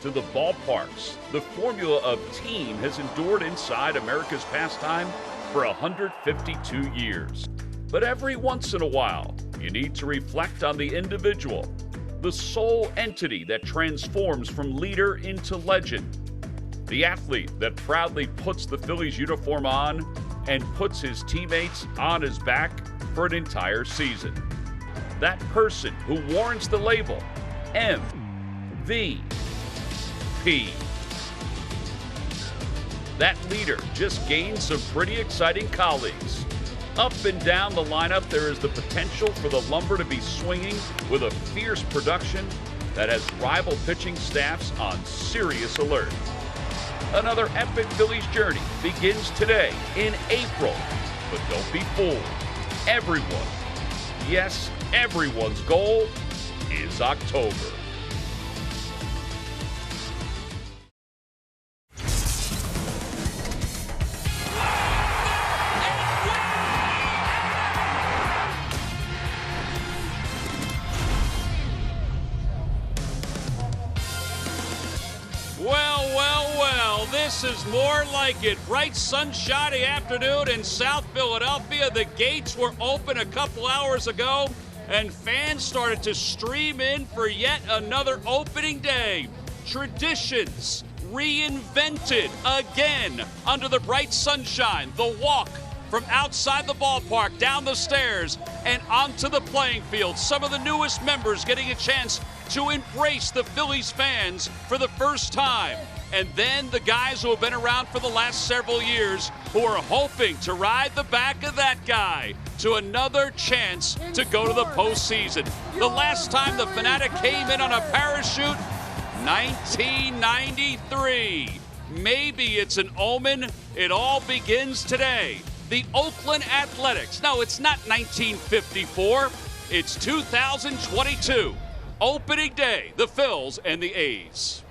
to the ballparks. The formula of team has endured inside America's pastime for 152 years. But every once in a while, you need to reflect on the individual, the sole entity that transforms from leader into legend, the athlete that proudly puts the Phillies uniform on and puts his teammates on his back for an entire season. That person who warrants the label MVP. That leader just gained some pretty exciting colleagues. Up and down the lineup, there is the potential for the lumber to be swinging with a fierce production that has rival pitching staffs on serious alert. Another epic Phillies journey begins today in April. But don't be fooled. Everyone, yes, everyone's goal is October. This is more like it. Bright sunshiny afternoon in South Philadelphia. The gates were open a couple hours ago, and fans started to stream in for yet another opening day. Traditions reinvented again under the bright sunshine. The walk from outside the ballpark, down the stairs, and onto the playing field. Some of the newest members getting a chance to embrace the Phillies fans for the first time. And then the guys who have been around for the last several years who are hoping to ride the back of that guy to another chance to go to the postseason. The last time the Fanatic came in on a parachute, 1993. Maybe it's an omen. It all begins today. The Oakland Athletics. No, it's not 1954. It's 2022. Opening day, the Phils and the A's.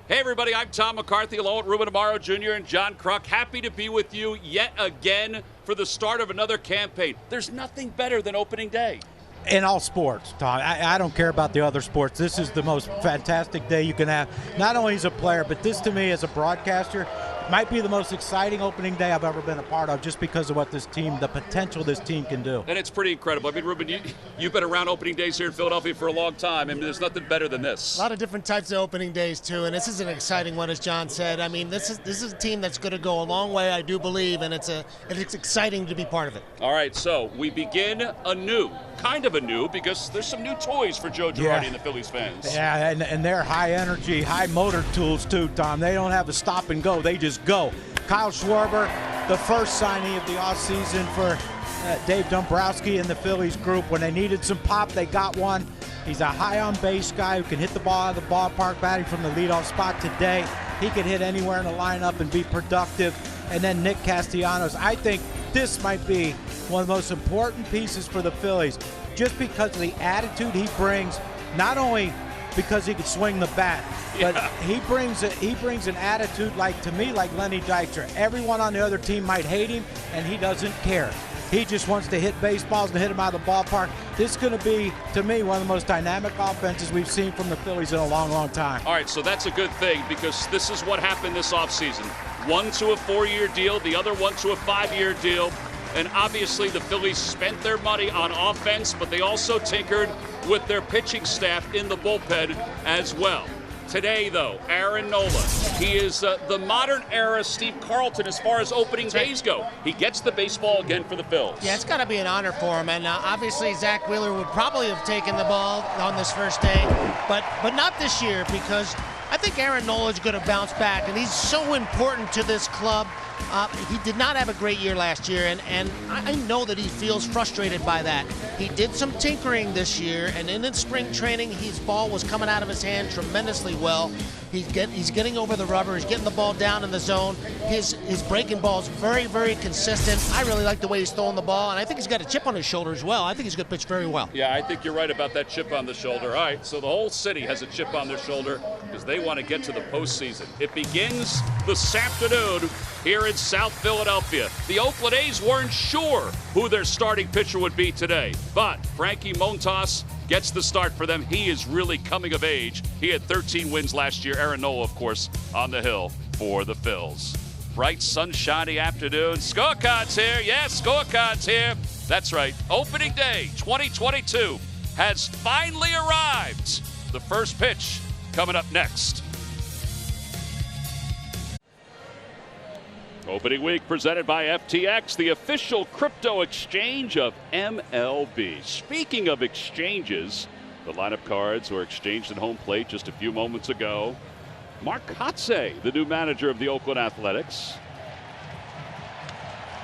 Hey, everybody, I'm Tom McCarthy, along with Ruben Amaro Jr. and John Kruk. Happy to be with you yet again for the start of another campaign. There's nothing better than opening day. In all sports, Tom. I don't care about the other sports. This is the most fantastic day you can have, not only as a player, but this to me as a broadcaster might be the most exciting opening day I've ever been a part of, just because of what this team, the potential this team can do. And it's pretty incredible. I mean, Ruben, you've been around opening days here in Philadelphia for a long time. I mean, there's nothing better than this. A lot of different types of opening days, too, and this is an exciting one, as John said. I mean, this is a team that's going to go a long way, I do believe, and it's exciting to be part of it. All right, so we begin anew, kind of anew, because there's some new toys for Joe Girardi and the Phillies fans. Yeah, and they're high energy, high motor tools, too, Tom. They don't have to stop and go. They just go. Kyle Schwarber, the first signing of the offseason for Dave Dombrowski and the Phillies group. When they needed some pop, they got one. He's a high on base guy who can hit the ball out of the ballpark, batting from the leadoff spot today. He can hit anywhere in the lineup and be productive. And then Nick Castellanos. I think this might be one of the most important pieces for the Phillies, just because of the attitude he brings, not only because he can swing the bat, but he brings an attitude to me like Lenny Dykstra. Everyone on the other team might hate him, and he doesn't care. He just wants to hit baseballs and hit them out of the ballpark. This is going to be, to me, one of the most dynamic offenses we've seen from the Phillies in a long, long time. All right, so that's a good thing, because this is what happened this offseason. One to a 4-year deal, the other one to a 5-year deal. And obviously the Phillies spent their money on offense, but they also tinkered with their pitching staff in the bullpen as well. Today, though, Aaron Nola. He is the modern era Steve Carlton as far as opening days go. He gets the baseball again for the Phils. Yeah, it's got to be an honor for him. And obviously Zach Wheeler would probably have taken the ball on this first day, but not this year, because I think Aaron Nola is going to bounce back, and he's so important to this club. He did not have a great year last year, and I know that he feels frustrated by that. He did some tinkering this year, and in spring training, his ball was coming out of his hand tremendously well. He's getting over the rubber. He's getting the ball down in the zone. His breaking ball is very, very consistent. I really like the way he's throwing the ball, and I think he's got a chip on his shoulder as well. I think he's going to pitch very well. Yeah, I think you're right about that chip on the shoulder. All right, so the whole city has a chip on their shoulder because they want to get to the postseason. It begins this afternoon here in South Philadelphia. The Oakland A's weren't sure who their starting pitcher would be today, but Frankie Montas gets the start for them. He is really coming of age. He had 13 wins last year. Aaron Nola, of course, on the hill for the Phils. Bright, sunshiny afternoon. Scorecard's here. Yes, scorecard's here. That's right. Opening day 2022 has finally arrived. The first pitch coming up next. Opening week presented by FTX, the official crypto exchange of MLB. Speaking of exchanges, the lineup cards were exchanged at home plate just a few moments ago. Mark Kotsay, the new manager of the Oakland Athletics.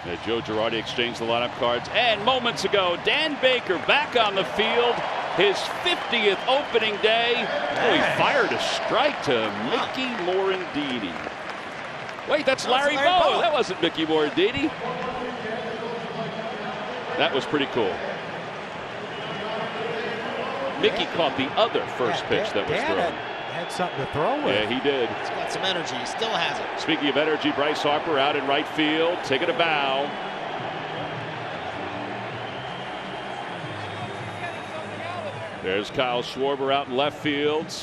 And Joe Girardi exchanged the lineup cards. And moments ago, Dan Baker back on the field. His 50th opening day. Oh, he fired a strike to Mickey Morandini. Wait, that's Larry Bowa. That wasn't Mickey Morandini. That was pretty cool. Mickey caught the other first pitch that was thrown. Had something to throw with. Yeah, he did. He's got some energy. He still has it. Speaking of energy, Bryce Harper out in right field, taking a bow. There's Kyle Schwarber out in left field.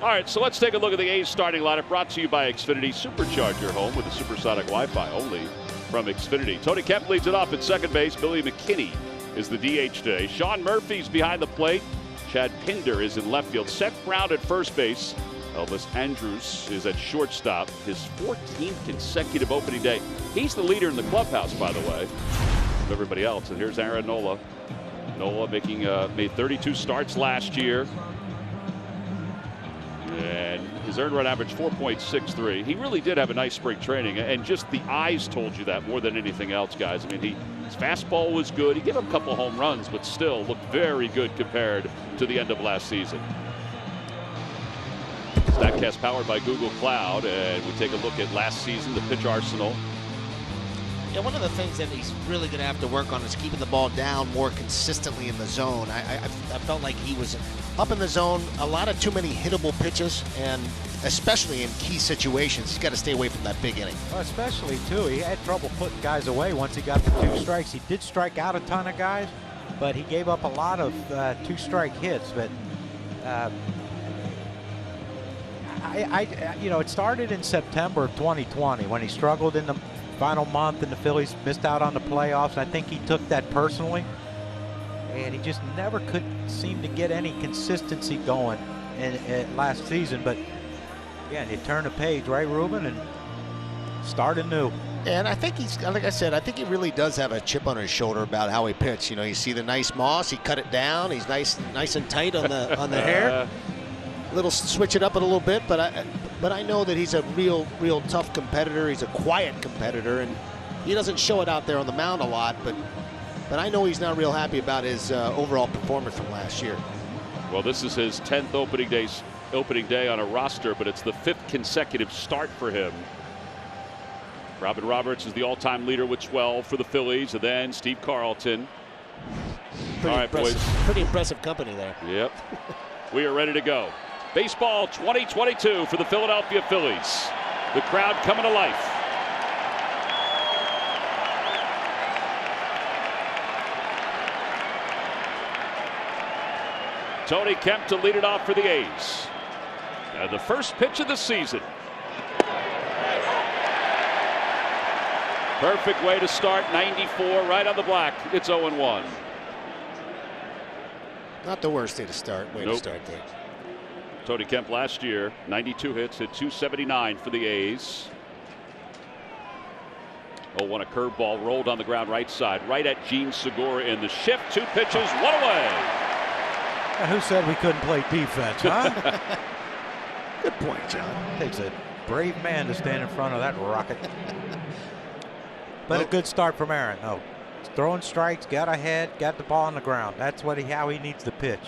All right, so let's take a look at the A's starting lineup, brought to you by Xfinity. Supercharge your home with the supersonic Wi-Fi only from Xfinity. Tony Kemp leads it off at second base. Billy McKinney is the DH today. Sean Murphy's behind the plate. Chad Pinder is in left field. Seth Brown at first base. Elvis Andrus is at shortstop. His 14th consecutive opening day. He's the leader in the clubhouse, by the way, of everybody else. And here's Aaron Nola. Nola made 32 starts last year. And his earned run average 4.63. He really did have a nice spring training, and just the eyes told you that more than anything else, guys. I mean, his fastball was good. He gave up a couple home runs, but still looked very good compared to the end of last season. Statcast powered by Google Cloud, and we take a look at last season, the pitch arsenal. Yeah, one of the things that he's really going to have to work on is keeping the ball down more consistently in the zone. I felt like he was up in the zone, a lot of too many hittable pitches, and especially in key situations, he's got to stay away from that big inning. Well, especially, too, he had trouble putting guys away once he got the 2 strikes. He did strike out a ton of guys, but he gave up a lot of 2-strike hits. But it started in September of 2020 when he struggled in the final month and the Phillies missed out on the playoffs. And I think he took that personally, and he just never could seem to get any consistency going in last season. But again, you turn the page, right, Ruben, and start anew. And I think he's, like I said, I think he really does have a chip on his shoulder about how he pitched. You know, you see the nice moss, he cut it down, he's nice and tight on the hair. Little switch it up a little bit, but I know that he's a real tough competitor. He's a quiet competitor, and he doesn't show it out there on the mound a lot. But I know he's not real happy about his overall performance from last year. Well, this is his 10th opening day on a roster, but it's the 5th consecutive start for him. Robin Roberts is the all-time leader with 12 for the Phillies, and then Steve Carlton. All right, boys. Pretty impressive company there. Yep. We are ready to go. Baseball 2022 for the Philadelphia Phillies. The crowd coming to life. Tony Kemp to lead it off for the A's. And the first pitch of the season. Perfect way to start, 94 right on the black. It's 0-1. Not the worst way to start. To start there. Tony Kemp last year, 92 hits, hit 279 for the A's. 0-1, a curveball rolled on the ground right side, right at Gene Segura in the shift. 2 pitches, 1 away. Who said we couldn't play defense, huh? Good point, John. Takes a brave man to stand in front of that rocket. But a good start from Aaron. No, throwing strikes, got ahead, got the ball on the ground. That's how he needs to pitch.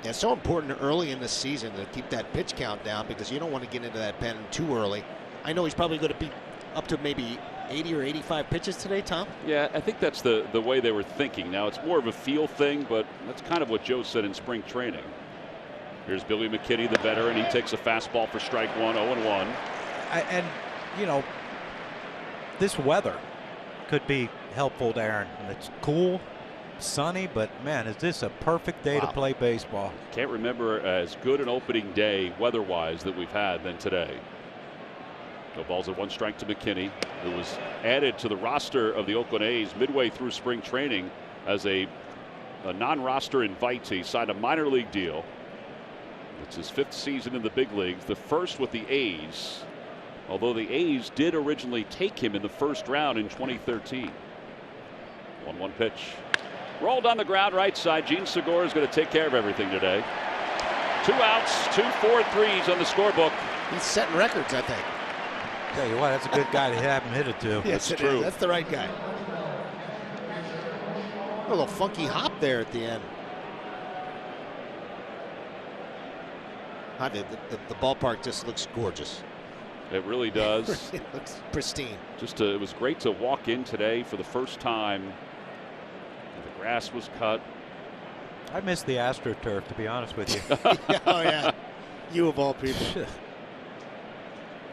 Yeah, it's so important early in the season to keep that pitch count down because you don't want to get into that pen too early. I know he's probably going to be up to maybe 80 or 85 pitches today, Tom. Yeah, I think that's the way they were thinking. Now, it's more of a feel thing, but that's kind of what Joe said in spring training. Here's Billy McKinney, the veteran. He takes a fastball for strike 1, 0-1. And, you know, this weather could be helpful to Aaron. It's cool. sunny, but man, is this a perfect day to play baseball. Can't remember as good an opening day weather-wise that we've had than today. No balls at 1 strike to McKinney, who was added to the roster of the Oakland A's midway through spring training as a non-roster invitee. Signed a minor league deal. It's his 5th season in the big leagues, the first with the A's, although the A's did originally take him in the first round in 2013. 1-1 pitch. Rolled on the ground right side. Gene Segura is going to take care of everything today. 2 outs, 2 4-3s on the scorebook. He's setting records, I think. Tell you what, that's a good guy to have him hit it to. Yes, that's true. That's the right guy. A little funky hop there at the end. The ballpark just looks gorgeous. It really does. It looks pristine. It was great to walk in today for the first time. The grass was cut. I miss the AstroTurf, to be honest with you. Oh yeah, you of all people.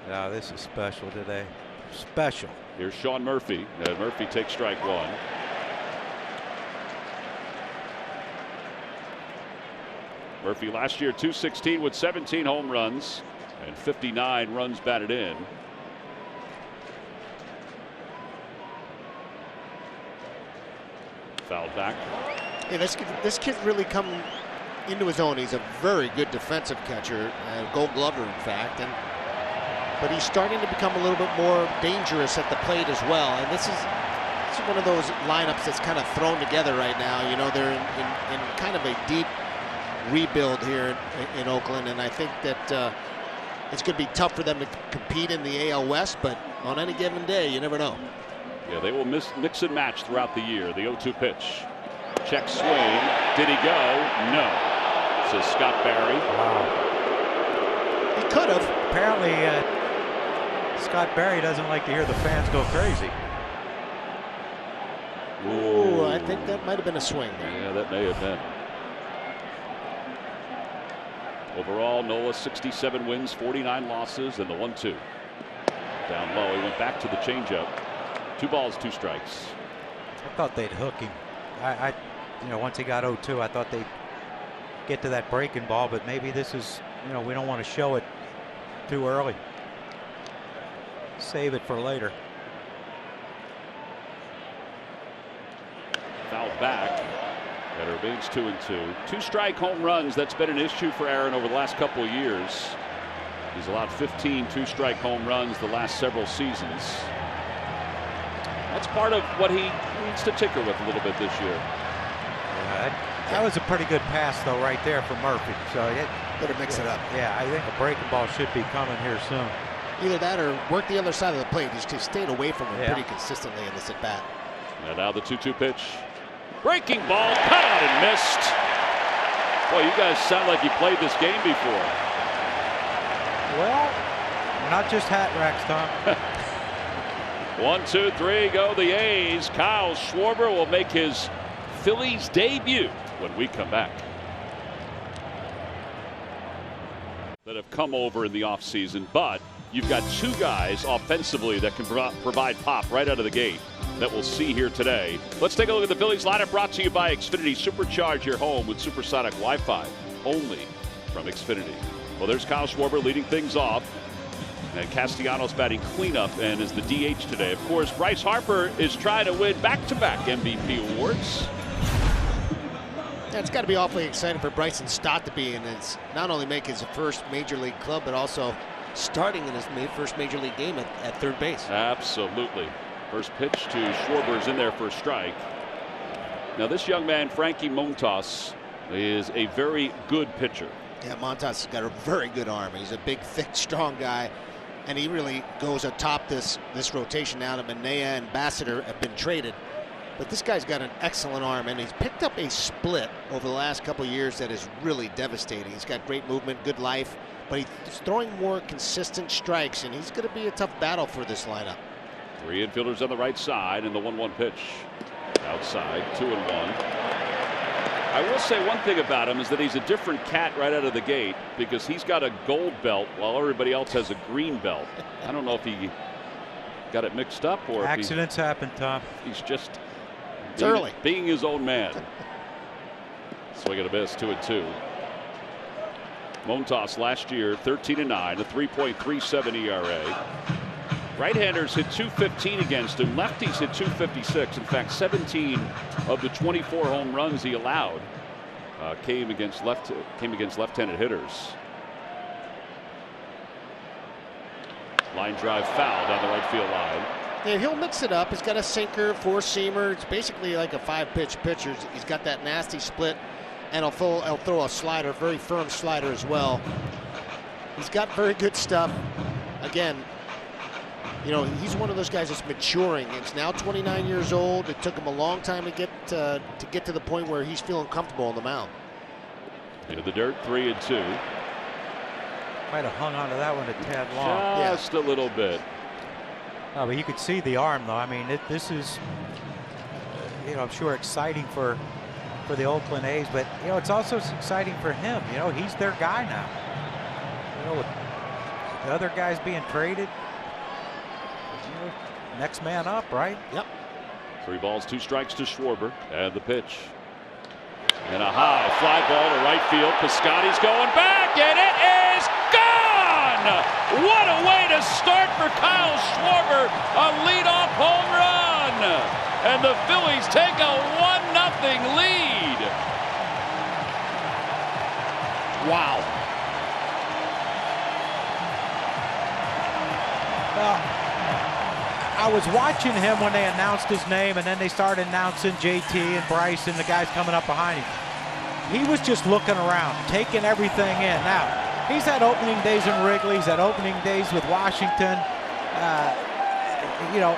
No, this is special today. Special. Here's Sean Murphy. Murphy takes strike 1. Murphy last year .216 with 17 home runs and 59 runs batted in. Fouled back. Yeah, this kid really come into his own. He's a very good defensive catcher, Gold Glover in fact, but he's starting to become a little bit more dangerous at the plate as well. And this is one of those lineups that's kind of thrown together right now. You know, they're in kind of a deep rebuild here in Oakland, and I think that it's going to be tough for them to compete in the AL West, but on any given day, you never know. Yeah, they will mix and match throughout the year. The 0-2 pitch. Check swing. Did he go? No. Says Scott Barry. Wow. He could have. Apparently, Scott Barry doesn't like to hear the fans go crazy. Ooh, I think that might have been a swing there. Yeah, that may have been. Overall, Nola 67 wins, 49 losses, and the 1-2. Down low, he went back to the changeup. 2 balls, 2 strikes. I thought they'd hook him. You know, once he got 0-2, I thought they'd get to that breaking ball, but maybe this is, you know, we don't want to show it too early. Save it for later. Fouled back. That remains 2-2. 2-strike home runs. That's been an issue for Aaron over the last couple of years. He's allowed 15 2-strike home runs the last several seasons. That's part of what he needs to tinker with a little bit this year. That was a pretty good pass, though, right there for Murphy. So better mix it up. Yeah, I think a breaking ball should be coming here soon. Either that or work the other side of the plate. He's just stayed away from him pretty consistently in this at bat. And now the 2-2 pitch. Breaking ball, cut out and missed. Boy, you guys sound like you played this game before. Well, not just hat racks, Tom. 1, 2, 3, go the A's. Kyle Schwarber will make his Phillies debut when we come back. That have come over in the offseason, but you've got 2 guys offensively that can provide pop right out of the gate that we'll see here today. Let's take a look at the Phillies lineup, brought to you by Xfinity. Supercharge your home with supersonic Wi-Fi, only from Xfinity. Well, there's Kyle Schwarber leading things off, and Castellanos batting cleanup and is the DH today. Of course, Bryce Harper is trying to win back-to-back MVP awards. Yeah, it's got to be awfully exciting for Bryson Stott to be in. It's not only make his first major league club, but also starting in his first major league game at third base. Absolutely. First pitch to Schwarber is in there for a strike. Now this young man, Frankie Montas, is a very good pitcher. Yeah, Montas has got a very good arm. He's a big, thick, strong guy, and he really goes atop this rotation now that Manea and Bassiter have been traded. But this guy's got an excellent arm, and he's picked up a split over the last couple of years that is really devastating. He's got great movement, good life, but he's throwing more consistent strikes, and he's going to be a tough battle for this lineup. 3 infielders on the right side, and the 1-1 pitch. Outside, 2-1. I will say one thing about him is that he's a different cat right out of the gate, because he's got a gold belt while everybody else has a green belt. I don't know if he got it mixed up or accidents happen, Tom. He's just It's early. Being his own man. Swing and a miss, 2-2. Montas last year, 13-9, a 3.37 ERA. Right-handers hit .215 against him. Lefties hit .256. In fact, 17 of the 24 home runs he allowed came against left-handed hitters. Line drive foul down the right field line. Yeah, he'll mix it up. He's got a sinker, four-seamer. It's basically like a 5-pitch pitcher. He's got that nasty split, and he'll throw a slider, very firm slider as well. He's got very good stuff. Again, you know, he's one of those guys that's maturing. He's now 29 years old. It took him a long time to get to the point where he's feeling comfortable on the mound. Into the dirt, 3-2. Might have hung onto that one a tad long. Just a little bit. Oh, but you could see the arm, though. I mean, this is, you know, I'm sure exciting for the Oakland A's, but you know, it's also exciting for him. You know, he's their guy now. You know, with the other guys being traded, you know, next man up, right? Yep. 3 balls, 2 strikes to Schwarber, and the pitch. And a high fly ball to right field. Piscotty's going back, and it is gone! What a way to start for Kyle Schwarber. A leadoff home run. And the Phillies take a 1-0 lead. Wow. Well, I was watching him when they announced his name, and then they started announcing JT and Bryce and the guys coming up behind him. He was just looking around, taking everything in. Now, he's had opening days in Wrigley. He's had opening days with Washington. You know,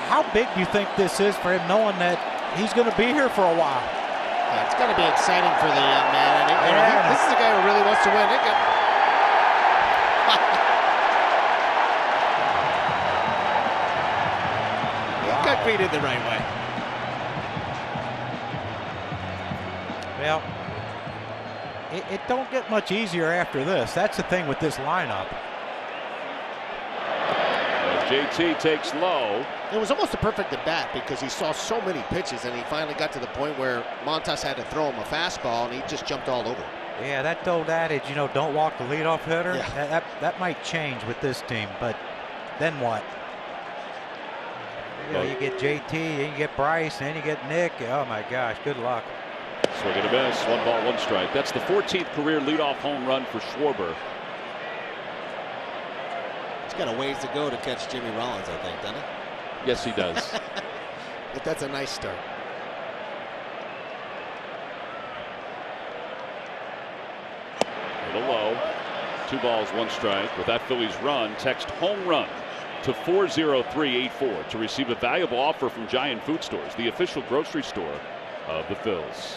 how big do you think this is for him, knowing that he's going to be here for a while? Yeah, it's got to be exciting for the young man. And this is a guy who really wants to win. He got greeted the right way. Well, it don't get much easier after this. That's the thing with this lineup. JT takes low. It was almost a perfect at bat because he saw so many pitches, and he finally got to the point where Montas had to throw him a fastball, and he just jumped all over. Yeah, that old adage, you know, don't walk the leadoff hitter. Yeah. That might change with this team, but then what? You know, you get JT, and you get Bryce, and you get Nick. Oh my gosh, good luck. Swing and a miss. 1 ball, 1 strike. That's the 14th career leadoff home run for Schwarber. He's got a ways to go to catch Jimmy Rollins, I think, doesn't he? Yes, he does. But that's a nice start. A little low. 2 balls, 1 strike. With that Phillies run, text home run to 40384 to receive a valuable offer from Giant Food Stores, the official grocery store of the Phils.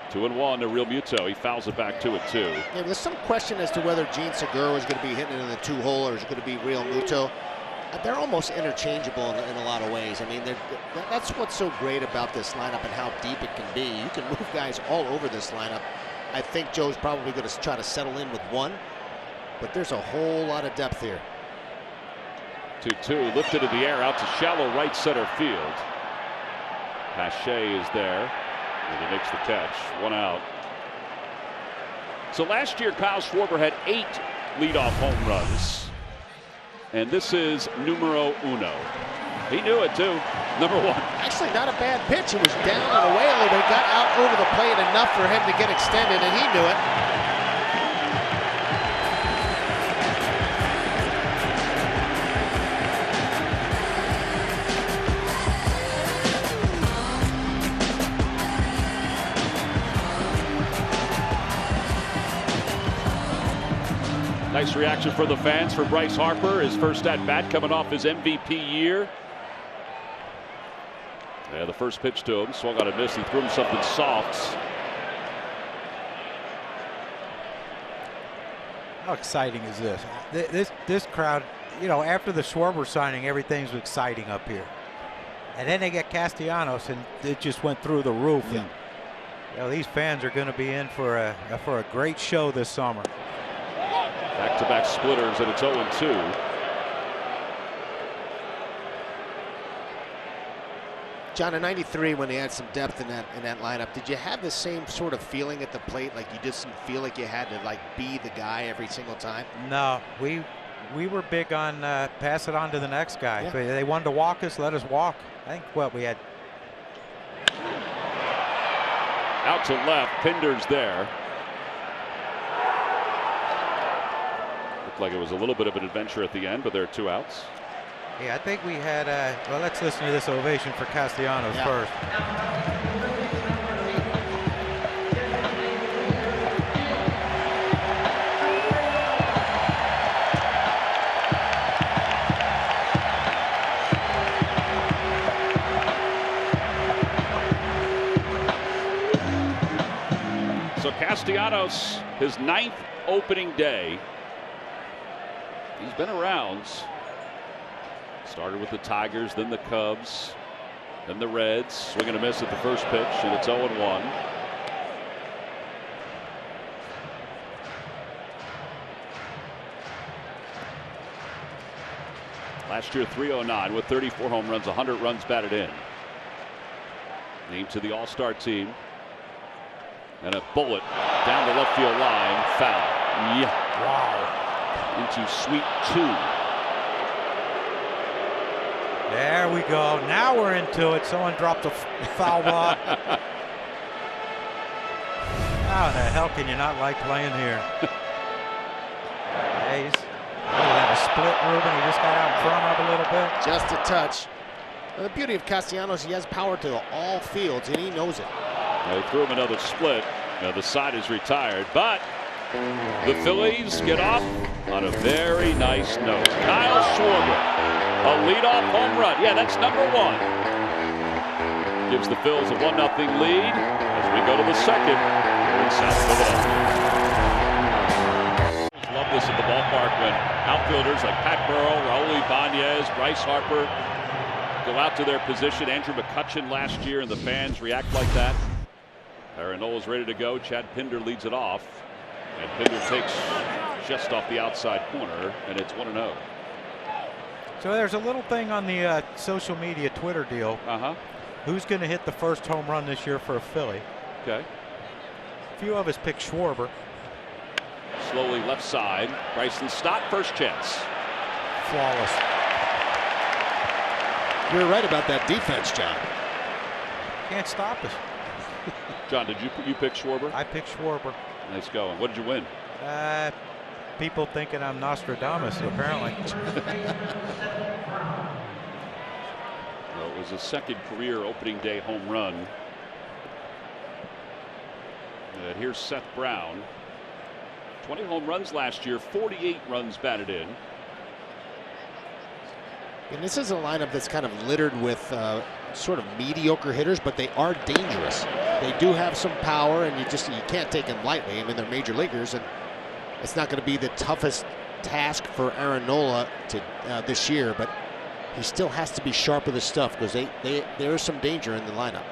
Two and one to Real Muto. He fouls it back 2-2. Yeah, there's some question as to whether Gene Segura is going to be hitting it in the 2-hole or is it going to be Real Muto. They're almost interchangeable in a lot of ways. I mean, that's what's so great about this lineup and how deep it can be. You can move guys all over this lineup. I think Joe's probably going to try to settle in with one, but there's a whole lot of depth here. 2-2, lifted in the air out to shallow right center field. Pache is there, and he makes the catch. 1 out. So last year, Kyle Schwarber had 8 leadoff home runs, and this is numero uno. He knew it too. Number 1. Actually, not a bad pitch. It was down and away a little bit. Got out over the plate enough for him to get extended, and he knew it. Nice reaction for the fans for Bryce Harper. His first at bat coming off his MVP year. Yeah, the first pitch to him, swung on a miss. He threw him something soft. How exciting is this? This crowd, you know, after the Schwarber signing, everything's exciting up here. And then they get Castellanos, and it just went through the roof. Yeah. And, you know, these fans are going to be in for a great show this summer. Back-to-back splitters, and it's 0-2. John, in '93, when they had some depth in that lineup, did you have the same sort of feeling at the plate? Like you just didn't feel like you had to like be the guy every single time? No, we were big on pass it on to the next guy. Yeah. They wanted to walk us, let us walk. I think what we had. Out to left, Pinder's there. Looked like it was a little bit of an adventure at the end, but there are 2 outs. Yeah, I think we had. Well, let's listen to this ovation for Castellanos first. So Castellanos, his 9th opening day. He's been around. Started with the Tigers, then the Cubs, then the Reds. Swing and a miss at the first pitch, and it's 0-1. Last year, 309 with 34 home runs, 100 runs batted in. Named to the All-Star team. And a bullet down the left field line, foul. Yeah. Wow. Into sweet 2. There we go. Now we're into it. Someone dropped a foul ball. How in the hell can you not like playing here? Yeah, he's a split, Ruben. He just got out in front of a little bit. Just a touch. Well, the beauty of Castellanos, he has power to all fields, and he knows it. They threw him another split. Now the side is retired, but the Phillies get off on a very nice note. Kyle Schwarber, a leadoff home run. Yeah, that's number 1. Gives the Phils a 1-0 lead as we go to the second here in South Philadelphia. Love this at the ballpark when outfielders like Pat Burrow, Raul Ibanez, Bryce Harper go out to their position. Andrew McCutchen last year, and the fans react like that. Aaron Nola's ready to go. Chad Pinder leads it off. And Pinder takes just off the outside corner, and it's 1-0. So there's a little thing on the social media Twitter deal. Who's going to hit the first home run this year for a Philly? Okay. A few of us picked Schwarber. Slowly left side. Bryson Stott, first chance. Flawless. You're right about that defense, John. Can't stop us. John, did you pick Schwarber? I picked Schwarber. Nice going. What did you win? People thinking I'm Nostradamus, apparently. Well, it was a second career opening day home run. Here's Seth Brown. 20 home runs last year, 48 runs batted in. And this is a lineup that's kind of littered with sort of mediocre hitters, but they are dangerous. They do have some power, and you can't take them lightly. I mean, they're major leaguers, and it's not going to be the toughest task for Aaron Nola to this year, but he still has to be sharp with his stuff because there is some danger in the lineup.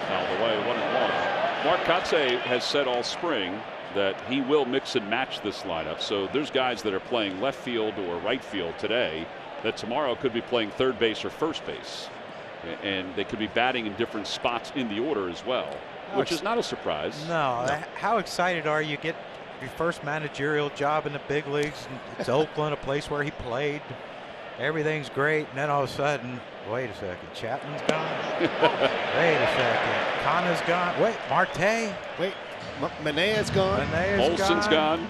Out of the way, 1-1. Mark Kotsay has said all spring that he will mix and match this lineup. So there's guys that are playing left field or right field today that tomorrow could be playing third base or first base. And they could be batting in different spots in the order as well, which is not a surprise. No. How excited are you? Get your first managerial job in the big leagues. It's Oakland, a place where he played. Everything's great. And then all of a sudden, wait a second, Chapman's gone. Wait a second, Kana's gone. Wait, Marte. Wait, Manea's gone. Olson's gone.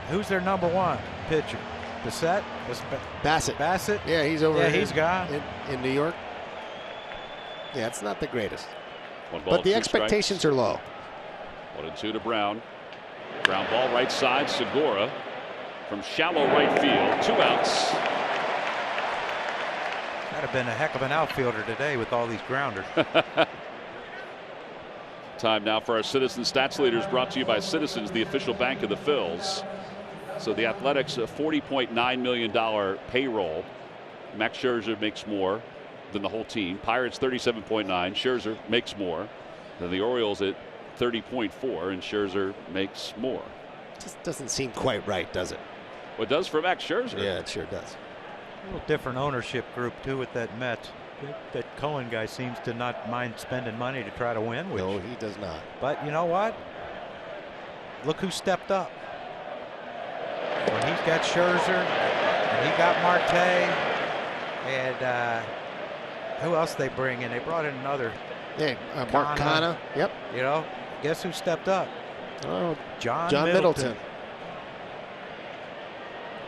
Who's their number 1 pitcher? Bassett. Bassett. Yeah, he's over. Yeah, he's gone in New York. Yeah, it's not the greatest. But the expectations are low. 1-2 to Brown. Ground ball right side. Segura from shallow right field. 2 outs. That'd have been a heck of an outfielder today with all these grounders. Time now for our Citizen Stats Leaders, brought to you by Citizens, the official bank of the Phils. So the Athletics, a $40.9 million payroll. Max Scherzer makes more than the whole team. Pirates 37.9. Scherzer makes more. Then the Orioles at 30.4, and Scherzer makes more. Just doesn't seem quite right, does it? Well, it does for Max Scherzer. Yeah, it sure does. A little different ownership group too with that Mets. That Cohen guy seems to not mind spending money to try to win. Which, no, he does not. But you know what? Look who stepped up. When he's got Scherzer, and he got Marte, and who else they bring in? They brought in another. Yeah, Mark Canha. Yep. You know, guess who stepped up? Oh, John Middleton.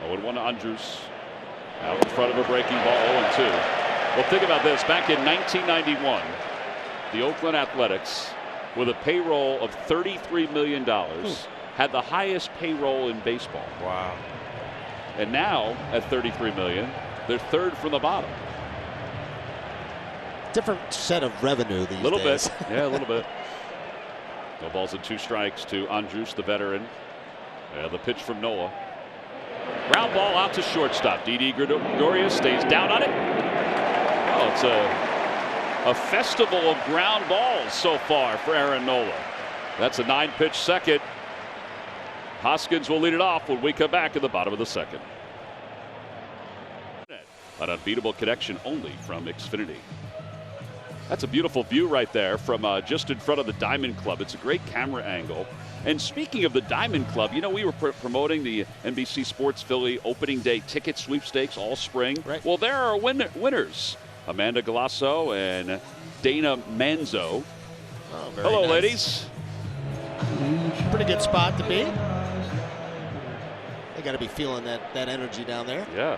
0-1 Andrews. Out in front of a breaking ball, 0-2. Well, think about this. Back in 1991, the Oakland Athletics, with a payroll of $33 million, had the highest payroll in baseball. Wow. And now, at $33 million, they're third from the bottom. Different set of revenue these days. A little bit. Yeah, a little bit. No balls and 2 strikes to Andrus, the veteran. The pitch from Nola. Ground ball out to shortstop. Didi Gregorius stays down on it. Oh, it's a festival of ground balls so far for Aaron Nola. That's a 9-pitch second. Hoskins will lead it off when we come back in the bottom of the second. An unbeatable connection only from Xfinity. That's a beautiful view right there from just in front of the Diamond Club. It's a great camera angle. And speaking of the Diamond Club, you know, we were promoting the NBC Sports Philly opening day ticket sweepstakes all spring. Right. Well, there are winners. Amanda Galasso and Dana Manzo. Oh, very hello, nice. ladies. Pretty good spot to be. They got to be feeling that energy down there. Yeah.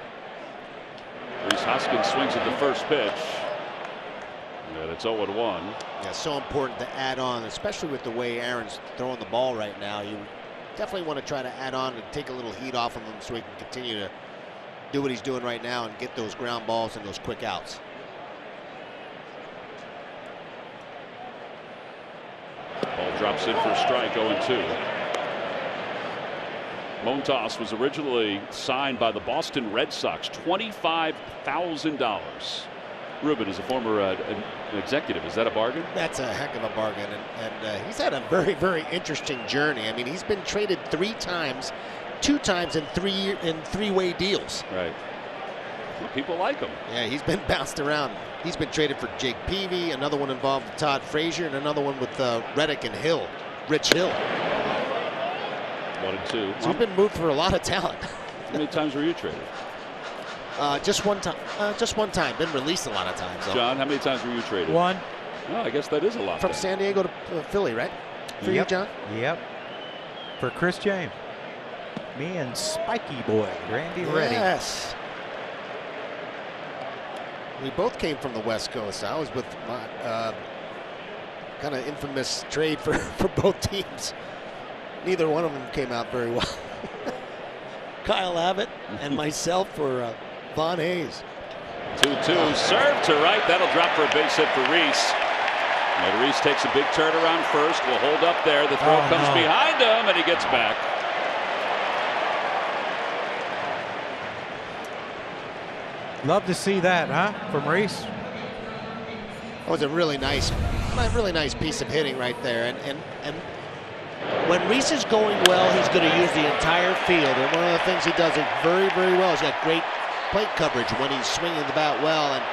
Rhys Hoskins swings at the first pitch. And it's 0-1. Yeah, so important to add on, especially with the way Aaron's throwing the ball right now. You definitely want to try to add on and take a little heat off of him so he can continue to do what he's doing right now and get those ground balls and those quick outs. Ball drops in for a strike, 0-2. Montas was originally signed by the Boston Red Sox, $25,000. Ruben is a former an executive. Is that a bargain? That's a heck of a bargain, and he's had a very, very interesting journey. I mean, he's been traded 3 times, 2 times in three-way deals. Right. Well, people like him. Yeah, he's been bounced around. He's been traded for Jake Peavy, another one involved with Todd Frazier, and another one with Reddick and Hill, Rich Hill. 1-2. So he's been moved for a lot of talent. How many times were you traded? Just one time. Just one time. Been released a lot of times, though. John, how many times were you traded? 1. Oh, I guess that is a lot. From then. San Diego to Philly, right? For you, John? Yep. For Chris James. Me and Spiky Boy, Randy Reddy. Yes. We both came from the West Coast. I was with my kind of infamous trade for both teams. Neither one of them came out very well. Kyle Abbott and myself for Von Hayes. 2-2. Serve to right. That'll drop for a base hit for Rhys. And Rhys takes a big turn around first. Will hold up there. The throw comes behind him, and he gets back. Love to see that, huh, from Rhys? That was a really nice piece of hitting right there. And when Rhys is going well, he's going to use the entire field. And one of the things he does it very, very well. He's got great plate coverage when he's swinging the bat well. And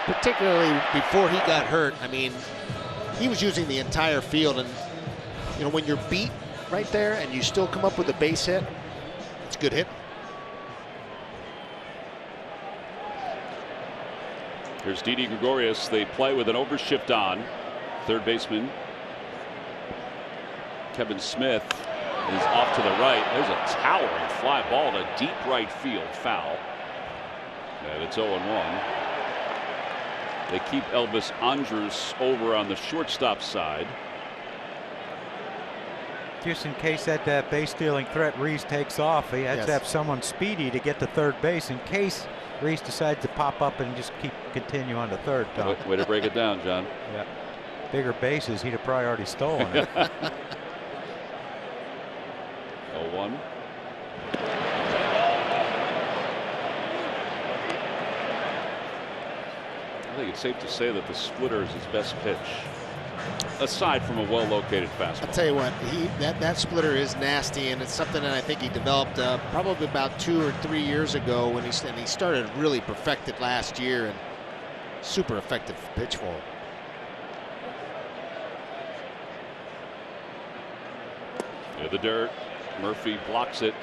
particularly before he got hurt, I mean, he was using the entire field. And, you know, when you're beat right there and you still come up with a base hit, it's a good hit. Here's Didi Gregorius. They play with an overshift on. Third baseman Kevin Smith is off to the right. There's a towering fly ball to deep right field, foul. And it's 0-1. They keep Elvis Andrus over on the shortstop side. Just in case that base stealing threat Rhys takes off, he has to have someone speedy to get to third base in case Rhys decides to pop up and just continue on to third. Tom. Way to break it down, John. Yeah. Bigger bases, he'd have probably already stolen it. 0-1. I think it's safe to say that the splitter is his best pitch, aside from a well-located fastball. I'll tell you what, that splitter is nasty, and it's something that I think he developed probably about 2 or 3 years ago when he started really perfected last year. And super effective pitch for him. To the dirt. Murphy blocks it.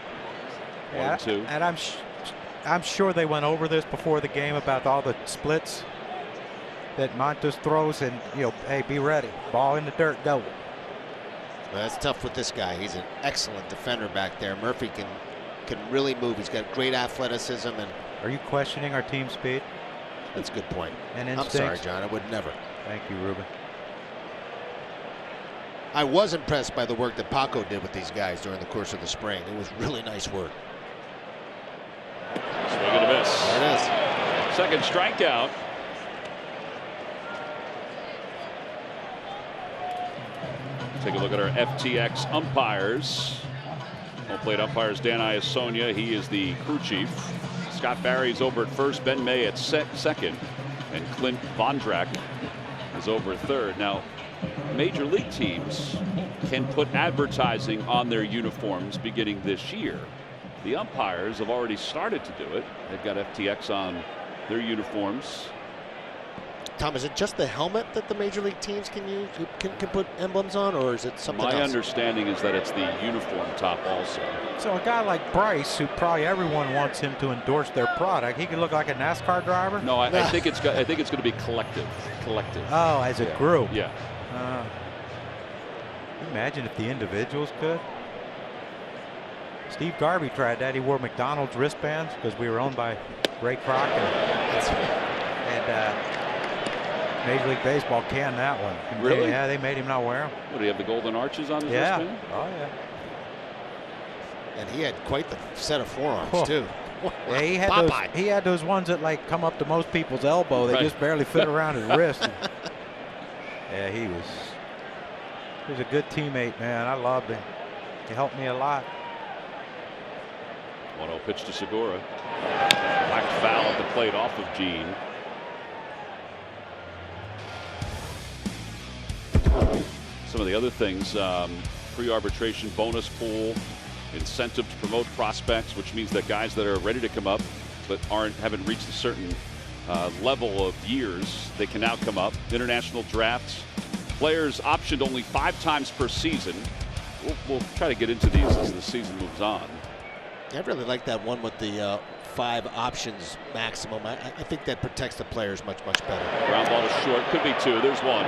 1-2. And I'm sure they went over this before the game about all the splits that Montes throws, and hey, be ready. Ball in the dirt, go. Well, that's tough with this guy. He's an excellent defender back there. Murphy can really move. He's got great athleticism. And are you questioning our team speed? That's a good point. And I'm sorry, John. I would never. Thank you, Ruben. I was impressed by the work that Paco did with these guys during the course of the spring. It was really nice work. Swing and a miss. There it is. Second strikeout. Take a look at our FTX umpires. Home plate umpires Dan Iasonia. He is the crew chief. Scott Barry's over at first. Ben May at second. And Clint Vondrak is over at third. Now, major league teams can put advertising on their uniforms beginning this year. The umpires have already started to do it. They've got FTX on their uniforms. Tom, is it just the helmet that the major league teams can use, can put emblems on, or is it something else? My understanding is that it's the uniform top also. So a guy like Bryce, who probably everyone wants him to endorse their product, he could look like a NASCAR driver? No, I think it's going to be collective. Oh, as a group. Yeah. Imagine if the individuals could. Steve Garvey tried that. He wore McDonald's wristbands because we were owned by Ray Kroc, and Major League Baseball canned that one. Really? Yeah, they made him not wear them. What, do you have the golden arches on his Yeah. wristband? Oh, yeah. And he had quite the set of forearms, too. Yeah, he had those ones that like come up to most people's elbow. They just barely fit around his wrist. Yeah, he was a good teammate, man. I loved him. He helped me a lot. 1-0 pitch to Segura. Whacked foul at the plate off of Gene. Some of the other things, pre-arbitration bonus pool, incentive to promote prospects, which means that guys that are ready to come up but haven't reached a certain level of years, they can now come up. International drafts, players optioned only 5 times per season. We'll try to get into these as the season moves on. I really like that one with the 5 options maximum. I think that protects the players much better. Ground ball to short, could be 2. There's 1.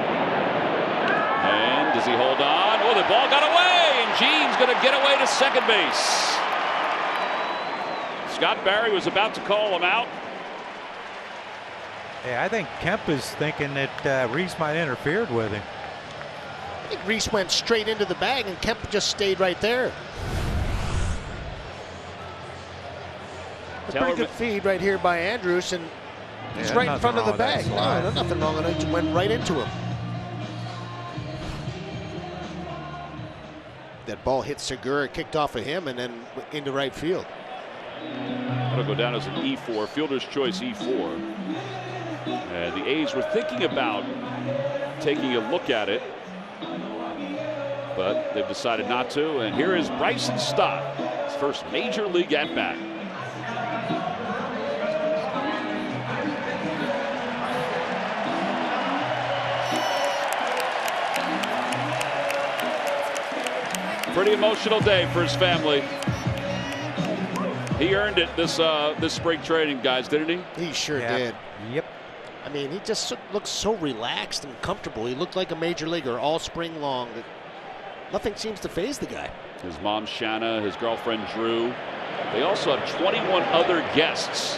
And does he hold on? Oh, the ball got away, and Gene's going to get away to second base. Scott Barry was about to call him out. Yeah, I think Kemp is thinking that Reese might have interfered with him. I think Reese went straight into the bag, and Kemp just stayed right there. A pretty good feed right here by Andrus, and he's right in front of the bag. No, there's nothing wrong with it. He just went right into him. That ball hit Segura, kicked off of him, and then into right field. That'll go down as an E4, fielder's choice E4. And the A's were thinking about taking a look at it, but they've decided not to. And here is Bryson Stott, his first major league at bat. Pretty emotional day for his family. He earned it this spring training, guys, didn't he? He sure did. Yep. I mean, he just looks so relaxed and comfortable. He looked like a major leaguer all spring long. Nothing seems to faze the guy. His mom, Shanna, his girlfriend, Drew. They also have 21 other guests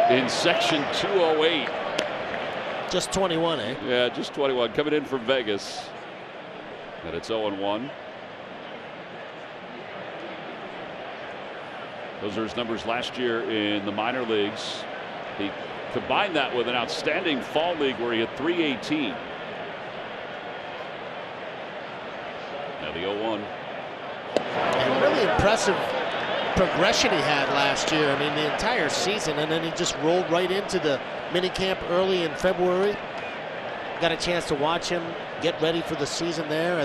in section 208. Just 21, eh? Yeah, just 21 coming in from Vegas. And it's 0-1. Those are his numbers last year in the minor leagues. He combined that with an outstanding fall league where he had 318. Now the 0-1. And really impressive progression he had last year. I mean, the entire season, and then he just rolled right into the minicamp early in February. Got a chance to watch him get ready for the season there,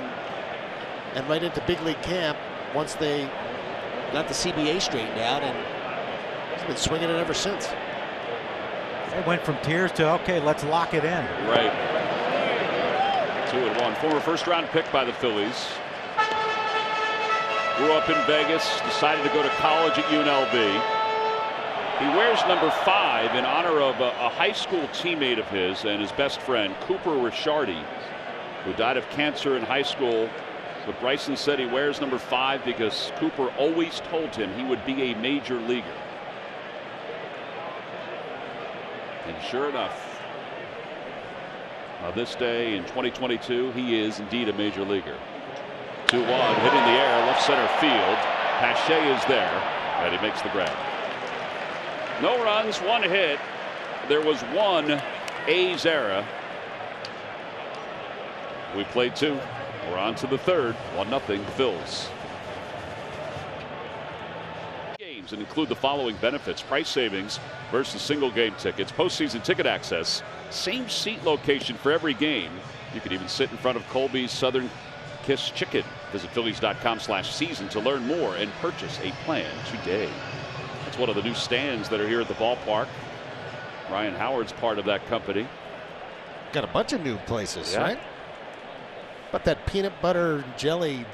and right into big league camp once they got the CBA straightened out, and he's been swinging it ever since. They went from tears to, okay, let's lock it in. Right. 2-1. Former first-round pick by the Phillies. Grew up in Vegas, decided to go to college at UNLV. He wears number 5 in honor of a high school teammate of his and his best friend, Cooper Ricciardi, who died of cancer in high school. But Bryson said he wears number 5 because Cooper always told him he would be a major leaguer. And sure enough, this day in 2022, he is indeed a major leaguer. 2-1, hit in the air, left center field. Pache is there, and he makes the grab. No runs, 1 hit. There was 1 A's error. We played 2. We're on to the 3rd. 1-0 Phils. Games and include the following benefits: price savings versus single game tickets, postseason ticket access, same seat location for every game. You could even sit in front of Colby's Southern Kiss Chicken. Visit Phillies.com/season to learn more and purchase a plan today. That's one of the new stands that are here at the ballpark. Ryan Howard's part of that company. Got a bunch of new places, Yeah. right? But that peanut butter and jelly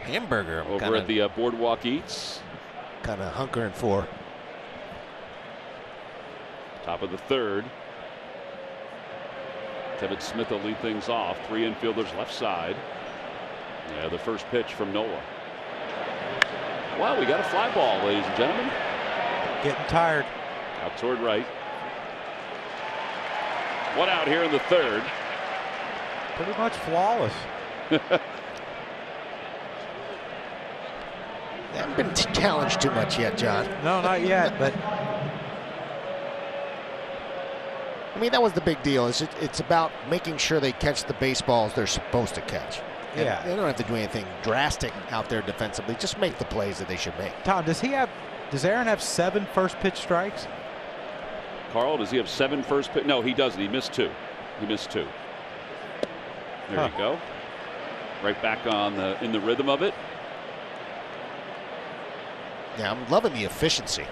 hamburger Over at the Boardwalk Eats. Kind of hunkering for. Top of the 3rd. Tevin Smith will lead things off. 3 infielders left side. Yeah, the first pitch from Noah. Wow, we got a fly ball, ladies and gentlemen. Getting tired. Out toward right. 1 out here in the 3rd. Pretty much flawless. They haven't been challenged too much yet, John. No, not yet, but I mean, that was the big deal. It's about making sure they catch the baseballs they're supposed to catch. And yeah, they don't have to do anything drastic out there defensively. Just make the plays that they should make. Tom, does Aaron have 7 first pitch strikes? Carl, does he have 7 first pitch? No, he doesn't. He missed 2. He missed 2. There you go. Right back on in the rhythm of it. Yeah, I'm loving the efficiency.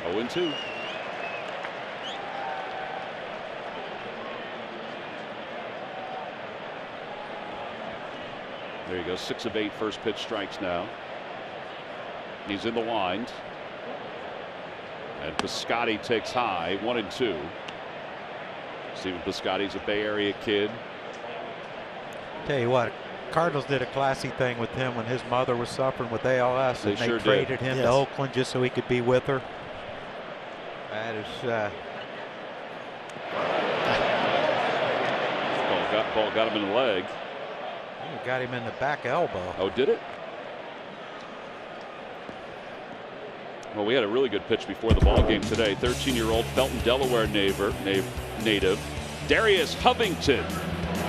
Oh, and 2. There you go. 6 of 8 first pitch strikes now. He's in the wind. And Piscotty takes high. 1-2. Stephen Piscotty's a Bay Area kid. Tell you what, Cardinals did a classy thing with him when his mother was suffering with ALS, and They traded him to Oakland just so he could be with her. That is Ball got him in the leg. got him in the back elbow. Oh, did it? Well, we had a really good pitch before the ball game today. 13-year-old Felton, Delaware native Darius Hovington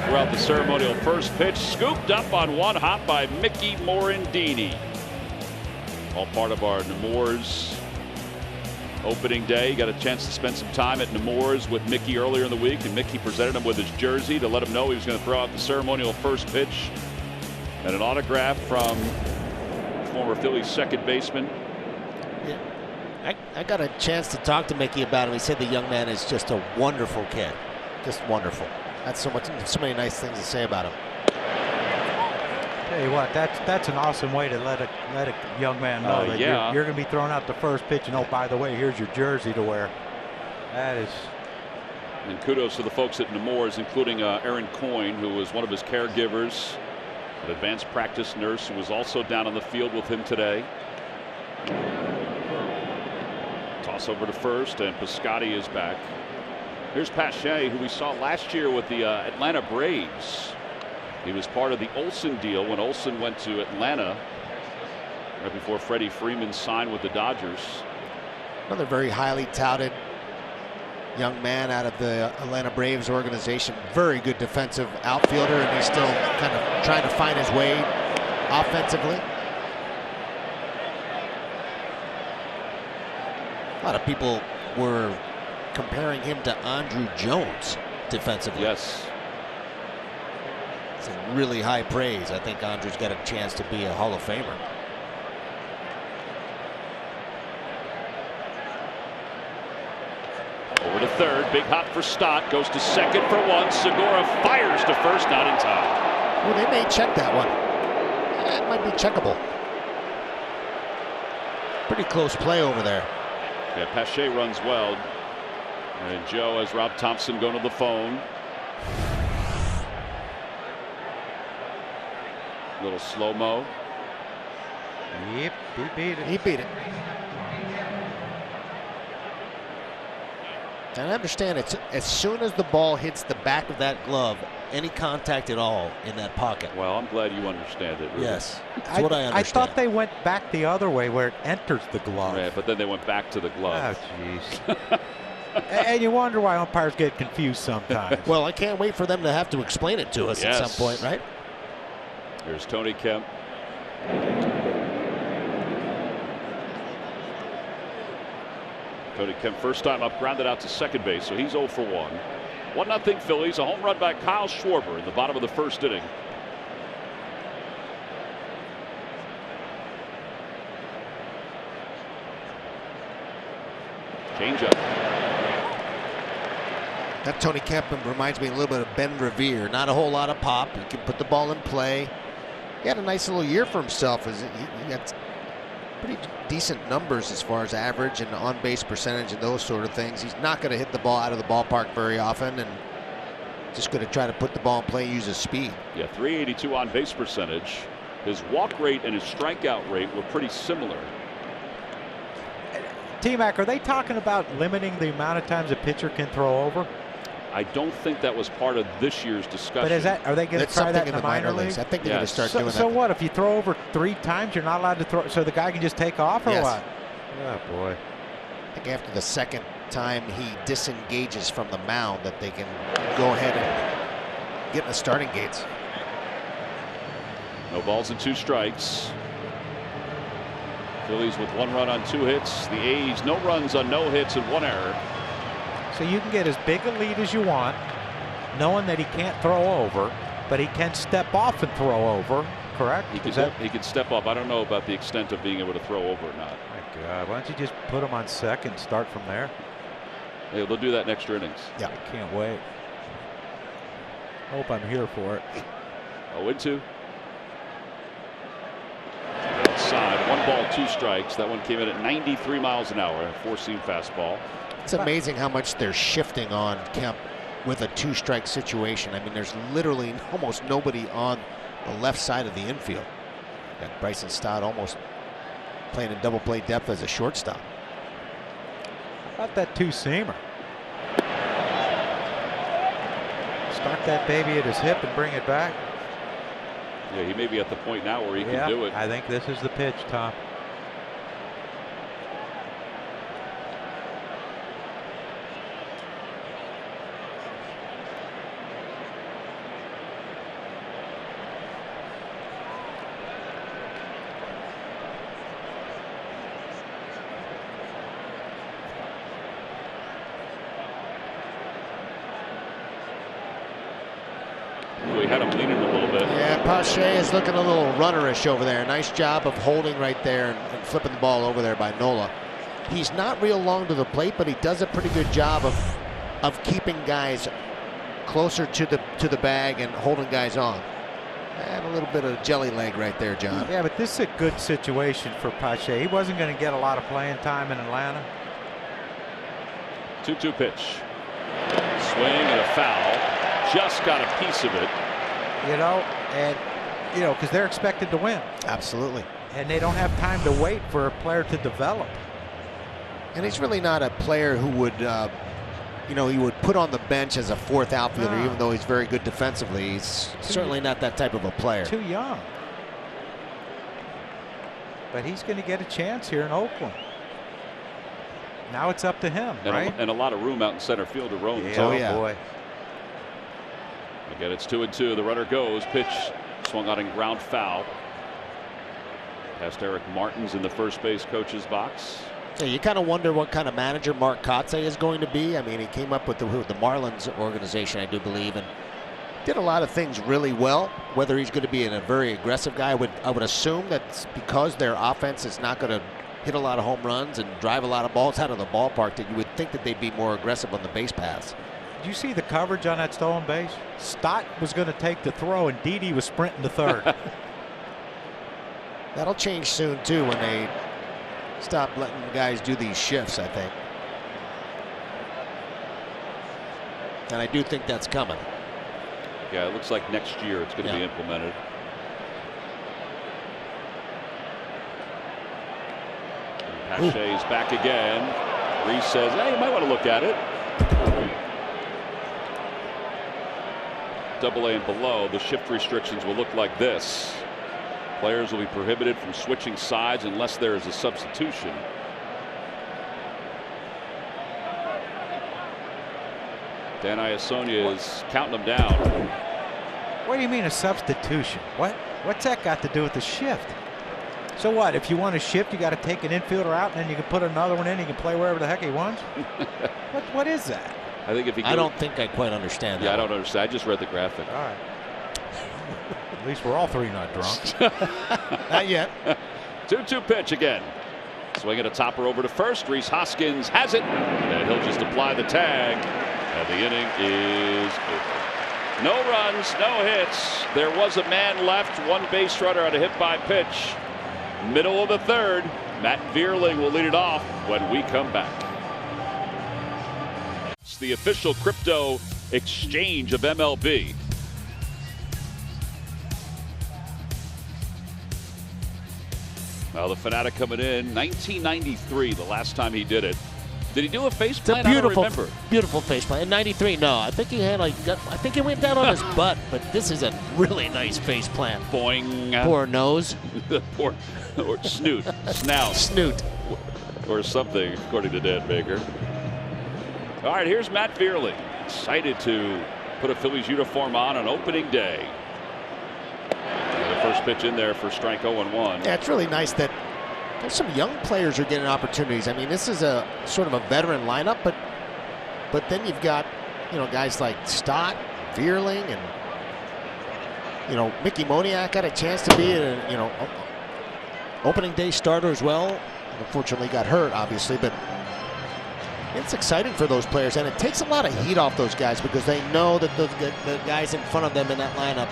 throughout the ceremonial first pitch, scooped up on 1 hop by Mickey Morandini. All part of our Nemours opening day. Got a chance to spend some time at Nemours with Mickey earlier in the week, and Mickey presented him with his jersey to let him know he was going to throw out the ceremonial first pitch, and an autograph from former Phillies second baseman. Yeah. I got a chance to talk to Mickey about him. He said the young man is just a wonderful kid. Just wonderful. That's so many nice things to say about him. Tell you what, that's an awesome way to let a young man know that you're going to be throwing out the first pitch, and oh, by the way, here's your jersey to wear. That is. And kudos to the folks at Nemours, including Aaron Coyne, who was one of his caregivers, an advanced practice nurse who was also down on the field with him today. Toss over to first, and Piscotty is back. Here's Pache, who we saw last year with the Atlanta Braves. He was part of the Olsen deal when Olsen went to Atlanta right before Freddie Freeman signed with the Dodgers. Another very highly touted young man out of the Atlanta Braves organization. Very good defensive outfielder, and he's still kind of trying to find his way offensively. A lot of people were comparing him to Andruw Jones defensively. Yes. some really high praise. I think Andre's got a chance to be a Hall of Famer. Over to third, big hop for Stott, goes to second for one. Segura fires to first, not in time. Well, they may check that one. That might be checkable. Pretty close play over there. Yeah, Pache runs well. And Joe has Rob Thompson going to the phone. Little slow-mo. Yep, he beat it. He beat it. And I understand it's as soon as the ball hits the back of that glove, any contact at all in that pocket. Well, I'm glad you understand it. Ruben. Yes, that's what I understand. I thought they went back the other way where it enters the glove. Yeah, but then they went back to the glove. Oh, jeez. And you wonder why umpires get confused sometimes. Well, I can't wait for them to have to explain it to us at some point, right? Here's Tony Kemp. Tony Kemp, first time up, grounded out to second base, so he's 0 for 1. 1-0 Phillies, a home run by Kyle Schwarber in the bottom of the first inning. Changeup. That Tony Kemp reminds me a little bit of Ben Revere. Not a whole lot of pop. He can put the ball in play. He had a nice little year for himself. He had pretty decent numbers as far as average and on-base percentage and those sort of things. He's not going to hit the ball out of the ballpark very often, and just going to try to put the ball in play, use his speed. Yeah, 382 on-base percentage. His walk rate and his strikeout rate were pretty similar. T-Mac, are they talking about limiting the amount of times a pitcher can throw over? I don't think that was part of this year's discussion. But is that, are they going to try that in the minor leagues? I think they're going to start doing that. So what, if you throw over 3 times, you're not allowed to throw, so the guy can just take off, or what? Oh, boy. I think after the second time he disengages from the mound that they can go ahead and get in the starting gates. No balls and 2 strikes. Phillies with 1 run on 2 hits. The A's no runs on no hits and 1 error. So you can get as big a lead as you want, knowing that he can't throw over, but he can step off and throw over, correct? He can step up. I don't know about the extent of being able to throw over or not. My God, why don't you just put him on second, start from there? Yeah, they'll do that in extra innings. Yeah. I can't wait. Hope I'm here for it. 0-2. Outside, 1 ball, 2 strikes. That one came in at 93 miles an hour, 4-seam fastball. It's amazing how much they're shifting on Kemp with a 2-strike situation. I mean, there's literally almost nobody on the left side of the infield. And Bryson Stott almost playing in double play depth as a shortstop. How about that 2-seamer? Start that baby at his hip and bring it back. Yeah, he may be at the point now where he can do it. I think this is the pitch, Tom. We had him leaning a little bit. Yeah, Pache is looking a little runnerish over there. Nice job of holding right there and flipping the ball over there by Nola. He's not real long to the plate, but he does a pretty good job of keeping guys closer to the bag and holding guys on. And a little bit of jelly leg right there, John. Yeah, but this is a good situation for Pache. He wasn't going to get a lot of playing time in Atlanta. 2-2 pitch. Swing and a foul. Just got a piece of it. You know, and, you know, because they're expected to win. Absolutely. And they don't have time to wait for a player to develop. And he's really not a player who would, you know, he would put on the bench as a 4th outfielder, even though he's very good defensively. He's certainly not that type of a player. Too young. But he's going to get a chance here in Oakland. Now it's up to him, right? And a lot of room out in center field to roam. Yeah, oh, yeah. Boy. Again, it's 2-2. The runner goes. Pitch swung out in ground foul. Past Eric Martins in the first base coach's box. Yeah, you kind of wonder what kind of manager Mark Kotsay is going to be. I mean, he came up with the Marlins organization, I do believe, and did a lot of things really well. Whether he's going to be a very aggressive guy, I would assume that's because their offense is not going to hit a lot of home runs and drive a lot of balls out of the ballpark, that you would think that they'd be more aggressive on the base paths. Did you see the coverage on that stolen base? Stott was going to take the throw, and Didi was sprinting to third. That'll change soon, too, when they stop letting guys do these shifts, I think. And I do think that's coming. Yeah, it looks like next year it's going to be implemented. Pache's back again. Reese says, hey, you might want to look at it. Double-A and below, the shift restrictions will look like this. Players will be prohibited from switching sides unless there is a substitution. Dan Iasonia is counting them down. What do you mean a substitution? What's that got to do with the shift? So what? If you want to shift, you got to take an infielder out, and then you can put another one in. He can play wherever the heck he wants. What is that? I think if he. I don't think I quite understand that. Yeah, I don't understand. I just read the graphic. All right. At least we're all three not drunk. Not yet. 2-2 pitch again. Swinging a topper over to first. Rhys Hoskins has it, and he'll just apply the tag. And the inning is over. No runs, no hits. There was a man left, one base runner on a hit by pitch. Middle of the third. Matt Vierling will lead it off when we come back. It's the official crypto exchange of MLB. Well, the Fanatic coming in 1993, the last time he did it. Did he do a face plant? It's a beautiful, I don't remember. beautiful face plant. In '93, no. I think he had I think he went down on his butt, but this is a really nice face plant. Boing. Poor nose. Poor, or snoot, snout, Snoot, or something, according to Dan Baker. All right, here's Matt Vierling, excited to put a Phillies uniform on opening day. And the first pitch in there for strike 0-1. Yeah, it's really nice that some young players are getting opportunities. I mean, this is a sort of a veteran lineup, but then you've got, guys like Stott, Vierling, and Mickey Moniak got a chance to be a opening day starter as well. Unfortunately, got hurt, obviously, but it's exciting for those players, and it takes a lot of heat off those guys because they know that the guys in front of them in that lineup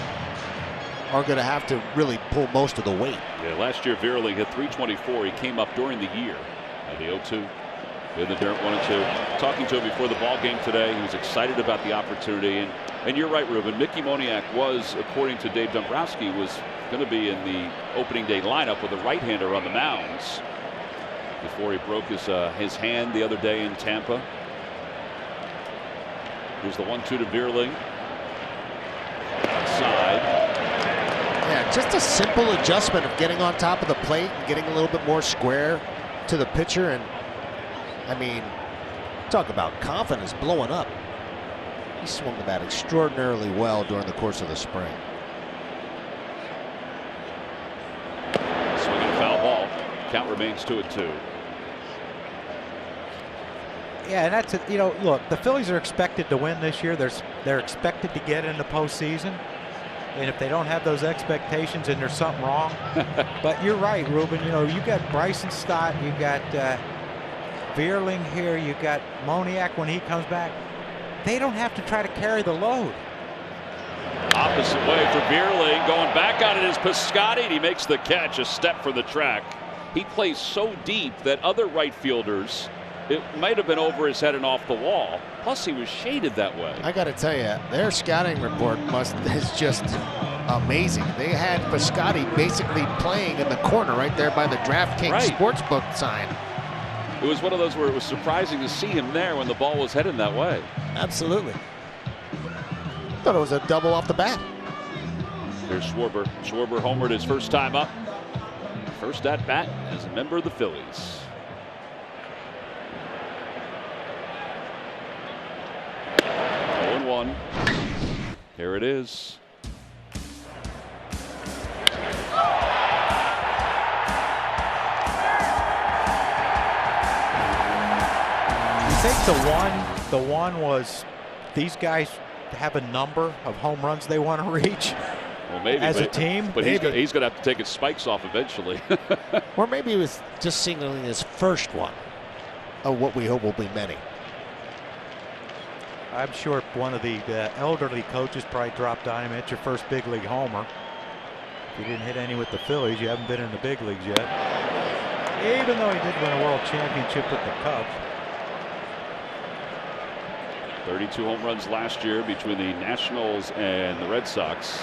are going to have to really pull most of the weight. Yeah, last year Vierling hit .324. He came up during the year. The 0-2 in the dirt, 1-2. Talking to him before the ball game today, he was excited about the opportunity. And you're right, Ruben. Mickey Moniak was, according to Dave Dombrowski, was going to be in the opening day lineup with a right-hander on the mounds before he broke his hand the other day in Tampa. Here's the 1-2 to Vierling. Outside. Yeah, just a simple adjustment of getting on top of the plate and getting a little bit more square to the pitcher. And I mean, talk about confidence blowing up. He swung the bat extraordinarily well during the course of the spring. Swinging a foul ball. Count remains 2-2. Yeah, and that's it. Look, the Phillies are expected to win this year. They're expected to get in the postseason. And if they don't have those expectations, then there's something wrong. But you're right, Ruben. You got Bryson Stott, you got Vierling here, you got Moniak when he comes back. They don't have to try to carry the load. Opposite way for Vierling. Going back on it is Piscotty, and he makes the catch, a step from the track. He plays so deep that other right fielders, it might have been over his head and off the wall. Plus, he was shaded that way. I got to tell you, their scouting report is just amazing. They had Piscotty basically playing in the corner right there by the DraftKings Sportsbook sign. It was one of those where it was surprising to see him there when the ball was headed that way. Absolutely. Thought it was a double off the bat. There's Schwarber. Schwarber homered his first time up. First at bat as a member of the Phillies. Here it is. You think the one was these guys have a number of home runs they want to reach? Well, maybe as a team, but maybe. he's going to have to take his spikes off eventually. Or maybe he was just signaling his first one of what we hope will be many. I'm sure one of the elderly coaches probably dropped on him. It's your first big league homer. If you didn't hit any with the Phillies, you haven't been in the big leagues yet. Even though he did win a world championship with the Cubs. 32 home runs last year between the Nationals and the Red Sox.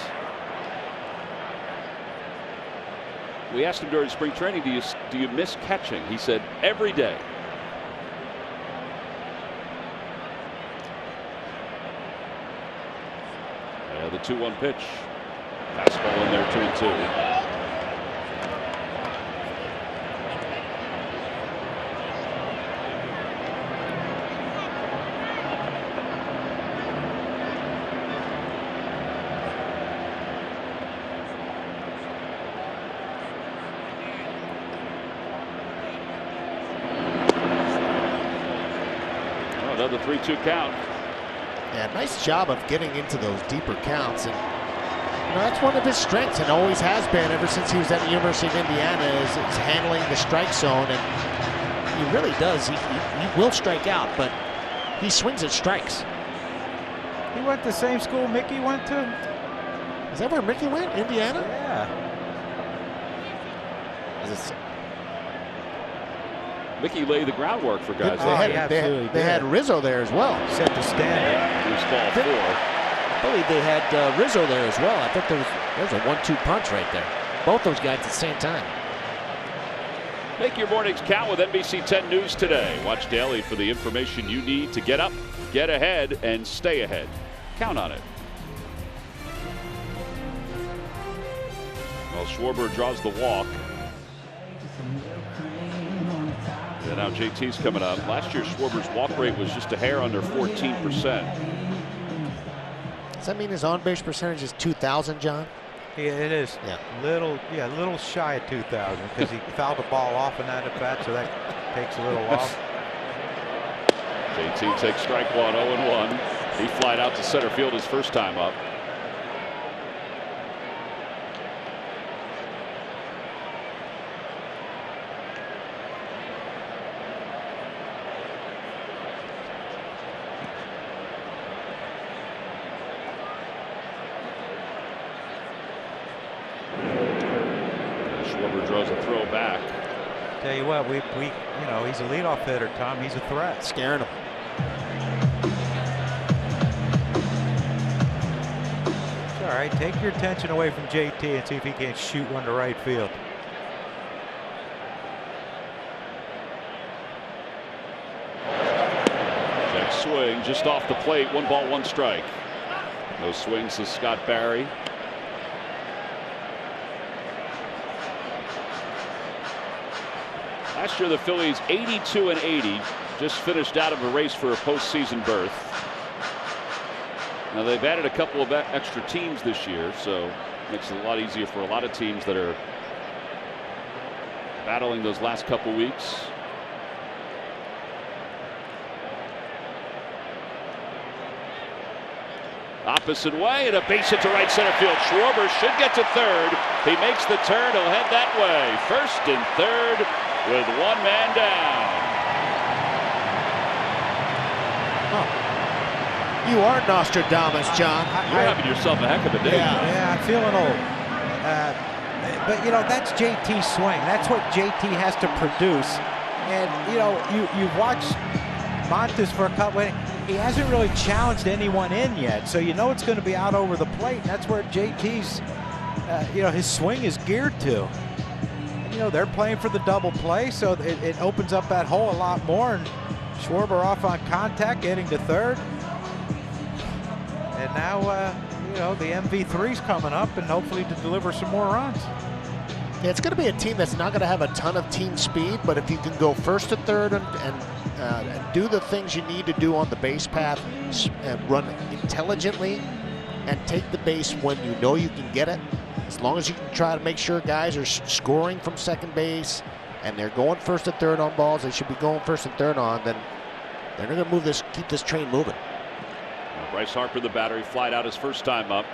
We asked him during spring training, do you miss catching? He said, every day. The 2-1 pitch. Fastball in there, 2-2. Another 3-2 count. Yeah, nice job of getting into those deeper counts, and that's one of his strengths, and always has been ever since he was at the University of Indiana, is handling the strike zone, and he really does. He will strike out, but he swings at strikes. He went to the same school Mickey went to. Is that where Mickey went? Indiana? Yeah. Mickey laid the groundwork for guys. They had Rizzo there as well. Set the standard. Here's ball 4. I believe they had Rizzo there as well. I think there was a 1-2 punch right there. Both those guys at the same time. Make your mornings count with NBC 10 News today. Watch daily for the information you need to get up, get ahead, and stay ahead. Count on it. Well, Schwarber draws the walk. And now JT's coming up. Last year, Schwarber's walk rate was just a hair under 14%. Does that mean his on-base percentage is 2,000, John? Yeah, it is. Yeah. Little shy of 2,000 because he fouled the ball off in that at bat, so that takes a little off. JT takes strike one, 0-1. He flied out to center field his first time up. Draws a throw back. Tell you what, he's a leadoff hitter, Tom. He's a threat. Scaring him. It's all right. Take your attention away from JT and see if he can't shoot one to right field. Check swing just off the plate. 1 ball, 1 strike. No swings to Scott Barry. Last year, the Phillies 82-80, just finished out of a race for a postseason berth. Now they've added a couple of extra teams this year, so it makes it a lot easier for a lot of teams that are battling those last couple weeks. Opposite way, and a base hit to right center field. Schwarber should get to third. He makes the turn. He'll head that way. First and third with 1 man down. You are Nostradamus, John. You're having yourself a heck of a day. Yeah, I'm feeling old. But that's JT's swing. That's what JT has to produce. And you've watched Montes for a couple. He hasn't really challenged anyone in yet, so it's going to be out over the plate. And that's where JT's, his swing is geared to. And, they're playing for the double play, so it opens up that hole a lot more. And Schwarber off on contact, getting to third. And now, the MV3's coming up, and hopefully to deliver some more runs. Yeah, it's going to be a team that's not going to have a ton of team speed, but if you can go first to third and do the things you need to do on the base path and run intelligently and take the base when you know you can get it, as long as you can try to make sure guys are scoring from second base and they're going first and third on balls they should be going first and third on, then they're going to keep this train moving. Bryce Harper, the batter, he flied out his first time up.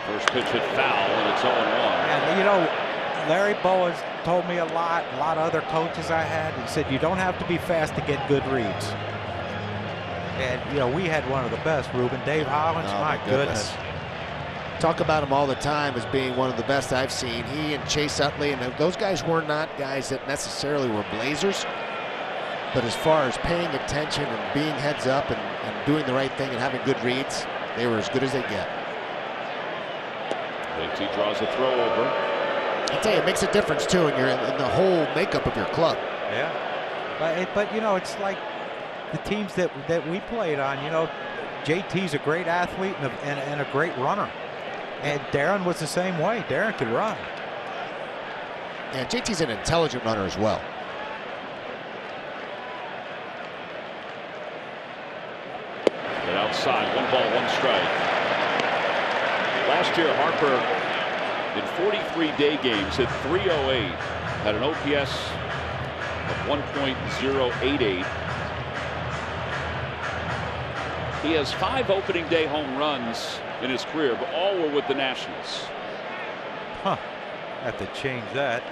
First pitch hit foul, and it's 0-1. And you know, Larry Boas told me a lot of other coaches I had. He said you don't have to be fast to get good reads. And you know, we had one of the best, Ruben. Dave Hollins, my goodness. Talk about him all the time as being one of the best I've seen. He and Chase Utley, and those guys were not guys that necessarily were blazers. But as far as paying attention and being heads up and doing the right thing and having good reads, they were as good as they get. He draws a throw over. I tell you, it makes a difference too in the whole makeup of your club. Yeah, but you know, it's like the teams that we played on. You know, JT's a great athlete and a great runner, and Darren was the same way. Darren could run. Yeah, JT's an intelligent runner as well. Get outside, 1 ball, 1 strike. Last year, Harper in 43 day games hit .308, had an OPS of 1.088. He has 5 opening day home runs in his career, but all were with the Nationals. Huh. Have to change that.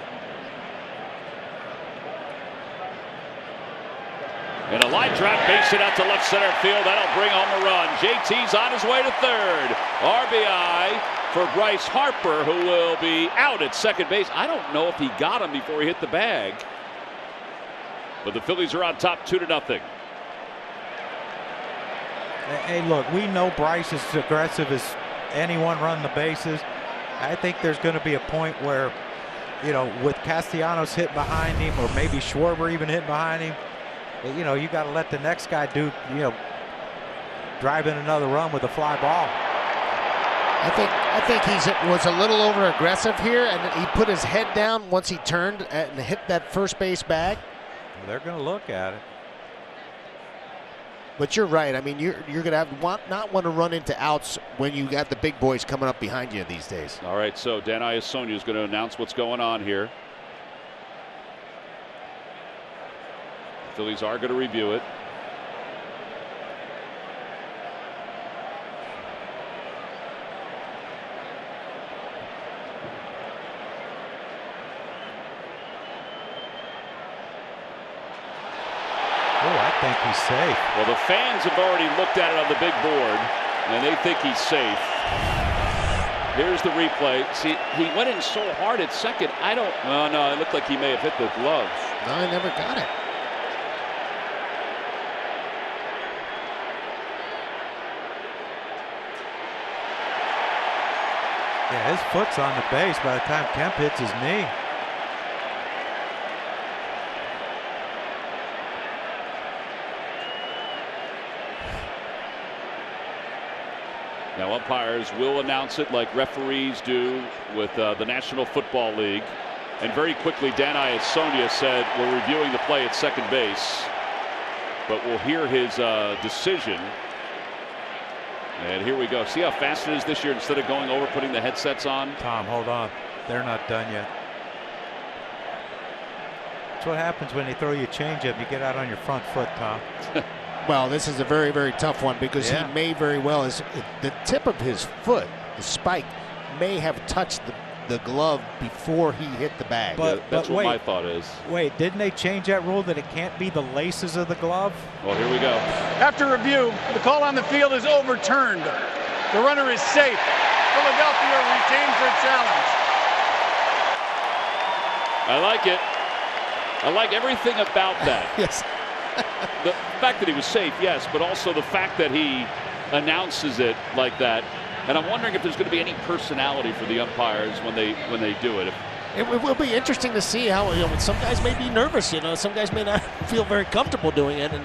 And a line drive, base it out to left center field. That'll bring home a run. JT's on his way to third. RBI for Bryce Harper, who will be out at second base. I don't know if he got him before he hit the bag. But the Phillies are on top 2-0. Hey, look, we know Bryce is as aggressive as anyone running the bases. I think there's going to be a point where, you know, with Castellanos hitting behind him, or maybe Schwarber even hitting behind him, you know, you got to let the next guy do, you know, drive in another run with a fly ball. I think he was a little over aggressive here, and he put his head down once he turned and hit that first base bag. Well, they're going to look at it. But you're right. I mean, you're going to not want to run into outs when you got the big boys coming up behind you these days. All right, so Dan Iassogna is going to announce what's going on here. The Phillies are going to review it. I think he's safe. Well, the fans have already looked at it on the big board, and they think he's safe. Here's the replay. See, he went in so hard at second. I don't. Oh, no, it looked like he may have hit the glove. No, I never got it. Yeah, his foot's on the base by the time Kemp hits his knee. Now umpires will announce it like referees do with the National Football League. And very quickly, Dan Iassogna said, we're reviewing the play at second base, but we'll hear his decision. And here we go. See how fast it is this year instead of going over, putting the headsets on? Tom, hold on. They're not done yet. That's what happens when they throw you a changeup. You get out on your front foot, Tom. Well, this is a very, very tough one because he may very well, the tip of his foot, the spike, may have touched the glove before he hit the bag. That's what my thought is. Wait, didn't they change that rule that it can't be the laces of the glove? Well, here we go. After review, the call on the field is overturned. The runner is safe. Philadelphia retains their challenge. I like it. I like everything about that. Yes. The fact that he was safe, yes, but also the fact that he announces it like that. And I'm wondering if there's going to be any personality for the umpires when they do it. It will be interesting to see how, you know, some guys may be nervous, you know, some guys may not feel very comfortable doing it. And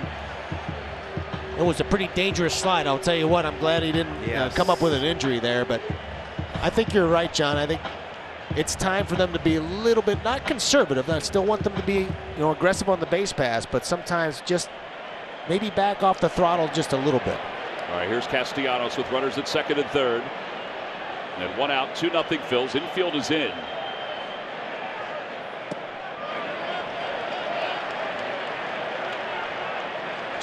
it was a pretty dangerous slide. I'll tell you what, I'm glad he didn't come up with an injury there. But I think you're right, John. I think it's time for them to be a little bit, not conservative. I still want them to be, you know, aggressive on the base pass, but sometimes just maybe back off the throttle just a little bit. All right, here's Castellanos with runners at second and third. And 1 out, 2-0 Phils. Infield is in.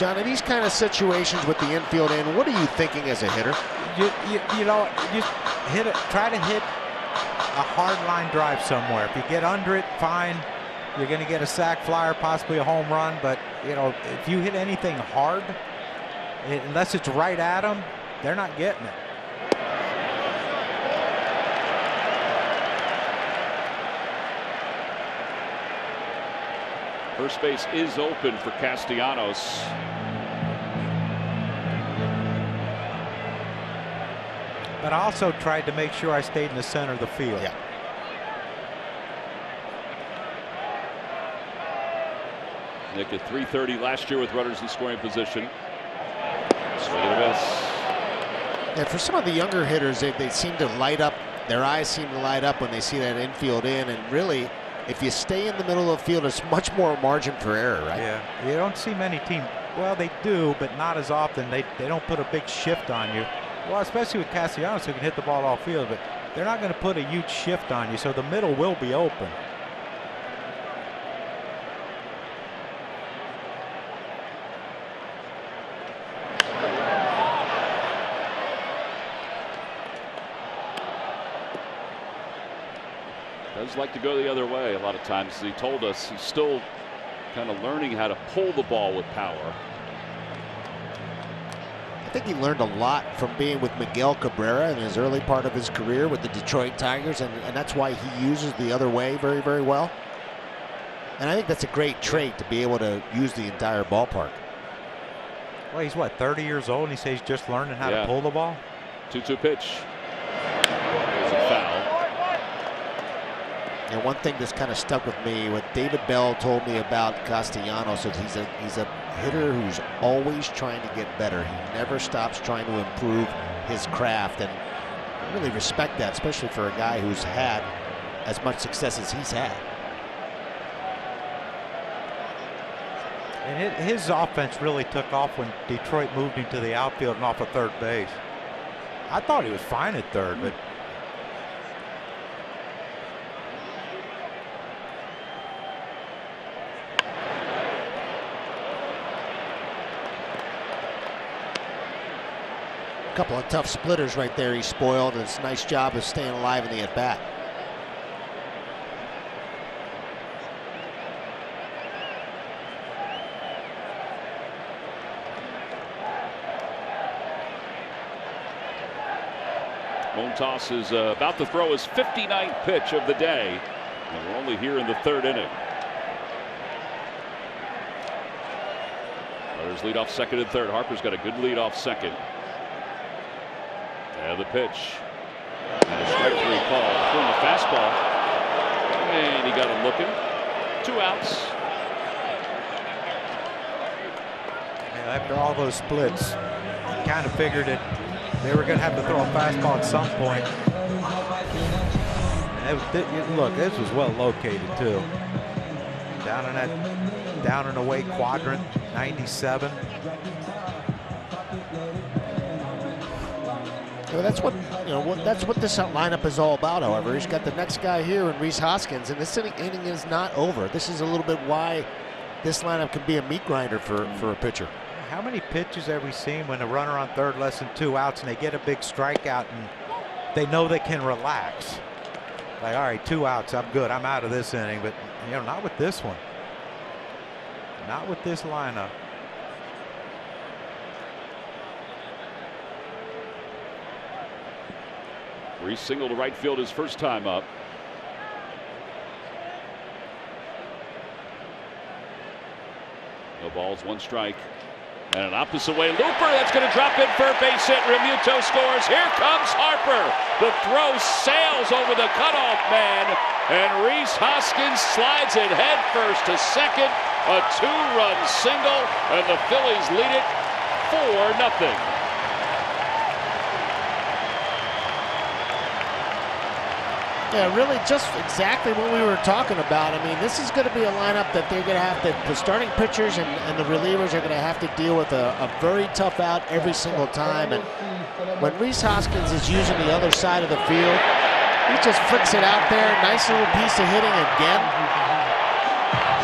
John, in these kind of situations with the infield in, what are you thinking as a hitter? You know, just hit it. Try to hit a hard line drive somewhere. If you get under it, fine. You're going to get a sac fly or possibly a home run. But you know, if you hit anything hard, unless it's right at them, they're not getting it. First base is open for Castellanos. But I also tried to make sure I stayed in the center of the field. Yeah. Nick at .330 last year with runners in scoring position. Swing and a miss. And for some of the younger hitters, they seem to light up. Their eyes seem to light up when they see that infield in. And really, if you stay in the middle of the field, it's much more margin for error, right? Yeah. You don't see many teams. Well, they do, but not as often. They don't put a big shift on you. Well, especially with Castellanos, who can hit the ball off field, but they're not going to put a huge shift on you, so the middle will be open. Does like to go the other way a lot of times. As he told us, he's still kind of learning how to pull the ball with power. I think he learned a lot from being with Miguel Cabrera in his early part of his career with the Detroit Tigers, and that's why he uses the other way very, very well. And I think that's a great trait, to be able to use the entire ballpark. Well, he's what, 30 years old, and he says he's just learning how to pull the ball? 2-2 pitch. There's a foul. And one thing that's kind of stuck with me, what David Bell told me about Castellanos, is he's a hitter who's always trying to get better. He never stops trying to improve his craft, and I really respect that, especially for a guy who's had as much success as he's had. And his offense really took off when Detroit moved him to the outfield and off of third base. I thought he was fine at third, but a couple of tough splitters right there he spoiled, and it's a nice job of staying alive in the at-bat. Montas is about to throw his 59th pitch of the day, and we're only here in the third inning. Runners lead off second and third. Harper's got a good lead off second. And the pitch. And a strike three call. Throwing the fastball. And he got him looking. 2 outs. Yeah, after all those splits, you kind of figured it. They were going to have to throw a fastball at some point. And look, this was well located too. Down in that down and away quadrant, 97. Well, that's what that's what this lineup is all about. However, he's got the next guy here in Rhys Hoskins, and this inning is not over. This is a little bit why this lineup can be a meat grinder for a pitcher. How many pitches have we seen when a runner on third, less than 2 outs, and they get a big strikeout and they know they can relax? Like, all right, 2 outs, I'm good, I'm out of this inning. But you know, not with this one. Not with this lineup. Reese single to right field his first time up. No balls, 1 strike. And an opposite way looper that's going to drop in for a base hit. Realmuto scores. Here comes Harper. The throw sails over the cutoff man, and Rhys Hoskins slides it head first to second. A 2-run single, and the Phillies lead it 4-0. Yeah, really just exactly what we were talking about. I mean, this is going to be a lineup that they're going to have to, the starting pitchers and the relievers are going to have to deal with a very tough out every single time. And when Rhys Hoskins is using the other side of the field, he just flicks it out there. Nice little piece of hitting again.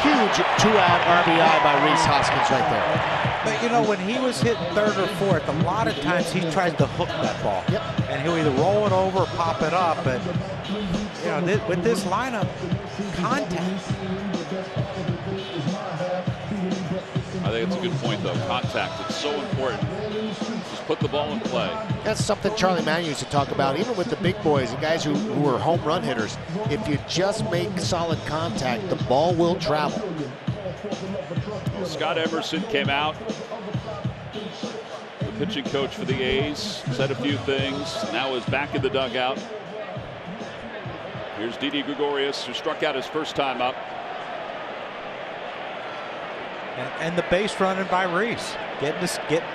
huge 2-out RBI by Rhys Hoskins right there. But you know, when he was hitting third or fourth, a lot of times he tries to hook that ball. Yep. And he'll either roll it over or pop it up. But you know, with this lineup, contact. I think it's a good point, though. Contact, it's so important. Just put the ball in play. That's something Charlie Mann used to talk about, even with the big boys, the guys who are home run hitters. If you just make solid contact, the ball will travel. Scott Emerson came out. The pitching coach for the A's said a few things. Now is back in the dugout. Here's Didi Gregorius, who struck out his first time up. And the base running by Rhys,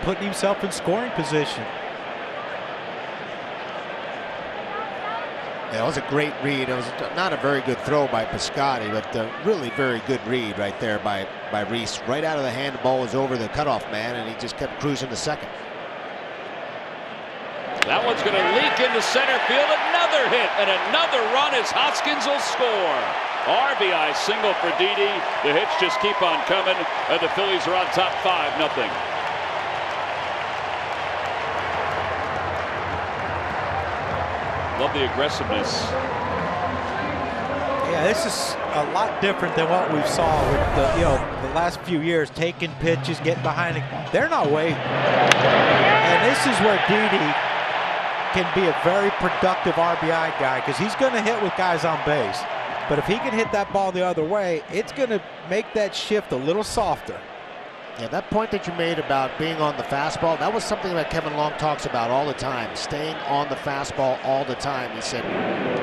putting himself in scoring position. Yeah, it was a great read. It was not a very good throw by Piscotty, but a really very good read right there by Rhys. Right out of the hand, the ball was over the cutoff man, and he just kept cruising to second. That one's going to leak into center field. Another hit and another run as Hoskins will score. RBI single for Didi. The hits just keep on coming, and the Phillies are on top 5-0. Love the aggressiveness. Yeah, this is a lot different than what we saw with the last few years, taking pitches, getting behind it. They're not waiting. And this is where Didi can be a very productive RBI guy, because he's going to hit with guys on base. But if he can hit that ball the other way, it's going to make that shift a little softer. Yeah, that point that you made about being on the fastball, that was something that Kevin Long talks about all the time, staying on the fastball all the time. He said,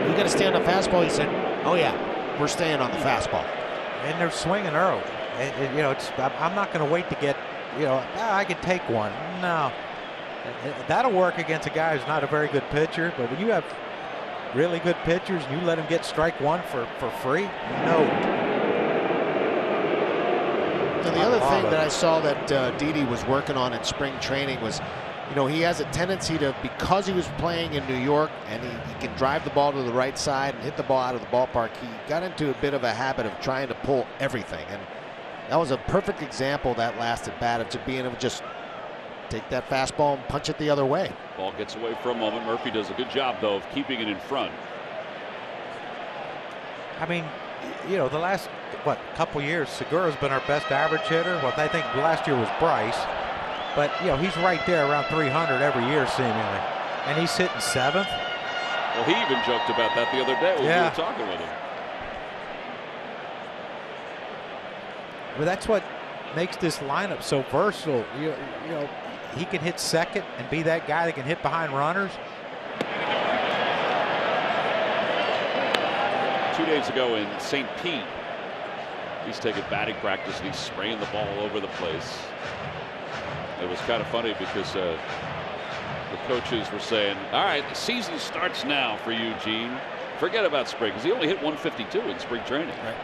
"You got to stay on the fastball." He said, "Oh yeah, we're staying on the fastball." And they're swinging early. You know, I'm not going to wait to get, I can take one. No, that'll work against a guy who's not a very good pitcher. But when you have really good pitchers and you let them get strike one for free, no. Now, the other thing that I saw that Didi was working on in spring training was, he has a tendency to, because he was playing in New York and he can drive the ball to the right side and hit the ball out of the ballpark, he got into a bit of a habit of trying to pull everything. And that was a perfect example that last at bat of just being able to just take that fastball and punch it the other way. Ball gets away for a moment. Murphy does a good job, though, of keeping it in front. I mean, the last, couple years, Segura's been our best average hitter. Well, I think last year was Bryce. But, he's right there around 300 every year, seemingly. And he's hitting 7th. Well, he even joked about that the other day when we were talking with him. But that's what makes this lineup so versatile. He can hit second and be that guy that can hit behind runners. 2 days ago in St. Pete, he's taking batting practice and he's spraying the ball all over the place. It was kind of funny because the coaches were saying, all right, the season starts now for Eugene. Forget about spring, because he only hit 152 in spring training. Right.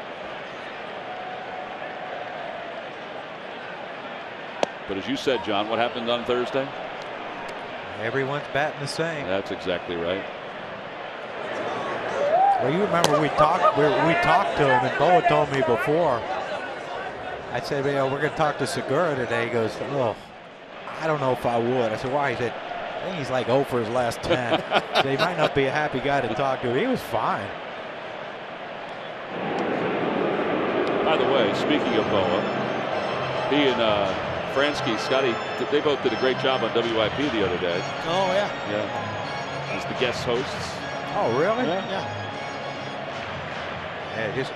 But as you said, John, what happened on Thursday? Everyone's batting the same. That's exactly right. Well, you remember we talked to him, and Boa told me before. I said, we're going to talk to Segura today. He goes, oh, I don't know if I would. I said, why? He said, I think he's like 0 for his last 10. So he might not be a happy guy to talk to. He was fine. By the way, speaking of Boa, he and Fransky, Scotty, they both did a great job on WIP the other day. Oh, yeah. Yeah. He's the guest hosts. Oh, really? Yeah. Yeah, just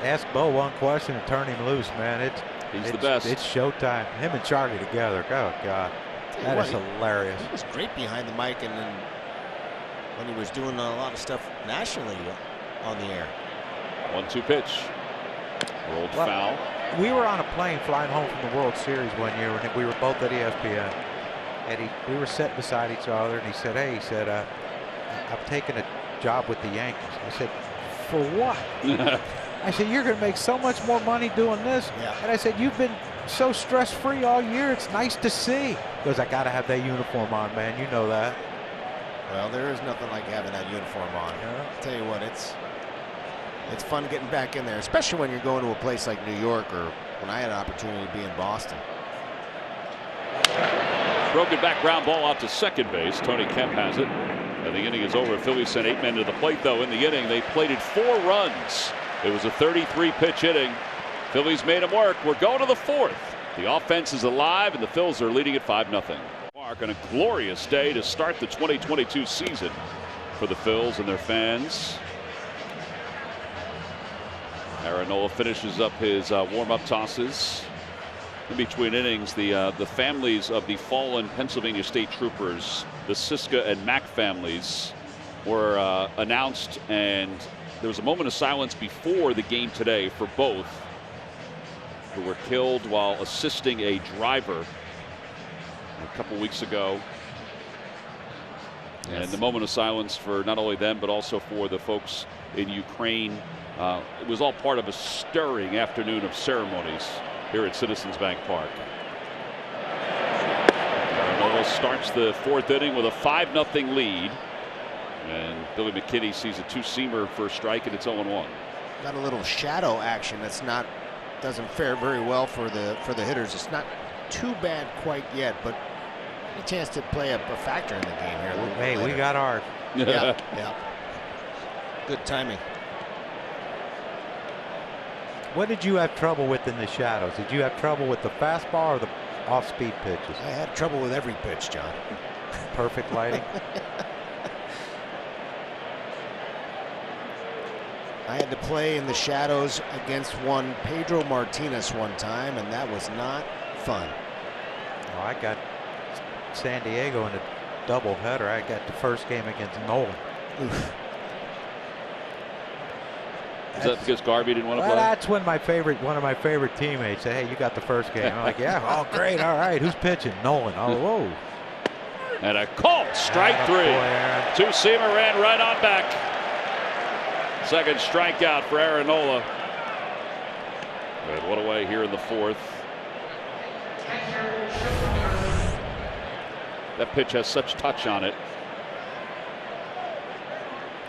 ask Bo one question and turn him loose, man. He's the best. It's showtime. Him and Charlie together. Oh, God. That is hilarious. He was great behind the mic, and then when he was doing a lot of stuff nationally on the air. 1-2 pitch. Rolled foul. We were on a plane flying home from the World Series one year, and we were both at ESPN. And we were sitting beside each other, and he said, hey, I've taken a job with the Yankees. I said, for what? I said, you're going to make so much more money doing this. Yeah. And I said, you've been so stress-free all year. It's nice to see. He goes, I got to have that uniform on, man. You know that. Well, there is nothing like having that uniform on. Yeah. I'll tell you what, it's it's fun getting back in there, especially when you're going to a place like New York or when I had an opportunity to be in Boston. Broken back ground ball out to second base. Tony Kemp has it. And the inning is over. Phillies sent 8 men to the plate, though. In the inning, they plated 4 runs. It was a 33-pitch inning. Phillies made them work. We're going to the 4th. The offense is alive, and the Phils are leading at 5-0. Park on a glorious day to start the 2022 season for the Phils and their fans. Aaron Nola finishes up his warm-up tosses. In between innings, the families of the fallen Pennsylvania State Troopers, the Siska and Mack families, were announced, and there was a moment of silence before the game today for both, who were killed while assisting a driver a couple weeks ago. Yes. And the moment of silence for not only them, but also for the folks in Ukraine. It was all part of a stirring afternoon of ceremonies here at Citizens Bank Park. Nola starts the 4th inning with a 5-0 lead. And Billy McKinney sees a 2-seamer for a strike, and it's 0-1. Got a little shadow action that's doesn't fare very well for the hitters. It's not too bad quite yet, but a chance to play a factor in the game here. Hey, we got ours. Yeah, yeah. Good timing. What did you have trouble with in the shadows? Did you have trouble with the fastball or the off-speed pitches? I had trouble with every pitch, John. Perfect lighting. I had to play in the shadows against one Pedro Martinez one time, and that was not fun. Oh, I got San Diego in a doubleheader. I got the first game against Nolan. Oof. Is that because Garvey didn't want to play? That's when one of my favorite teammates said, "Hey, you got the first game." I'm like, "Yeah, oh great, all right. Who's pitching?" Nolan. Oh, whoa. And a called strike 3. 2-seamer ran right on back. Second strikeout for Aaron Nola. And one away here in the 4th. That pitch has such touch on it.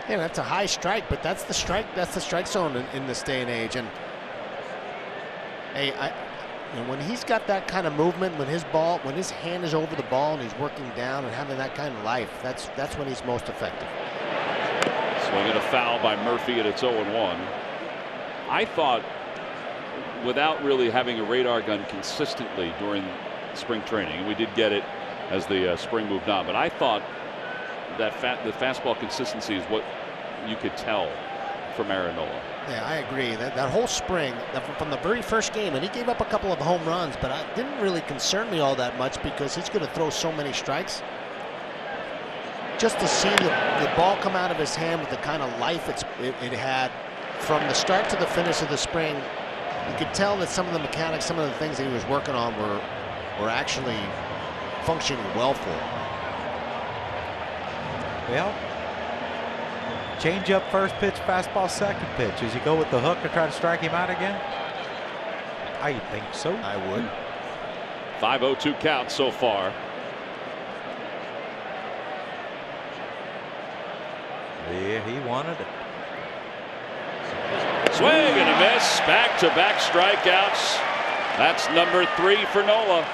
Yeah, that's a high strike, but that's the strike zone in this day and age. And hey, when he's got that kind of movement, when his hand is over the ball and he's working down and having that kind of life, that's when he's most effective. Swinging a foul by Murphy, and it's 0-1. I thought, without really having a radar gun consistently during spring training, and we did get it as the spring moved on, but I thought that the fastball consistency is what you could tell from Aaron Nola. Yeah, I agree. That whole spring, from the very first game, and he gave up a couple of home runs, but it didn't really concern me all that much because he's going to throw so many strikes. Just to see the ball come out of his hand with the kind of life it had from the start to the finish of the spring, you could tell that some of the mechanics, some of the things that he was working on were actually functioning well for him. Well, change up first pitch, fastball second pitch. Does he go with the hook to try to strike him out again? I think so. I would. 5-0-2 count so far. Yeah, he wanted it. Swing and a miss. Back-to-back strikeouts. That's number 3 for Nola.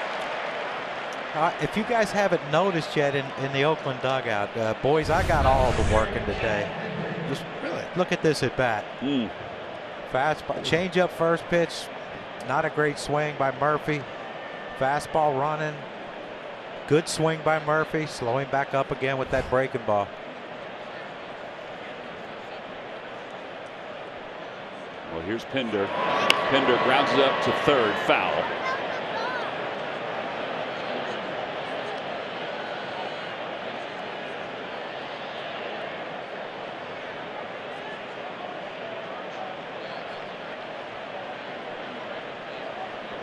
If you guys haven't noticed yet in the Oakland dugout, boys, I got all of them working today. Just really look at this at bat. Fastball, change up first pitch, not a great swing by Murphy. Fastball running, good swing by Murphy, slowing back up again with that breaking ball. Well, here's Pinder. Pinder grounds it up to third, foul.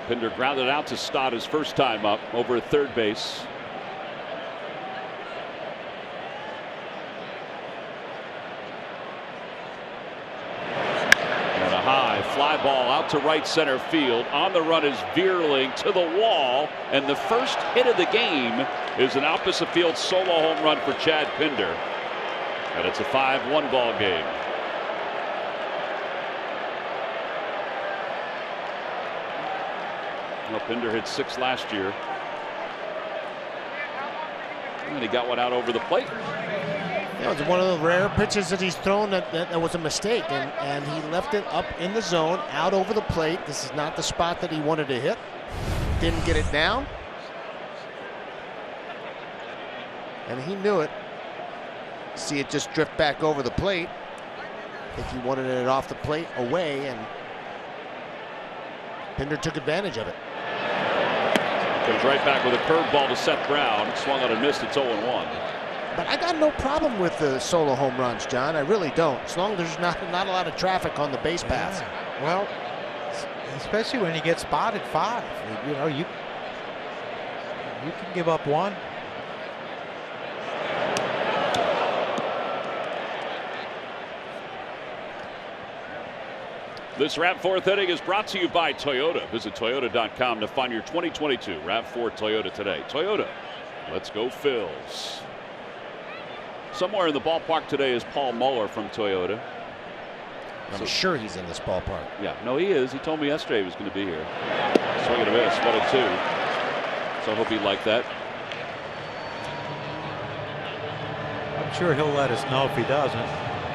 Pinder grounded out to Stott his first time up over at third base. And a high fly ball out to right center field. On the run is Veerling to the wall, and the first hit of the game is an opposite field solo home run for Chad Pinder. And it's a 5-1 ball game. Well, Pinder hit 6 last year. And he got one out over the plate. Yeah, it was one of the rare pitches that he's thrown that was a mistake, and he left it up in the zone, out over the plate. This is not the spot that he wanted to hit. Didn't get it down. And he knew it. See it just drift back over the plate. I think he wanted it off the plate away, and Pinder took advantage of it. Comes right back with a curveball to Seth Brown. Swung on and missed. It's 0-1. But I got no problem with the solo home runs, John. I really don't. As long as there's not a lot of traffic on the base paths. Yeah. Well, especially when you get spotted 5. You know, you can give up 1. This RAV4 inning is brought to you by Toyota. Visit Toyota.com to find your 2022 RAV4 Toyota today. Toyota, let's go Phils. Somewhere in the ballpark today is Paul Muller from Toyota. I'm sure he's in this ballpark. Yeah, no, he is. He told me yesterday he was going to be here. Swing and a miss, 1-2. So I hope he liked that. I'm sure he'll let us know if he doesn't.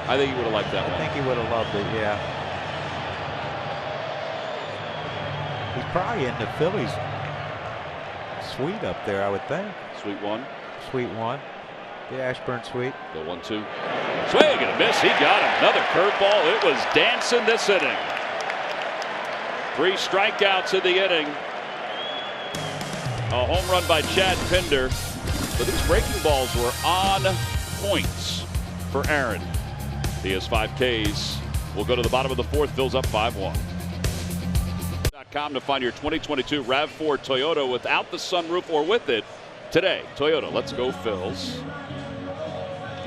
I think he would have liked that one. I think he would have loved it, yeah. He's probably in the Phillies suite up there, I would think. Suite 1. Suite 1. The Ashburn suite. The 1-2. Swing and a miss. He got another curveball. It was dancing this inning. 3 strikeouts in the inning. A home run by Chad Pinder. But these breaking balls were on points for Aaron. He has 5 Ks. We'll go to the bottom of the 4th. Phil's up 5-1. To find your 2022 RAV4 Toyota without the sunroof or with it today. Toyota, let's go Phils.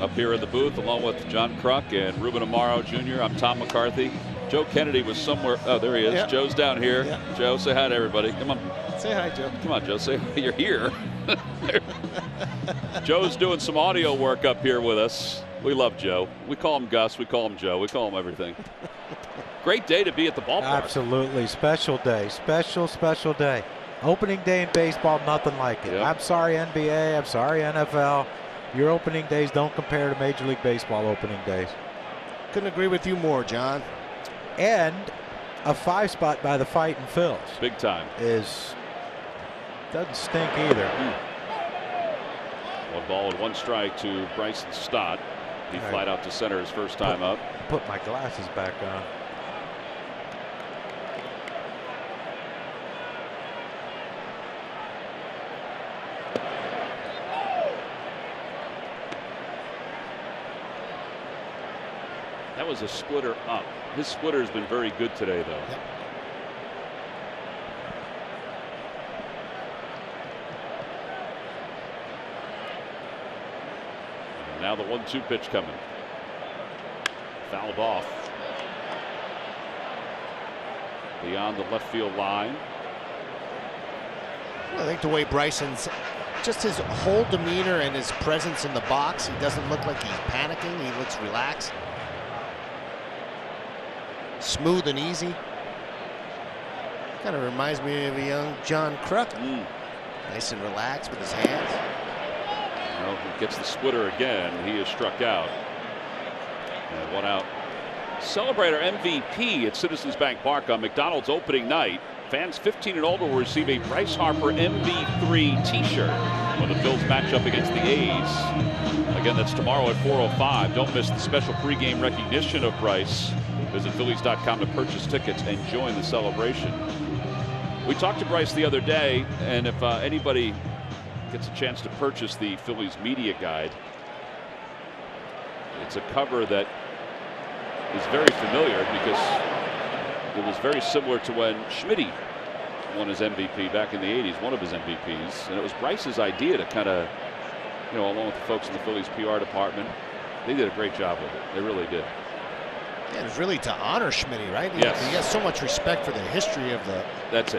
Up here in the booth along with John Kruk and Ruben Amaro Jr. I'm Tom McCarthy. Joe Kennedy was somewhere. Oh, there he is. Yep. Joe's down here. Yep. Joe, say hi to everybody. Come on. Say hi, Joe. Come on, Joe. Say you're here. Joe's doing some audio work up here with us. We love Joe. We call him Gus. We call him Joe. We call him everything. Great day to be at the ballpark. Absolutely. Special day. Special day. Opening day in baseball, nothing like it. Yep. I'm sorry, NBA. I'm sorry, NFL. Your opening days don't compare to Major League Baseball opening days. Couldn't agree with you more, John. And a 5 spot by the Fighting Phils. Big time. Doesn't stink either. 1 ball and 1 strike to Bryson Stott. He flied out to center his first time up. Put my glasses back on. That was a splitter up. His splitter has been very good today, though. Yep. And now the 1-2 pitch coming. Fouled off. Beyond the left field line. Well, I think the way Bryson's, just his whole demeanor and his presence in the box, he doesn't look like he's panicking. He looks relaxed. Smooth and easy. Kind of reminds me of a young John Kruk. Nice and relaxed with his hands. Well, he gets the splitter again. He is struck out. And 1 out. Celebrate our MVP at Citizens Bank Park on McDonald's opening night. Fans 15 and older will receive a Bryce Harper MV3 t-shirt when the Phils match up against the A's. Again, that's tomorrow at 4:05. Don't miss the special pregame recognition of Bryce. Visit Phillies.com to purchase tickets and join the celebration. We talked to Bryce the other day, and if anybody gets a chance to purchase the Phillies media guide, it's a cover that is very familiar because it was very similar to when Schmitty won his MVP back in the 80s, one of his MVPs. And it was Bryce's idea to kind of, along with the folks in the Phillies PR department, they did a great job with it. They really did. Yeah, it was really to honor Schmitty, right? Yes. He has so much respect for the history of the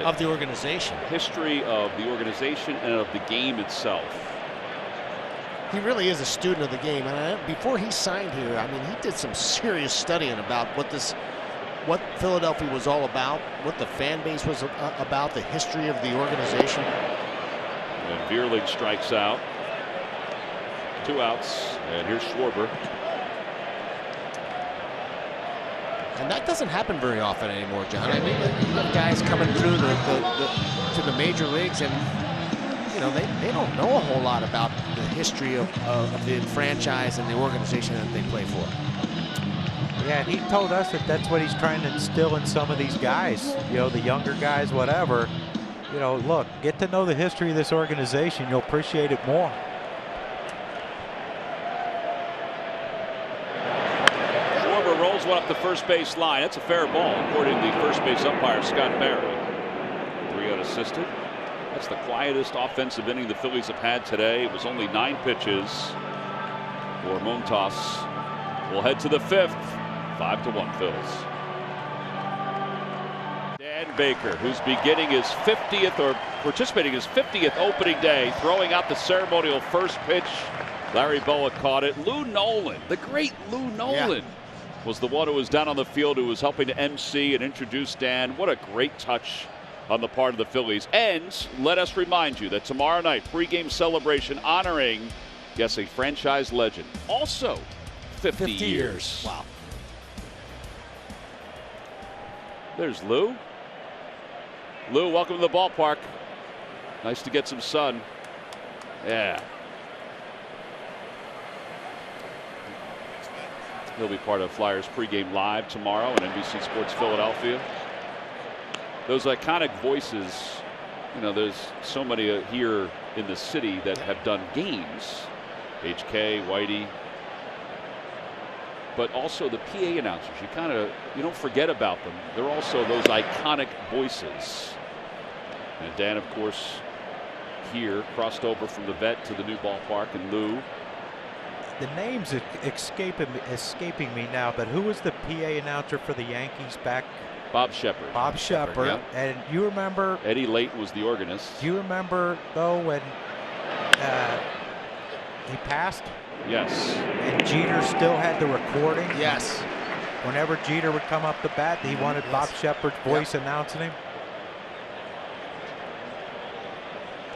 of the organization. History of the organization and of the game itself. He really is a student of the game. And before he signed here, I mean, he did some serious studying about what what Philadelphia was all about, what the fan base was about, the history of the organization. And Vierling strikes out. 2 outs, and here's Schwarber. And that doesn't happen very often anymore, John. I mean, you have guys coming through to the major leagues, and you know they don't know a whole lot about the history of the franchise and the organization that they play for. Yeah, and he told us that that's what he's trying to instill in some of these guys. You know, the younger guys, whatever. You know, look, get to know the history of this organization. You'll appreciate it more. Rolls one up the first base line. That's a fair ball, according to the first base umpire, Scott Barry. 3 unassisted. That's the quietest offensive inning the Phillies have had today. It was only 9 pitches for Montas. We'll head to the 5th. 5-1 Phils. Dan Baker, who's beginning his 50th or participating in his 50th opening day, throwing out the ceremonial first pitch. Larry Boa caught it. Lou Nolan, the great Lou Nolan. Yeah. Was the one who was down on the field, who was helping to MC and introduce Dan. What a great touch on the part of the Phillies. And let us remind you that tomorrow night, pregame celebration honoring, yes, a franchise legend. Also 50 years. Wow. There's Lou. Lou, welcome to the ballpark. Nice to get some sun. Yeah. He'll be part of Flyers pregame live tomorrow on NBC Sports Philadelphia. Those iconic voices, you know, there's so many here in the city that have done games. HK, Whitey, but also the PA announcers. You don't forget about them. They're also those iconic voices. And Dan, of course, here crossed over from the vet to the new ballpark, and Lou. The name's escaping me now, but who was the PA announcer for the Yankees back? Bob Shepard. Bob Shepard. Yeah. And you remember? Eddie Layton was the organist. Do you remember, though, when he passed? Yes. And Jeter still had the recording? Yes. Whenever Jeter would come up to bat, he wanted Bob Shepard's voice announcing him?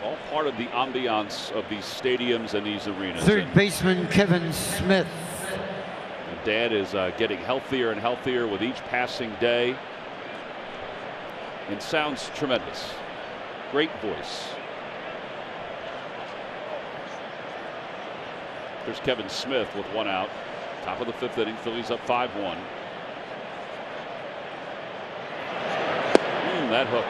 All part of the ambiance of these stadiums and these arenas. Third baseman Kevin Smith. And Dad is getting healthier and healthier with each passing day. And sounds tremendous. Great voice. There's Kevin Smith with 1 out. Top of the 5th inning. Phillies up 5-1. That hook.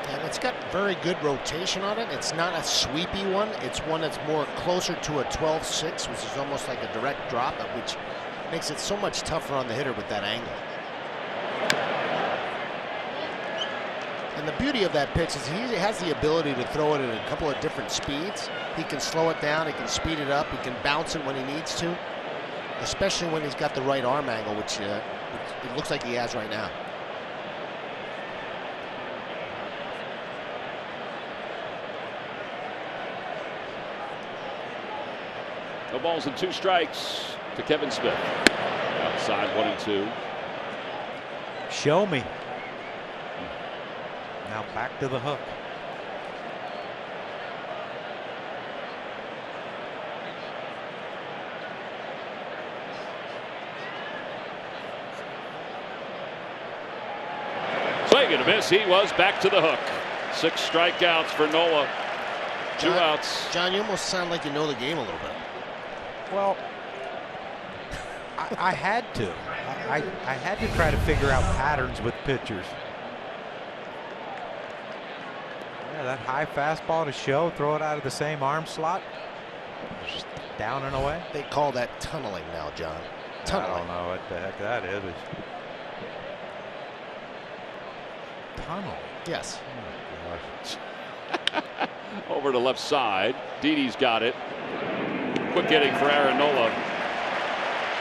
And it's got very good rotation on it. It's not a sweepy one. It's one that's more closer to a 12-6, which is almost like a direct drop, which makes it so much tougher on the hitter with that angle. And the beauty of that pitch is he has the ability to throw it at a couple of different speeds. He can slow it down, he can speed it up, he can bounce it when he needs to, especially when he's got the right arm angle, which it looks like he has right now. No balls and 2 strikes to Kevin Smith. Outside 1-2. Show me. Now back to the hook. Swing and a miss. He was back to the hook. 6 strikeouts for Nola. 2 outs. John, you almost sound like you know the game a little bit. Well, I had to. I had to try to figure out patterns with pitchers. Yeah, that high fastball to Show, throw it out of the same arm slot. Just down and away. They call that tunneling now, John. Tunneling. I don't know what the heck that is. Tunnel. Yes. Oh, gosh. Over to left side. Didi's got it. Quick inning for Aaron Nola.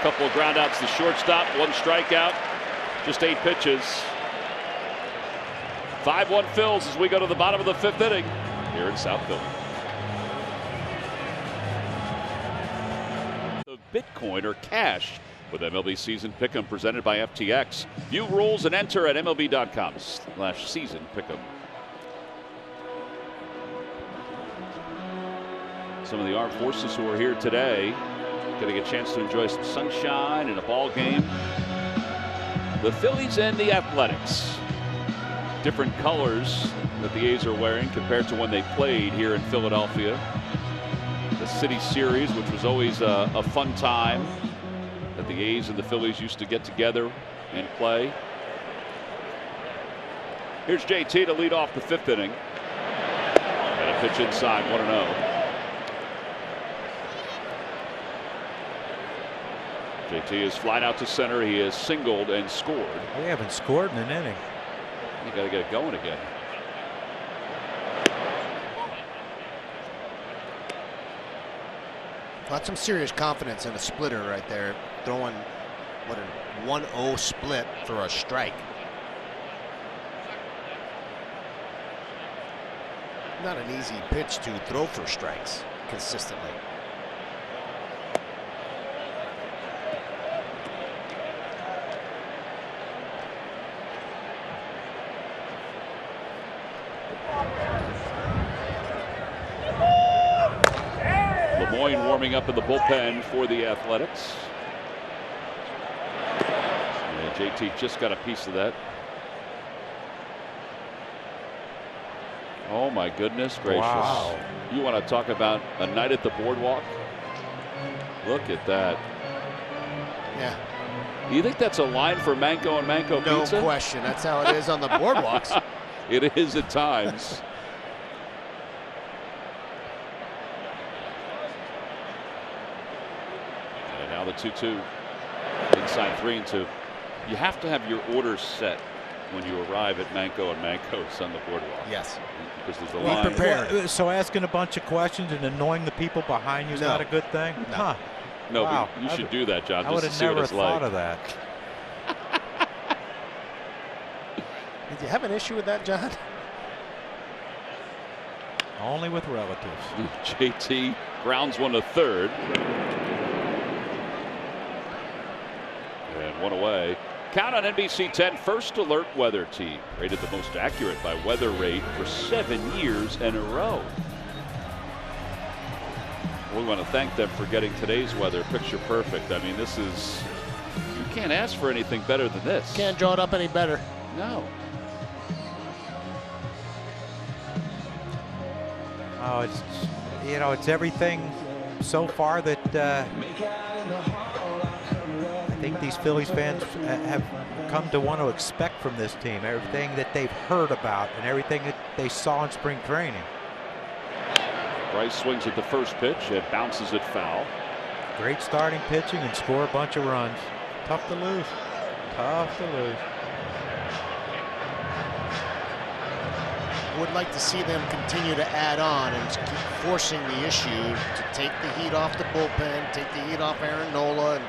Couple of ground outs to shortstop, 1 strikeout, just 8 pitches. 5-1 Phils as we go to the bottom of the 5th inning here in South Philly. The Bitcoin or cash with MLB Season Pick'em presented by FTX. View rules and enter at MLB.com/season pick'em. Some of the armed forces who are here today getting a chance to enjoy some sunshine and a ball game. The Phillies and the Athletics. Different colors that the A's are wearing compared to when they played here in Philadelphia. The City Series, which was always a fun time that the A's and the Phillies used to get together and play. Here's JT to lead off the 5th inning. And a pitch inside, 1-0. JT is flying out to center. He has singled and scored. We haven't scored in an inning. You got to get it going again. Got some serious confidence in a splitter right there. Throwing, what, a 1-0 split for a strike. Not an easy pitch to throw for strikes consistently. Warming up in the bullpen for the Athletics. And JT just got a piece of that. Oh my goodness gracious. Wow. You want to talk about a night at the boardwalk? Look at that. Yeah. You think that's a line for Manco and Manco Pizza? No question. That's how it is on the boardwalks. It is at times. The 2-2 inside 3-2. You have to have your orders set when you arrive at Manco and Manco's on the boardwalk. Yes, because there's a be line. prepared. So asking a bunch of questions and annoying the people behind you is not a good thing? No. Huh. No, Wow. but you should do that, John. I would Just have to see what never it's thought like. of that. Did you have an issue with that, John? Only with relatives. JT grounds one to third. And one away. Count on NBC 10 First Alert Weather Team. Rated the most accurate by Weather Rate for 7 years in a row. We want to thank them for getting today's weather picture perfect. I mean, this is, you can't ask for anything better than this. Can't draw it up any better. No. Oh, it's, you know, it's everything so far that I think these Phillies fans have come to want to expect from this team. Everything that they've heard about and everything that they saw in spring training. Bryce swings at the first pitch. It bounces it foul. Great starting pitching and score a bunch of runs. Tough to lose. Tough to lose. Would like to see them continue to add on and keep forcing the issue to take the heat off the bullpen, take the heat off Aaron Nola. And